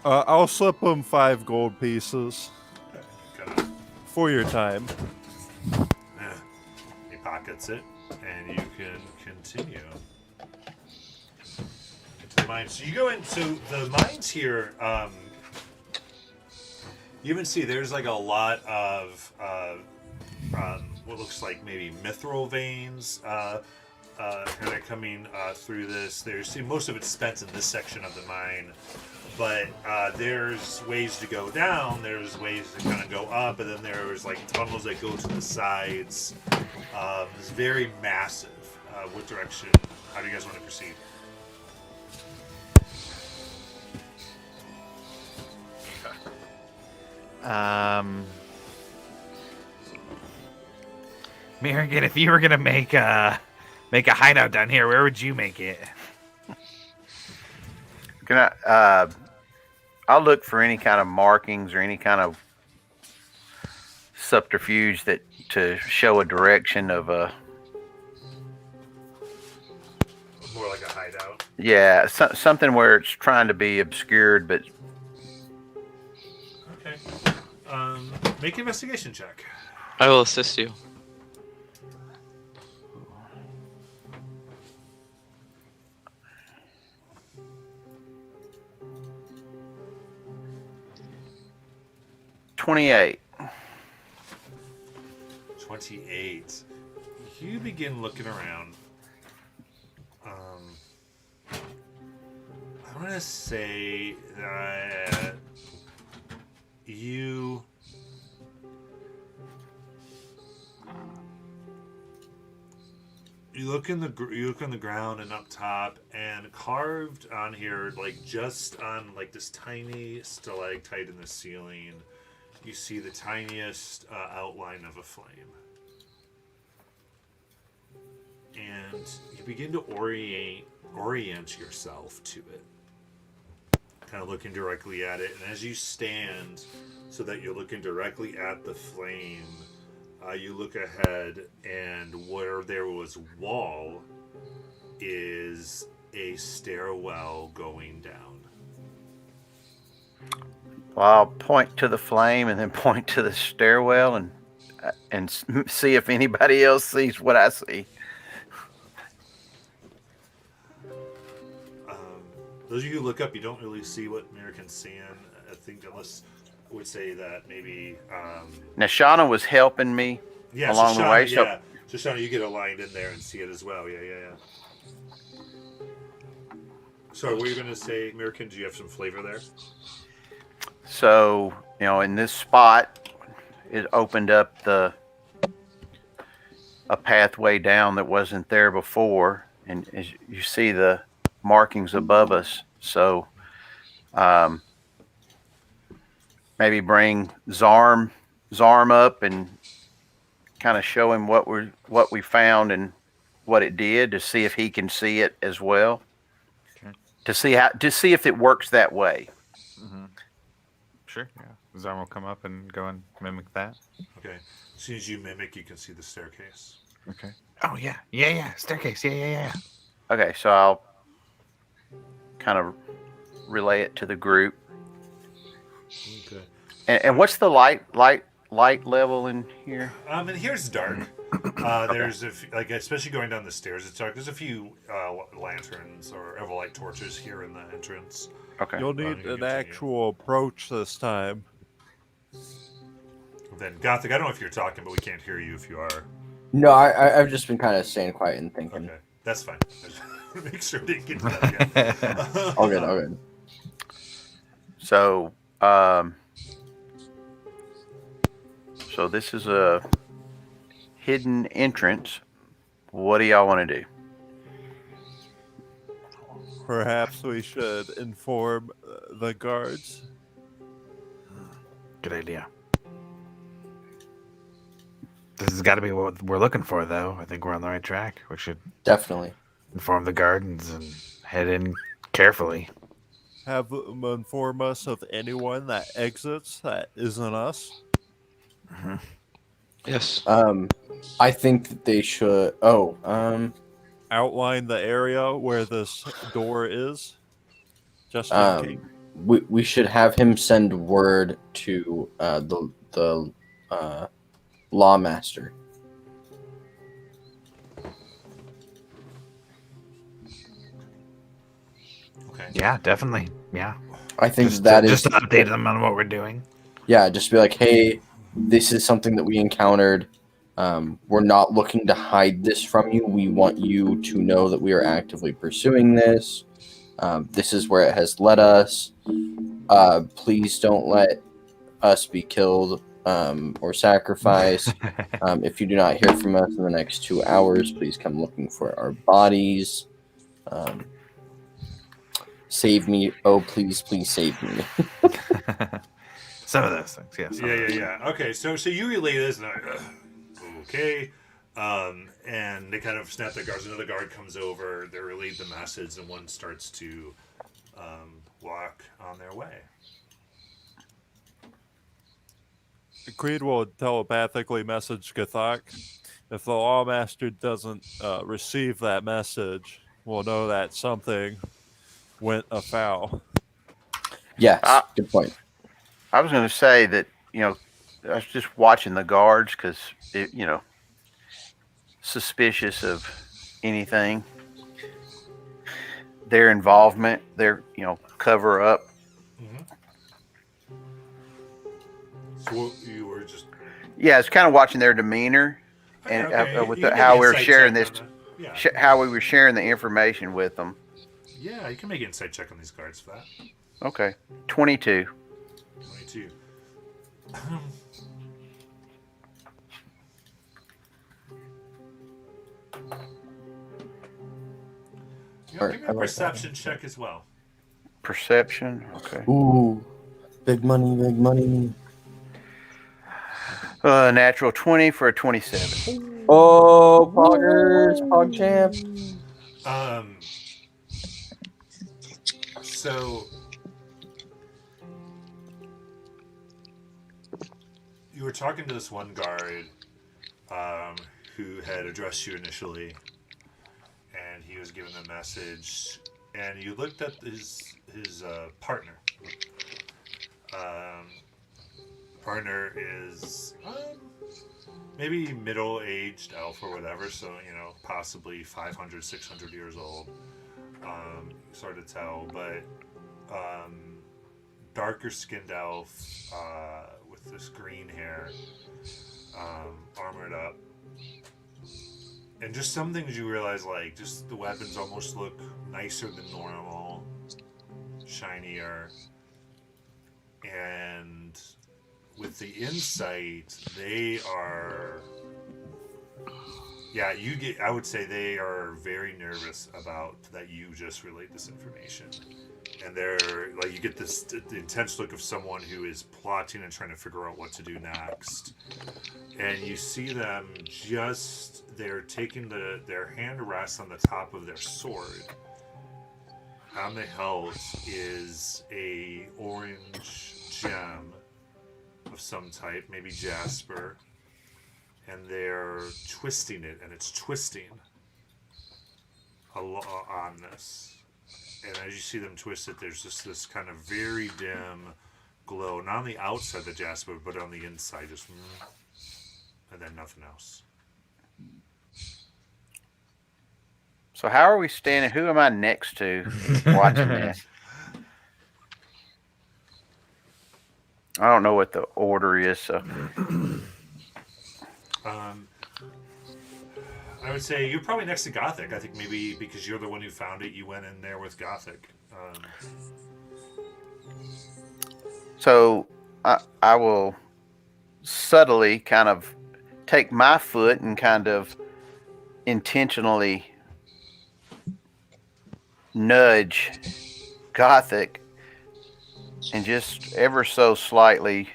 I'll slip him 5 gold pieces Kinda, for your time. he pockets it, and you can continue. Into the mines. So you go into the mines here. You even see there's like a lot of what looks like maybe mithril veins kind of coming through this. There's most of it's spent in this section of the mine, but there's ways to go down. There's ways to kind of go up, and then there's like tunnels that go to the sides. It's very massive. What direction? How do you guys want to proceed? Merrigan, if you were gonna make a hideout down here, where would you make it? Can I? I'll look for any kind of markings or any kind of subterfuge that to show a direction of a More like a hideout. something where it's trying to be obscured, but Okay. Make an investigation check. I will assist you. $28. 28. You begin looking around. I'm gonna say that you look in the ground and up top, and carved on here, like just on like this tiny stalactite in the ceiling, you see the tiniest outline of a flame. And you begin to orient yourself to it, kind of looking directly at it. And as you stand so that you're looking directly at the flame, you look ahead, and where there was wall is a stairwell going down. Well, I'll point to the flame and then point to the stairwell and see if anybody else sees what I see. Those of you who look up, you don't really see what American's seeing. I think unless I would say that maybe. Now, Shauna was helping me along the way. Yeah. So Shauna, you get aligned in there and see it as well. Yeah. So, what were you going to say, American? Do you have some flavor there? So, in this spot, it opened up a pathway down that wasn't there before, and as you see the markings above us. So, maybe bring Zarm up and kind of show him what we found and what it did, to see if he can see it as well. Okay. To see if it works that way. Mm-hmm. Sure. Yeah. Zarm will come up and go and mimic that. Okay. As soon as you mimic, you can see the staircase. Okay. Oh yeah. Staircase. Yeah. Okay, so I'll kind of relay it to the group. Okay. And what's the light level in here? And here's dark. There's especially going down the stairs, it's dark. There's a few lanterns or Everlight torches here in the entrance. Okay. You'll need an actual approach this time. Then Gothic, I don't know if you're talking, but we can't hear you if you are. No, I've just been kind of staying quiet and thinking. Okay, that's fine. Make sure it didn't get to that again. All good. So, so this is a hidden entrance. What do y'all want to do? Perhaps we should inform the guards. Good idea. This has got to be what we're looking for, though. I think we're on the right track. We should Definitely. inform the gardens and head in carefully. Have them inform us of anyone that exits that isn't us. Mm-hmm. Yes. I think that they should. Outline the area where this door is. Just in case. We should have him send word to the Lawmaster. Okay. Yeah, definitely. Yeah. I think Just is to update them on what we're doing. Yeah, just be like, hey, this is something that we encountered. We're not looking to hide this from you. We want you to know that we are actively pursuing this. This is where it has led us. Please don't let us be killed or sacrificed. If you do not hear from us in the next 2 hours, please come looking for our bodies. Save me. Oh, please save me. Some of those things, yes. Yeah. Okay, so you relay this, and okay. And they kind of snap their guards. Another guard comes over. They relay the message, and one starts to walk on their way. Creed will telepathically message Gathok. If the Lawmaster doesn't receive that message, we'll know that something went afoul. Yes, Ah. good point. I was going to say that, I was just watching the guards because, suspicious of anything. Their involvement, their, cover up. So you were just Yeah, it's kind of watching their demeanor and with how we were sharing this, how we were sharing the information with them. Yeah, you can make an insight check on these guards for that. Okay, 22. 22. Give me a perception check as well. Perception. Okay. Ooh, big money, big money. Natural 20 for a 27. Oh, Poggers, PogChamp. So you were talking to this one guard who had addressed you initially, and he was given a message, and you looked at his partner. Partner is maybe middle-aged elf or whatever, so possibly 500, 600 years old. Sort of tell, but darker skinned elf with this green hair, armored up. And just some things you realize, like, just the weapons almost look nicer than normal, shinier. And with the insight, they are... Yeah, I would say they are very nervous about that you just relayed this information. And they're, like, you get this the intense look of someone who is plotting and trying to figure out what to do next. And you see them they're taking their hand rests on the top of their sword. On the hilt is a orange gem of some type, maybe jasper. And they're twisting it, and it's twisting on this. And as you see them twist it, there's just this kind of very dim glow, not on the outside of the jasper, but on the inside, just and then nothing else. So how are we standing? Who am I next to watching this? I don't know what the order is, so... I would say you're probably next to Gothic. I think maybe because you're the one who found it, you went in there with Gothic. So I will subtly kind of take my foot and kind of intentionally nudge Gothic and just ever so slightly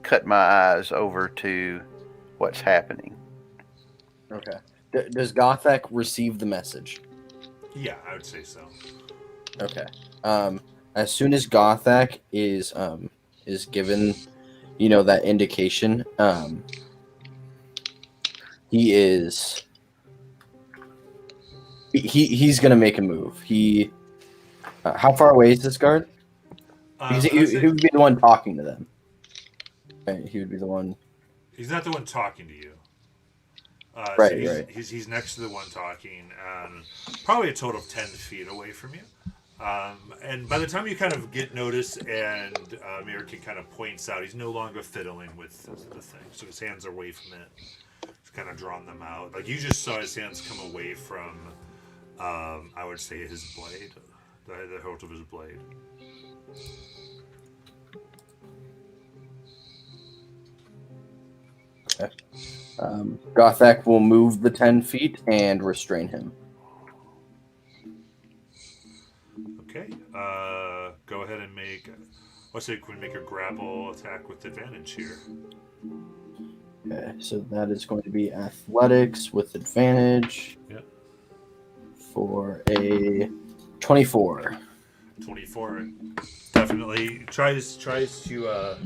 cut my eyes over to what's happening. Okay. Does Gothic receive the message? Yeah, I would say so. Okay. As soon as Gothic is given, that indication, he's gonna make a move. How far away is this guard? He would be the one talking to them. Right, he would be the one. He's not the one talking to you. Right, so right. He's next to the one talking, probably a total of 10 feet away from you. And by the time you kind of get notice and American kind of points out, he's no longer fiddling with the thing. So his hands are away from it. He's kind of drawn them out. Like, you just saw his hands come away from, I would say, his blade. The hilt of his blade. Okay. Gothic will move the 10 feet and restrain him. Okay. Go ahead and make... Let's say we make a grapple attack with advantage here. Okay, so that is going to be athletics with advantage. Yep. For a 24. 24. definitely tries to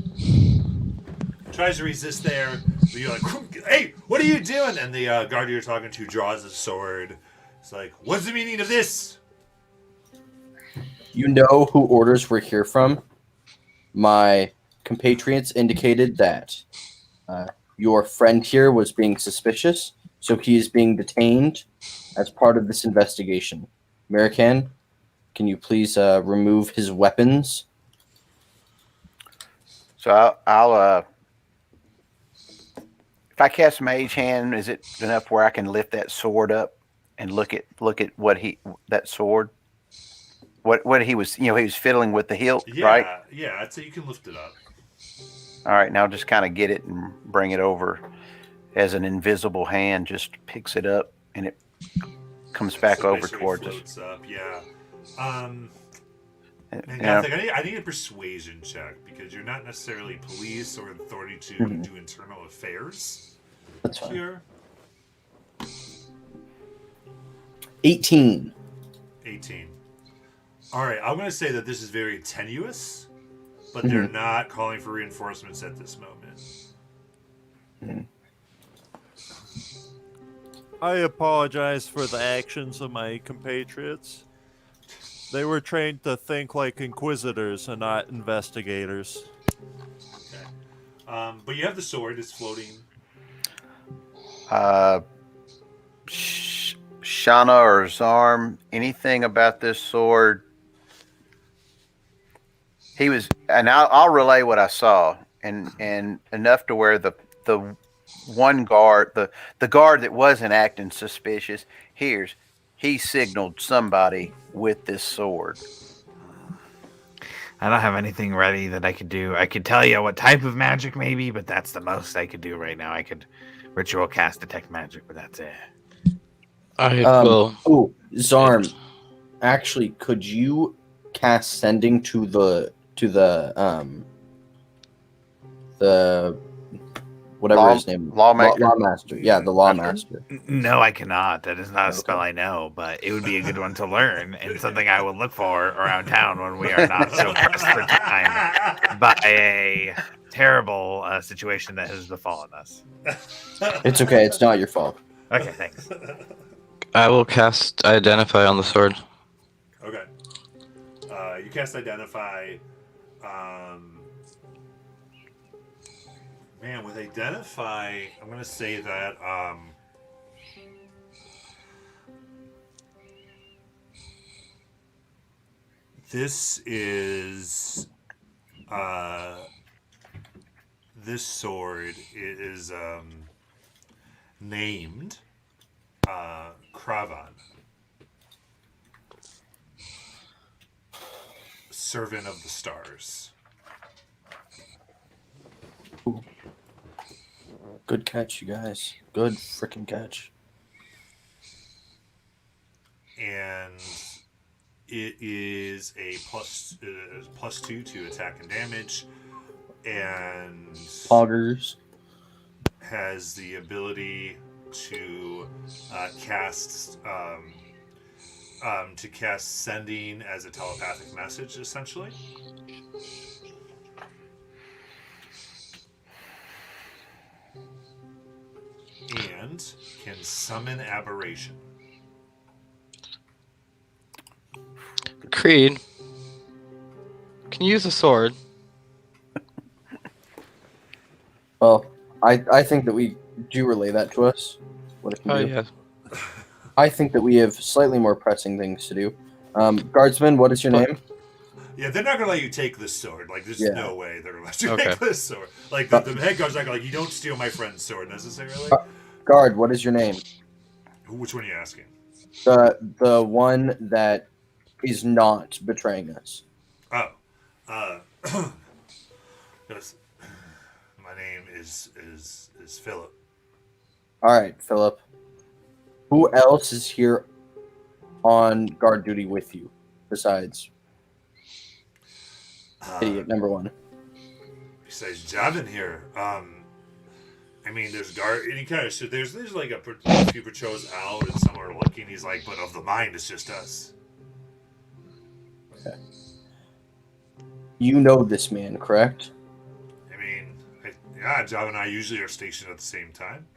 resist there. But you're like, hey, what are you doing? And the guard you're talking to draws his sword. It's like, what's the meaning of this? You know who orders we're here from? My compatriots indicated that your friend here was being suspicious, so he is being detained as part of this investigation. American, can you please remove his weapons? So I'll if I cast Mage Hand, is it enough where I can lift that sword up and look at what that sword? What he was, he was fiddling with the hilt, right? Yeah, I'd say you can lift it up. All right, now just kind of get it and bring it over as an invisible hand just picks it up and it comes back So over basically towards us. floats up, yeah. Man, Yeah. I need a persuasion check because you're not necessarily police or authority to do internal affairs. That's fine. Here. 18. 18. All right, I'm going to say that this is very tenuous, but they're not calling for reinforcements at this moment. I apologize for the actions of my compatriots. They were trained to think like inquisitors and not investigators. Okay. But you have the sword. It's floating. Shana or Zarm, anything about this sword? He was, and I'll relay what I saw, and enough to where the one guard, the guard that wasn't acting suspicious, he signaled somebody with this sword. I don't have anything ready that I could do. I could tell you what type of magic maybe, but that's the most I could do right now. I could ritual cast detect magic, but that's it. I will. Oh, Zarm, actually, could you cast sending to the whatever his name, Lawmaker. Lawmaster. Yeah, the Lawmaster. No, I cannot. That is not a spell I know, but it would be a good one to learn and something I would look for around town when we are not so pressed for time by a terrible situation that has befallen us. It's okay. It's not your fault. Okay, thanks. I will cast Identify on the sword. Okay. You cast Identify. Man, with Identify, I'm going to say that this is this sword is named Kravan, Servant of the Stars. Good catch, you guys. Good freaking catch. And it is a +2 to attack and damage, and Poggers. has the ability to cast sending as a telepathic message, essentially. And can summon aberration. Creed, can you use a sword? Well, I think that we do relay that to us. What it can Oh do. yeah. I think that we have slightly more pressing things to do. Guardsman, what is your name? Yeah, they're not gonna let you take this sword. Like, there's no way they're gonna let you Okay. take this sword. Like, the head guard's not gonna, like, you don't steal my friend's sword necessarily. Guard, what is your name? Which one are you asking? The one that is not betraying us. Oh, yes. My name is Philip. All right, Philip. Who else is here on guard duty with you besides idiot number one? Besides Javin here, I mean, there's guard, and he kind of should. There's like a few patrols out, and some are looking. He's like, but of the mind, it's just us. You know this man, correct? I mean, yeah, Job and I usually are stationed at the same time.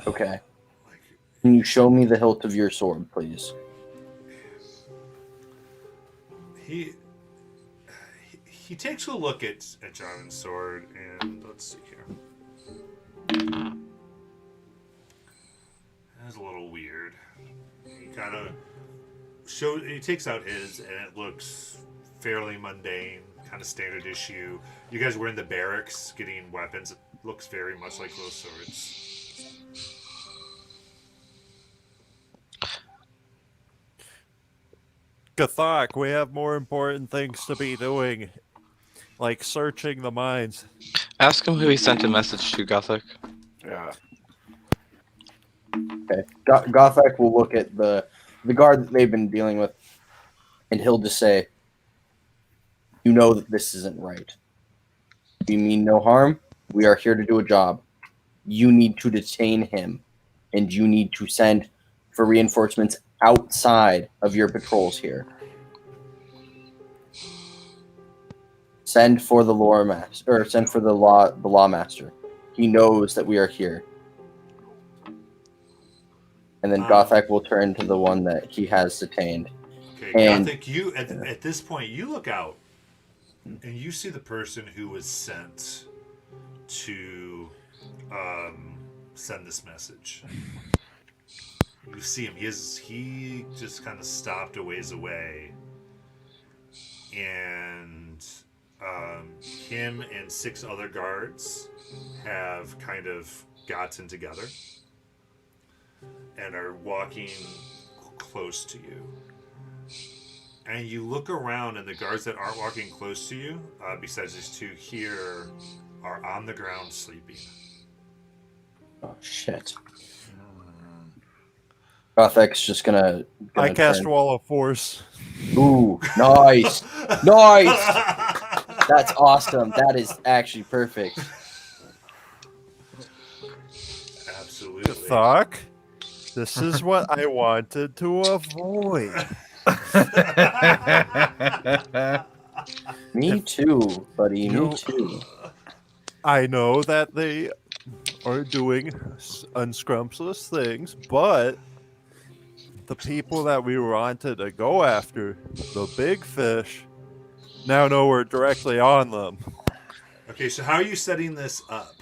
Okay. Like, Can you show me the hilt of your sword, please? he takes a look at Jonathan's sword, and let's see here. That's a little weird. He kind of he takes out his, and it looks fairly mundane, kind of standard issue. You guys were in the barracks getting weapons. It looks very much like those swords. Gathok, we have more important things to be doing, like searching the mines. Ask him who he sent a message to, Gothic. Yeah. Okay. Gothak will look at the guard that they've been dealing with, and he'll just say, "You know that this isn't right. We mean no harm. We are here to do a job. You need to detain him, and you need to send for reinforcements outside of your patrols here. Send for the lore master, or send for the law master. He knows that we are here." And then Gothak will turn to the one that he has detained. Okay, And- Gothic, you at this point you look out and you see the person who was sent to send this message. You see him. He just kind of stopped a ways away, and him and 6 other guards have kind of gotten together and are walking close to you. And you look around, and the guards that aren't walking close to you, besides these 2 here, are on the ground sleeping. Oh shit! Gothak's just gonna I cast turn. Wall of Force. Ooh, nice, nice. That's awesome. That is actually perfect. Absolutely. Gathok, this is what I wanted to avoid. Me too, buddy. Me You- too. I know that they are doing unscrumptious things, but the people that we wanted to go after, the big fish, now know we're directly on them. Okay, so how are you setting this up?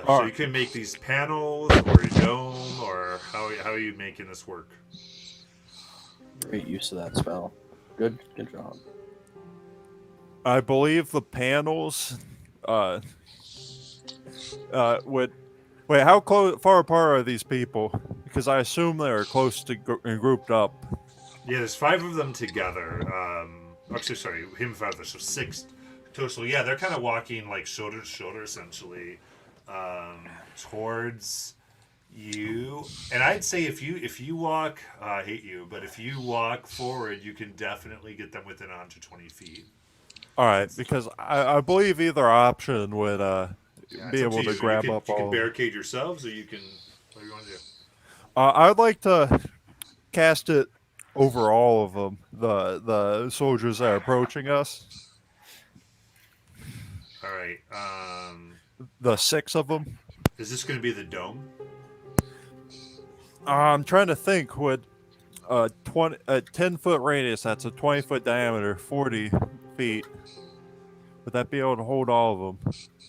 So you can make these panels or a dome, or how are you making this work? Great use of that spell. Good job. I believe the panels would wait. How far apart are these people? Because I assume they're close to grouped up. Yeah, there's 5 of them together. Actually, sorry, him 5. So 6 total. Yeah, they're kind of walking like shoulder to shoulder, essentially, towards you. And I'd say if you walk, I hate you, but if you walk forward, you can definitely get them within 120 feet. All right, because I believe either option would Yeah, be it's up able to you. grab you can, up you all. can barricade yourselves, or you can. What do you want to do? I would like to cast it over all of them. The soldiers that are approaching us. All right. The 6 of them. Is this going to be the dome? I'm trying to think. Would a 10-foot radius, that's a 20-foot diameter, 40 feet. Would that be able to hold all of them?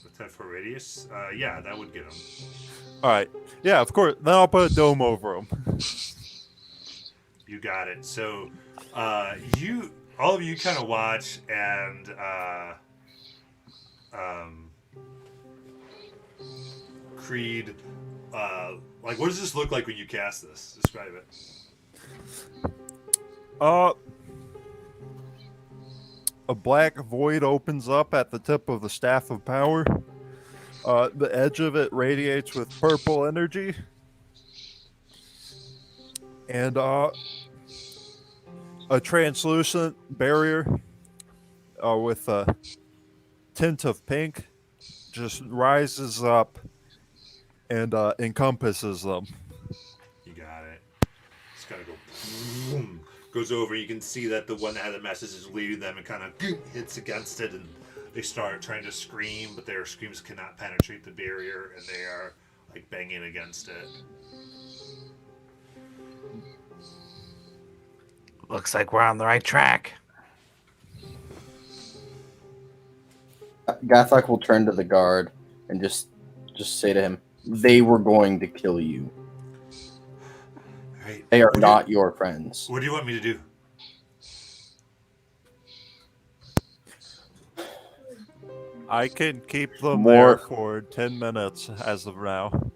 With 10-foot radius? Yeah, that would get them. All right. Yeah, of course. Then I'll put a dome over them. You got it. So, all of you kind of watch, and Creed, like, what does this look like when you cast this? Describe it. A black void opens up at the tip of the Staff of Power. The edge of it radiates with purple energy. And a translucent barrier with a tint of pink just rises up and encompasses them. You got it. It's gotta go boom goes over. You can see that the one that had the message is leading them and kind of hits against it, and they start trying to scream, but their screams cannot penetrate the barrier, and they are like banging against it. Looks like we're on the right track. Gathok will turn to the guard and just say to him, "They were going to kill you. Right. They are not your friends." What do you want me to do? I can keep them More- there for 10 minutes as of now.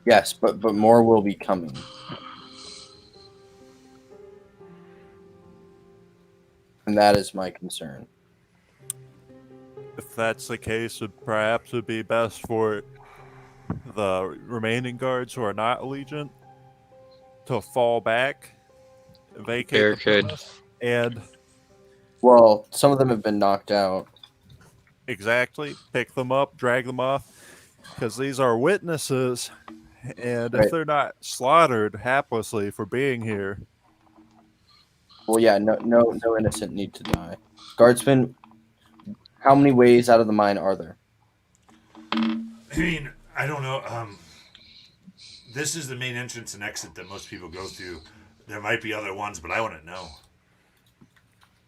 Yes, but more will be coming. And that is my concern. If that's the case, perhaps it'd be best for the remaining guards who are not Allegiant to fall back, vacate the Barricade. premise, and Well, some of them have been knocked out. exactly pick them up, drag them off, because these are witnesses, and Right. if they're not slaughtered haplessly for being here, Well, yeah, no innocent need to die. Guardsmen, how many ways out of the mine are there? I mean, I don't know. This is the main entrance and exit that most people go through. There might be other ones, but I wouldn't know.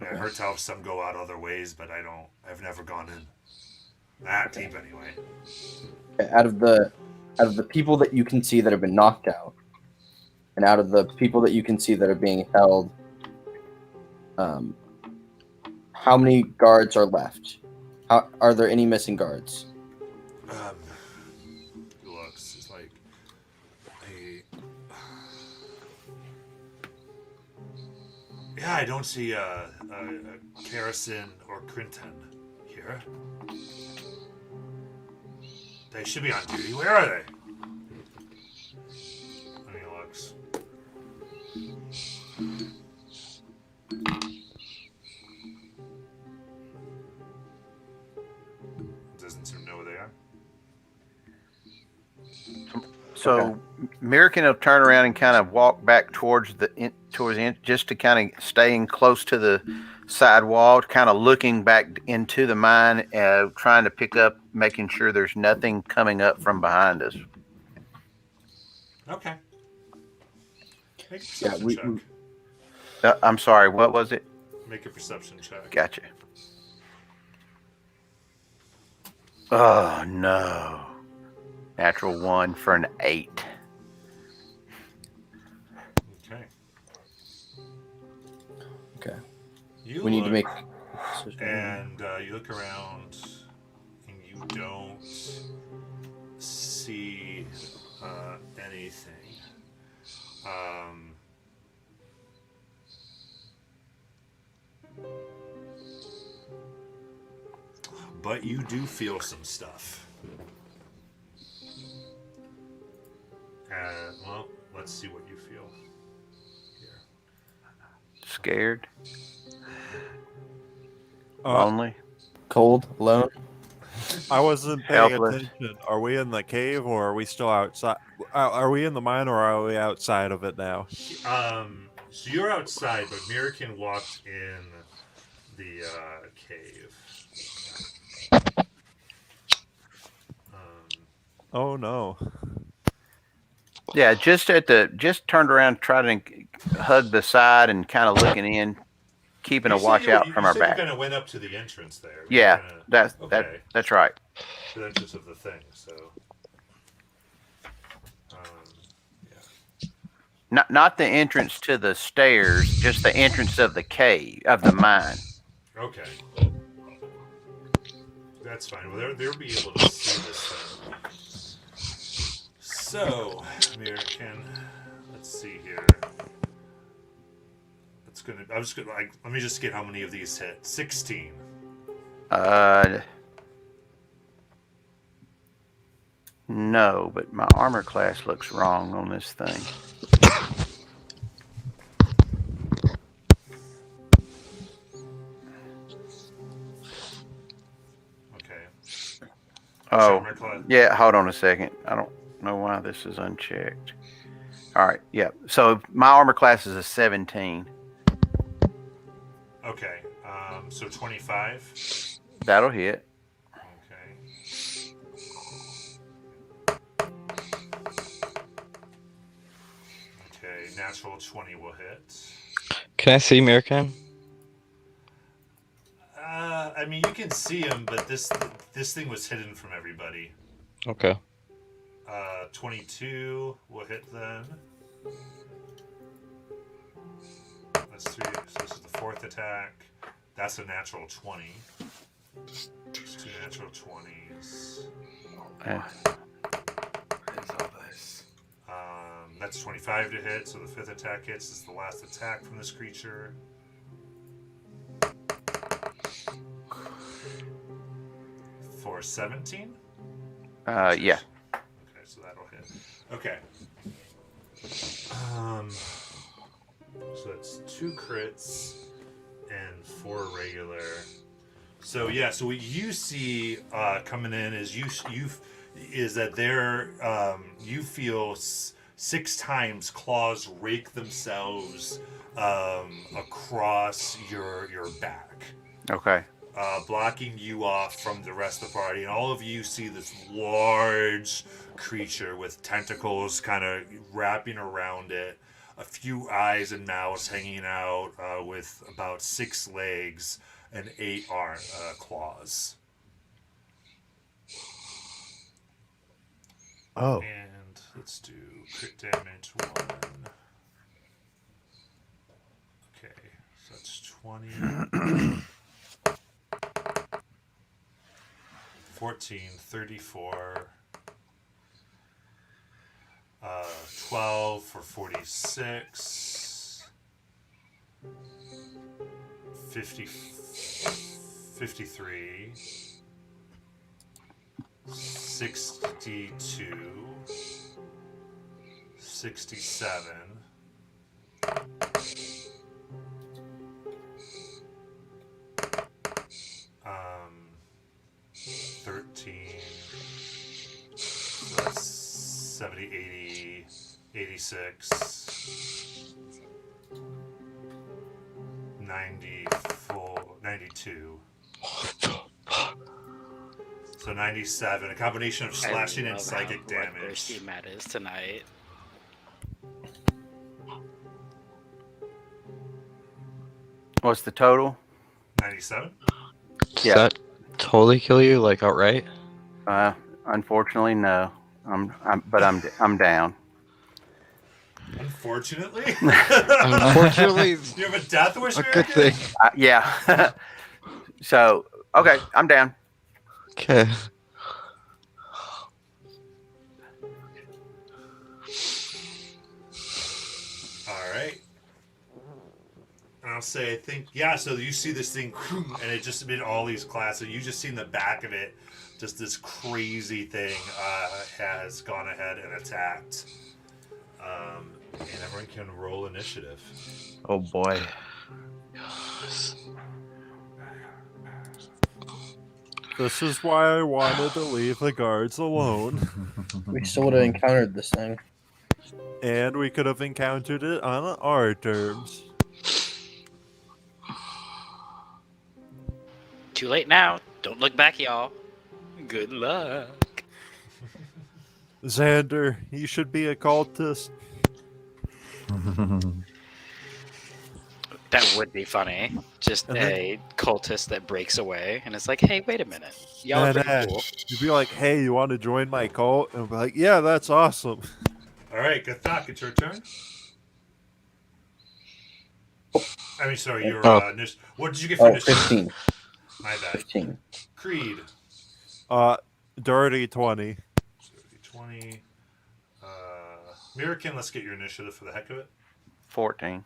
I heard tell some go out other ways, but I've never gone in that deep anyway. Out of the people that you can see that have been knocked out, and out of the people that you can see that are being held, how many guards are left? Are there any missing guards? Looks it's like yeah, I don't see a Kerosene or Crinton here. They should be on duty. Where are they? Let me looks. Doesn't seem to know where they are. So American will turn around and kind of walk back towards the end, just to kind of staying close to the side wall, kind of looking back into the mine, trying to pick up, making sure there's nothing coming up from behind us. Okay. Make a Yeah, perception we- check. I'm sorry, what was it? Make a perception check. Gotcha. Oh no! Natural 1 for an 8. Okay. Okay. You We need to look, make. and you look around, and you don't see anything. But you do feel some stuff. Well, let's see what you feel here. Scared, Uh, lonely. Cold, alone. I wasn't paying Helpless. attention. Are we in the cave or are we still outside? Are we in the mine or are we outside of it now? So you're outside, but Mirakin walked in the cave. Oh no. Yeah, just turned around, tried to hug the side and kind of looking in, keeping a You said watch you- out you from our said back. You kind of went up to the entrance there. Yeah, Kinda, that's that's right. the entrance of the thing. So, yeah. Not the entrance to the stairs, just the entrance of the cave of the mine. Okay. That's fine. Well, they'll be able to see this thing. So, American, let's see here. It's gonna. I'm just gonna like. Let me just get how many of these hit. 16. No, but my armor class looks wrong on this thing. Okay. Oh, Armor class. yeah. Hold on a second. I don't know why this is unchecked. All right. Yeah. So my armor class is a 17. Okay. So 25. That'll hit. Okay. Okay. Natural 20 will hit. Can I see Mirkan? I mean, you can see him, but this thing was hidden from everybody. Okay. 22 will hit then. That's 3. So this is the 4th attack. That's a natural 20. There's 2 natural 20s. That's 25 to hit, so the 5th attack hits. This is the last attack from this creature. For 17? Yeah. Okay, so that'll hit. Okay. So that's 2 crits and 4 regular. So yeah, so what you see coming in is is that they're you feel 6 times claws rake themselves across your back. Okay. Blocking you off from the rest of the party, and all of you see this large creature with tentacles kind of wrapping around it, a few eyes and mouths hanging out, with about 6 legs and 8 claws. Oh. And let's do crit damage 1. Okay, so that's 20. 14, 34, 12 for 46, 50, 53, 62, 67, 13, so that's 70, 80, 86, 92. So 97, a combination of slashing and psychic damage. Thirsty Matt is tonight. What's the total? 97? Does Yeah. that totally kill you, like outright? Unfortunately, no. I'm down. Unfortunately? Unfortunately, You have a death wish? a good American? thing. Yeah. So, okay, I'm down. Okay. Alright. I'll say, I think, yeah, so you see this thing, and it just made all these classes. You just seen the back of it, just this crazy thing has gone ahead and attacked. And everyone can roll initiative. Oh boy. This is why I wanted to leave the guards alone. We still would have encountered this thing. And we could have encountered it on our terms. Too late now. Don't look back, y'all. Good luck. Xander, you should be a cultist. That would be funny. Just And then- a cultist that breaks away, and it's like, hey, wait a minute. Y'all are pretty cool. You'd be like, hey, you want to join my cult? And I'd be like, yeah, that's awesome. Alright, Gathak, it's your turn. I mean, sorry, your what did you get for Oh, initiative? 15. My bad. 15. Creed. Dirty 20. 20. Mirakin, let's get your initiative for the heck of it. 14.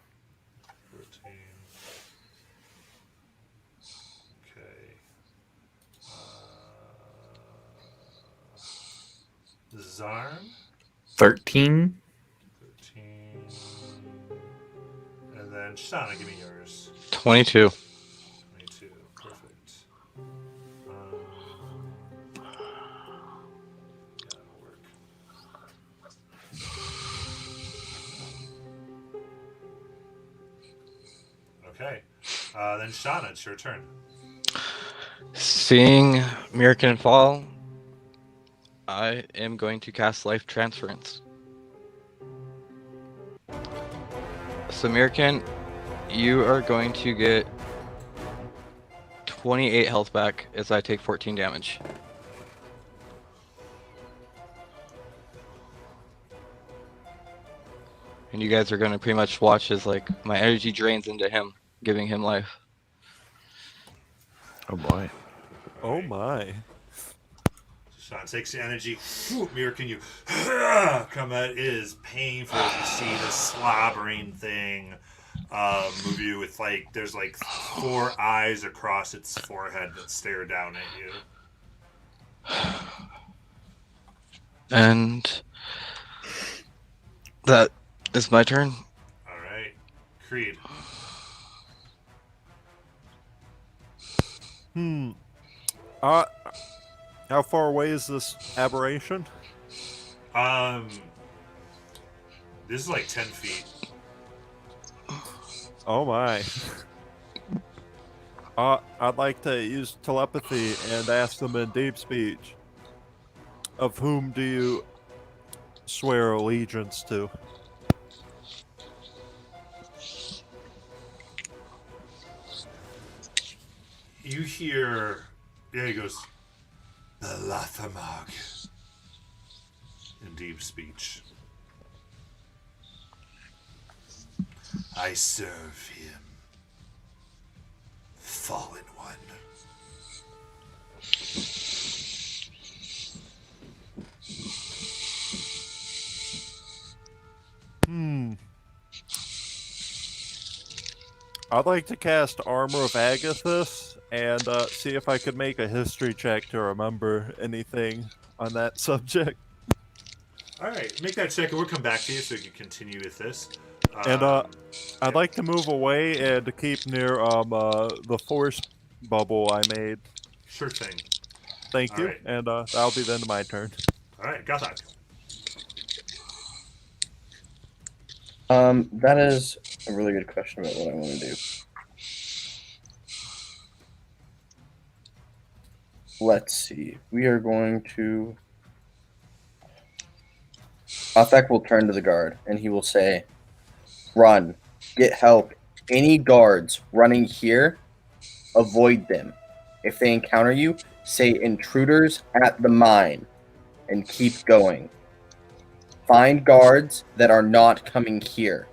14. Okay. Zarn. 13. 13. And then Shana, give me yours. 22. 22. Perfect. Yeah, that'll work. Okay. Then Shauna, it's your turn. Seeing Mirkin fall, I am going to cast Life Transference. So Mirkin, you are going to get 28 health back as I take 14 damage. And you guys are going to pretty much watch as like my energy drains into him, giving him life. Oh boy. Oh my. Sean takes the energy. Mirkin, you come at it is painful as you see this slobbering thing move you with like there's like 4 eyes across its forehead that stare down at you. And that is my turn. All right, Creed. How far away is this aberration? This is like 10 feet. Oh my. I'd like to use telepathy and ask them in deep speech. Of whom do you swear allegiance to? You hear, yeah, he goes, the Lathamog in deep speech. I serve him, fallen one. I'd like to cast Armor of Agathis and see if I could make a history check to remember anything on that subject. All right, make that check, and we'll come back to you so we can continue with this. And I'd like to move away and to keep near the force bubble I made. Sure thing. Thank All you. right. And that'll be the end of my turn. All right, Gothak. That is a really good question about what I want to do. Let's see. We are going to. Gothak will turn to the guard and he will say, "Run. Get help. Any guards running here, avoid them. If they encounter you, say intruders at the mine and keep going. Find guards that are not coming here.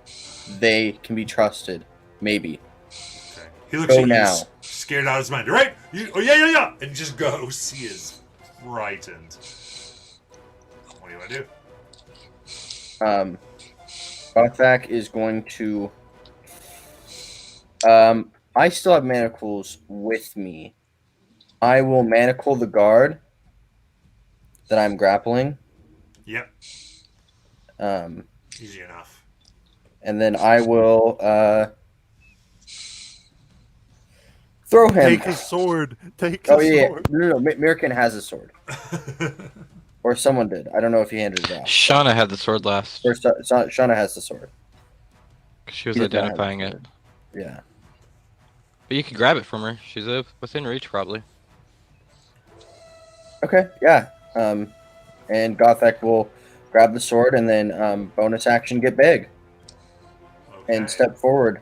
They can be trusted. Maybe." Okay. He looks Go at now. you, scared out of his mind. Right? Oh yeah, and just goes. He is frightened. What do you want to do? Gothak is going to. I still have manacles with me. I will manacle the guard that I'm grappling. Yep, Um, easy enough. and then I will throw him. Take his sword. Take his Oh yeah, sword. no. Mirkin has a sword, or someone did. I don't know if he handed it off. Shauna had the sword last. First, Shauna has the sword. She was He did not have identifying the it. sword. Yeah. But you can grab it from her. She's within reach, probably. Okay. Yeah. And Gothak will grab the sword and then bonus action get big Okay. and step forward.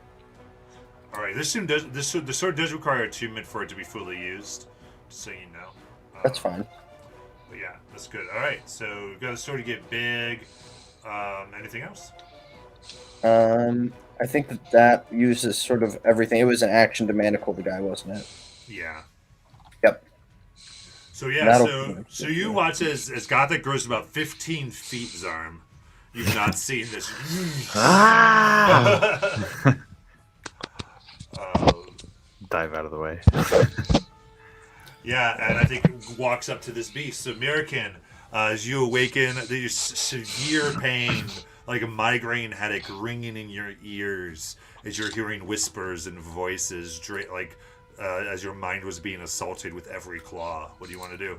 All right, the sword does require attunement for it to be fully used, just so you know. That's fine. But yeah, that's good. All right, so we've got a sword to get big. Anything else? I think that uses sort of everything. It was an action to manacle the guy, wasn't it? Yeah. Yep. So yeah, That'll- so you watch as Gothic grows about 15 feet, Zarm. You've not seen this. Dive out of the way. Yeah, and I think walks up to this beast. So Mirkin, as you awaken, there's severe pain, like a migraine headache ringing in your ears as you're hearing whispers and voices, as your mind was being assaulted with every claw. What do you want to do?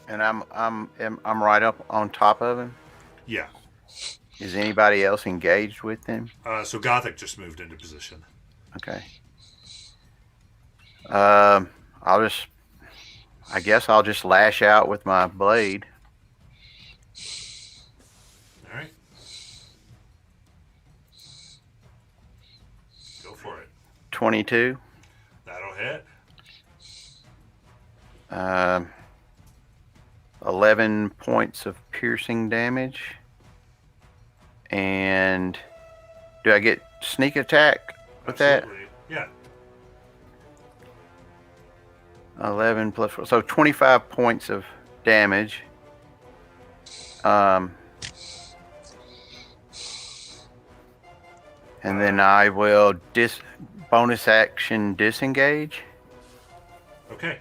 And I'm right up on top of him. Yeah. Is anybody else engaged with them? So Gothic just moved into position. Okay. I guess I'll just lash out with my blade. All right. Go for it. 22. That'll hit. 11 points of piercing damage. And do I get sneak attack with Absolutely. Yeah. that? 11 plus 4. So 25 points of damage. And then I will bonus action disengage Okay.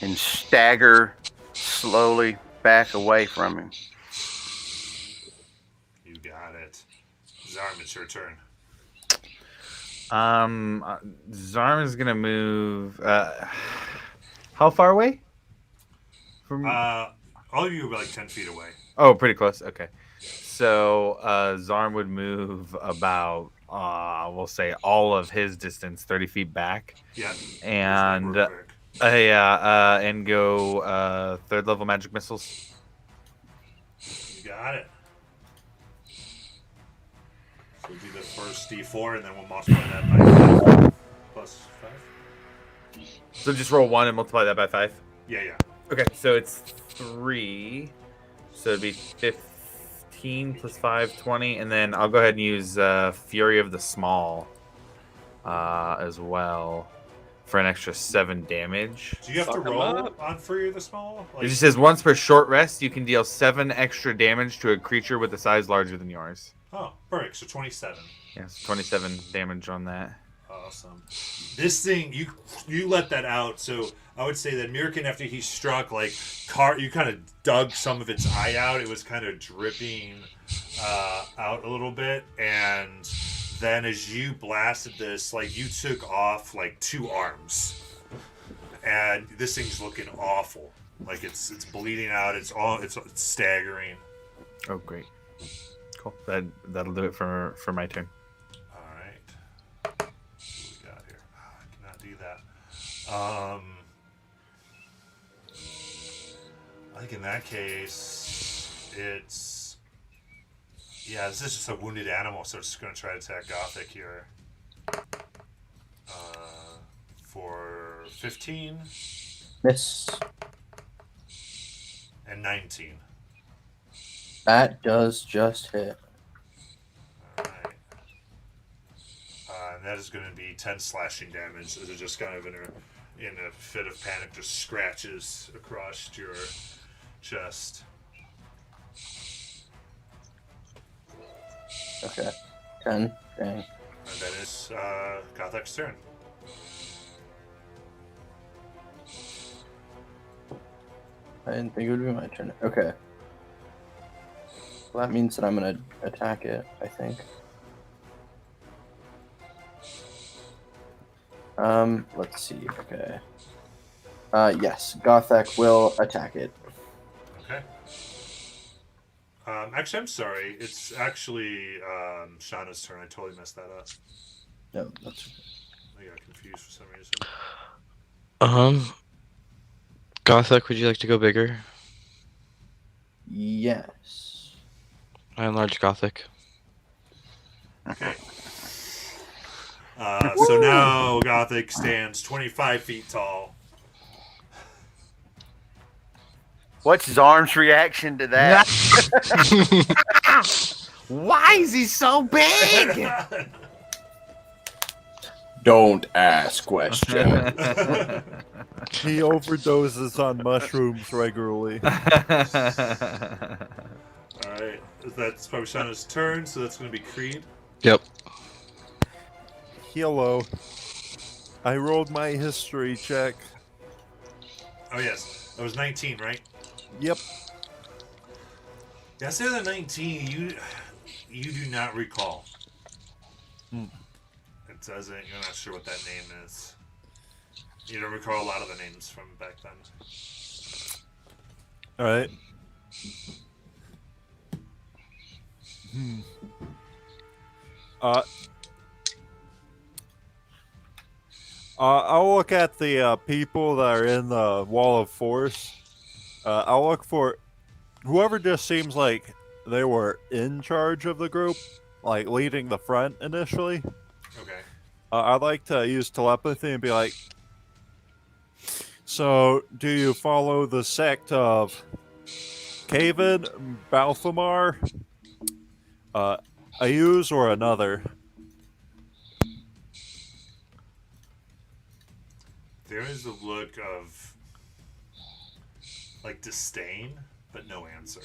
and stagger slowly back away from him. You got it. Zarm, it's your turn. Zarm is gonna move. How far away? From. All of you are like 10 feet away. Oh, pretty close. Okay. So Zarm would move about, we'll say, all of his distance, 30 feet back. Yeah. And Real quick. and go 3rd level magic missiles. You got it. So we'll do the first D4, and then we'll multiply that by 5. Plus 5. So just roll 1 and multiply that by 5. Yeah, yeah. Okay, so it's 3. So it'd be 15 plus 5, 20. And then I'll go ahead and use Fury of the Small as well for an extra 7 damage. Do you have to Fuck 'em roll up. on Fury of the Small? It just says once per short rest, you can deal 7 extra damage to a creature with a size larger than yours. Oh, perfect. So 27. Yeah, so 27 damage on that. Awesome. This thing, you let that out. So I would say that Mirkin, after he struck, you kind of dug some of its eye out. It was kind of dripping out a little bit, and then as you blasted this, you took off 2 arms, and this thing's looking awful. It's bleeding out. It's staggering. Oh, great. Cool. That'll do it for my turn. All right. What do we got here? I cannot do that. I think in that case, this is just a wounded animal, so it's just going to try to attack Gothic here. For 15 Miss. and 19. That does just hit. All right. And that is going to be 10 slashing damage. As it just kind of in a fit of panic, just scratches across your chest. Okay. 10. Dang. And that is Gothic's turn. I didn't think it would be my turn. Okay. Well, that means that I'm gonna attack it, I think. Let's see. Okay. Yes, Gothek will attack it. Okay. Actually, I'm sorry. It's actually Shauna's turn. I totally messed that up. No, that's I got confused for some reason. Gothek, would you like to go bigger? yes. I enlarge Gothic. Okay. So now Gothic stands 25 feet tall. What's Zarm's reaction to that? Why is he so big? Don't ask questions. He overdoses on mushrooms regularly. Alright. That's probably Shauna's turn, so that's going to be Creed. Yep. Hello. I rolled my history check. Oh, yes. That was 19, right? Yep. Yeah, say the 19, you do not recall. It doesn't, you're not sure what that name is. You don't recall a lot of the names from back then. Alright. I'll look at the people that are in the Wall of Force. I'll look for whoever just seems like they were in charge of the group, like leading the front initially. Okay. I'd like to use telepathy and be like, so do you follow the sect of Kaven, Balthamar, Ayuz, or another? There is a look of like disdain, but no answer.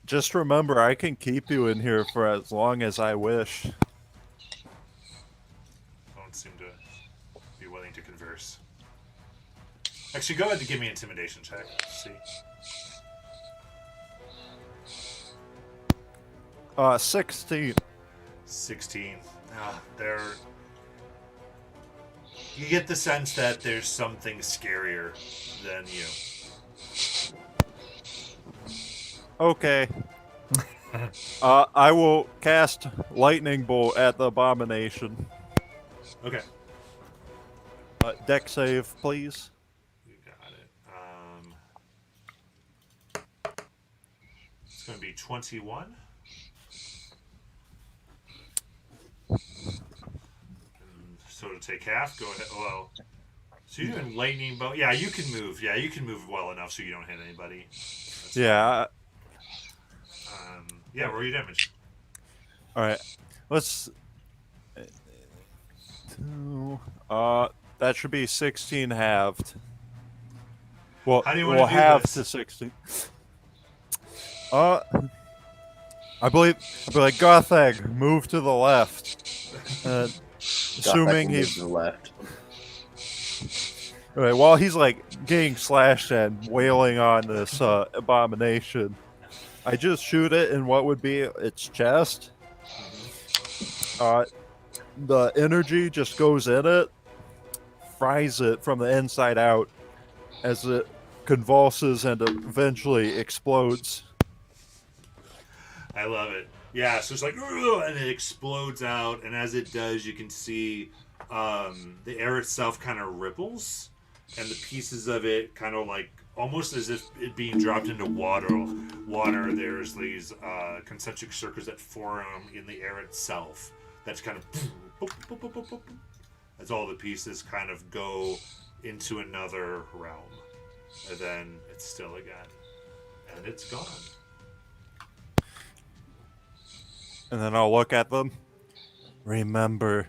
Just remember, I can keep you in here for as long as I wish. Don't seem to be willing to converse. Actually, go ahead and give me an intimidation check. Let's see. 16. 16. They're. You get the sense that there's something scarier than you. Okay. I will cast Lightning Bolt at the Abomination. Okay. Deck save, please. You got it. It's going to be 21. So to take half, go ahead. Well, so you're doing lightning bolt. Yeah, you can move. Yeah, you can move well enough so you don't hit anybody. That's Yeah. yeah, roll your damage. All right. Let's. That should be 16 halved. Well, How do you want to do half this? to 16. I believe I'll be like Gothag, move to the left. Assuming Gothak will move he's to the left. right, while he's like getting slashed and wailing on this abomination, I just shoot it in what would be its chest. The energy just goes in it, fries it from the inside out as it convulses and eventually explodes. I love it. Yeah, so it's like, "Ugh," and it explodes out, and as it does, you can see the air itself kind of ripples, and the pieces of it kind of like almost as if it being dropped into water. There's these concentric circles that form in the air itself. That's kind of boop, boop, boop, boop, boop, as all the pieces kind of go into another realm, and then it's still again, and it's gone. And then I'll look at them. Remember,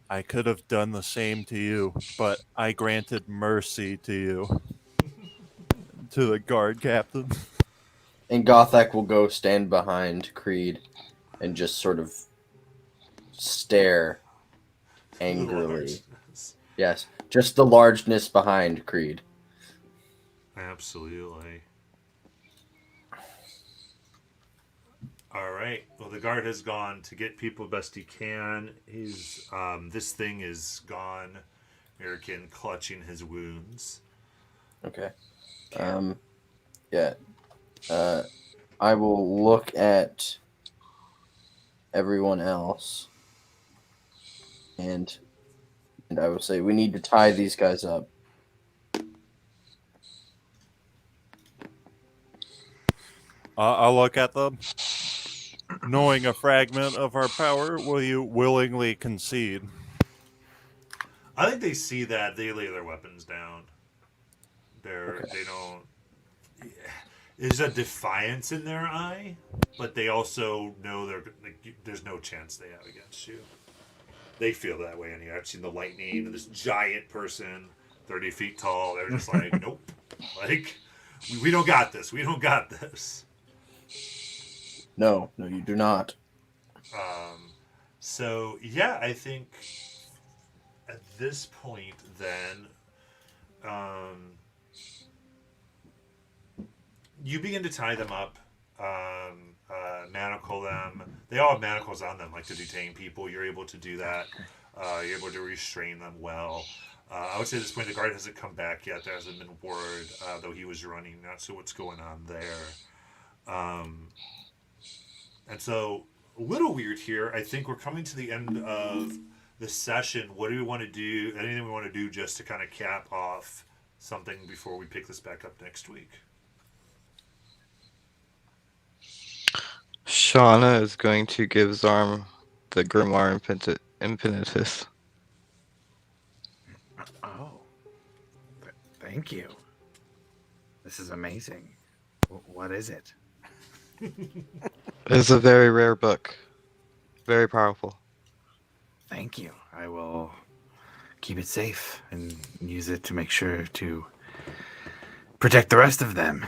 I could have done the same to you, but I granted mercy to you. To the guard captain. And Gothak will go stand behind Creed and just sort of stare angrily. Yes, just the largeness behind Creed. Absolutely. All right. Well, the guard has gone to get people best he can. He's this thing is gone. American clutching his wounds. Okay. Yeah. I will look at everyone else, and I will say we need to tie these guys up. I'll look at them. Knowing a fragment of our power, will you willingly concede? I think they see that they lay their weapons down. They don't. There's a defiance in their eye, but they also know there's no chance they have against you. They feel that way anyway. I've seen the lightning and this giant person, 30 feet tall. They're just like, nope. Like, we don't got this. We don't got this. No, you do not. So, yeah, I think at this point, then, you begin to tie them up, manacle them. They all have manacles on them, like to detain people. You're able to do that. You're able to restrain them well. I would say at this point the guard hasn't come back yet. There hasn't been word, though he was running. Not sure what's going on there. And so, a little weird here. I think we're coming to the end of the session. What do we want to do? Anything we want to do just to kind of cap off something before we pick this back up next week? Shauna is going to give Zarm the Grimoire Infinitus. Oh, thank you. This is amazing. What is it? It's a very rare book. Very powerful. Thank you. I will keep it safe and use it to make sure to protect the rest of them.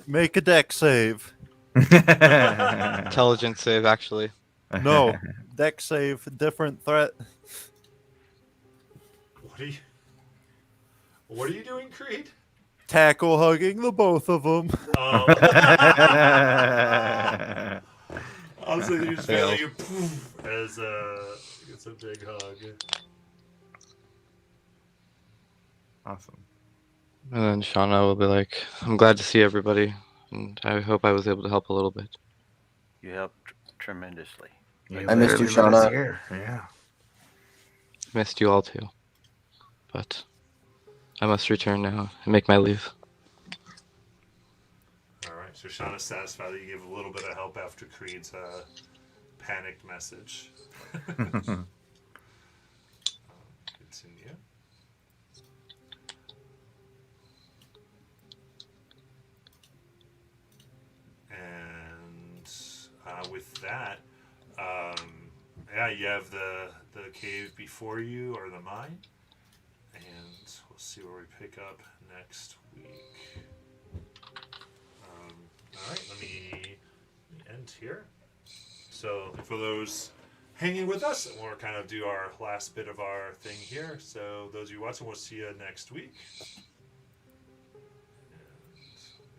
Make a deck save. Intelligence save, actually. No, deck save, different threat. What are you doing, Creed? Tackle hugging the both of them. Oh. I was thinking you just feel like you poof as it's a big hug. Awesome. And then Shauna will be like, I'm glad to see everybody, and I hope I was able to help a little bit. You helped tremendously. I missed you, Shauna. Yeah. Missed you all too. But I must return now and make my leave. All right, so Shauna's satisfied that you gave a little bit of help after Creed's panicked message. Continue. And with that, yeah, you have the cave before you, or the mine, and we'll see where we pick up next week. All right, let me end here. So for those hanging with us, we'll kind of do our last bit of our thing here. So those of you watching, we'll see you next week.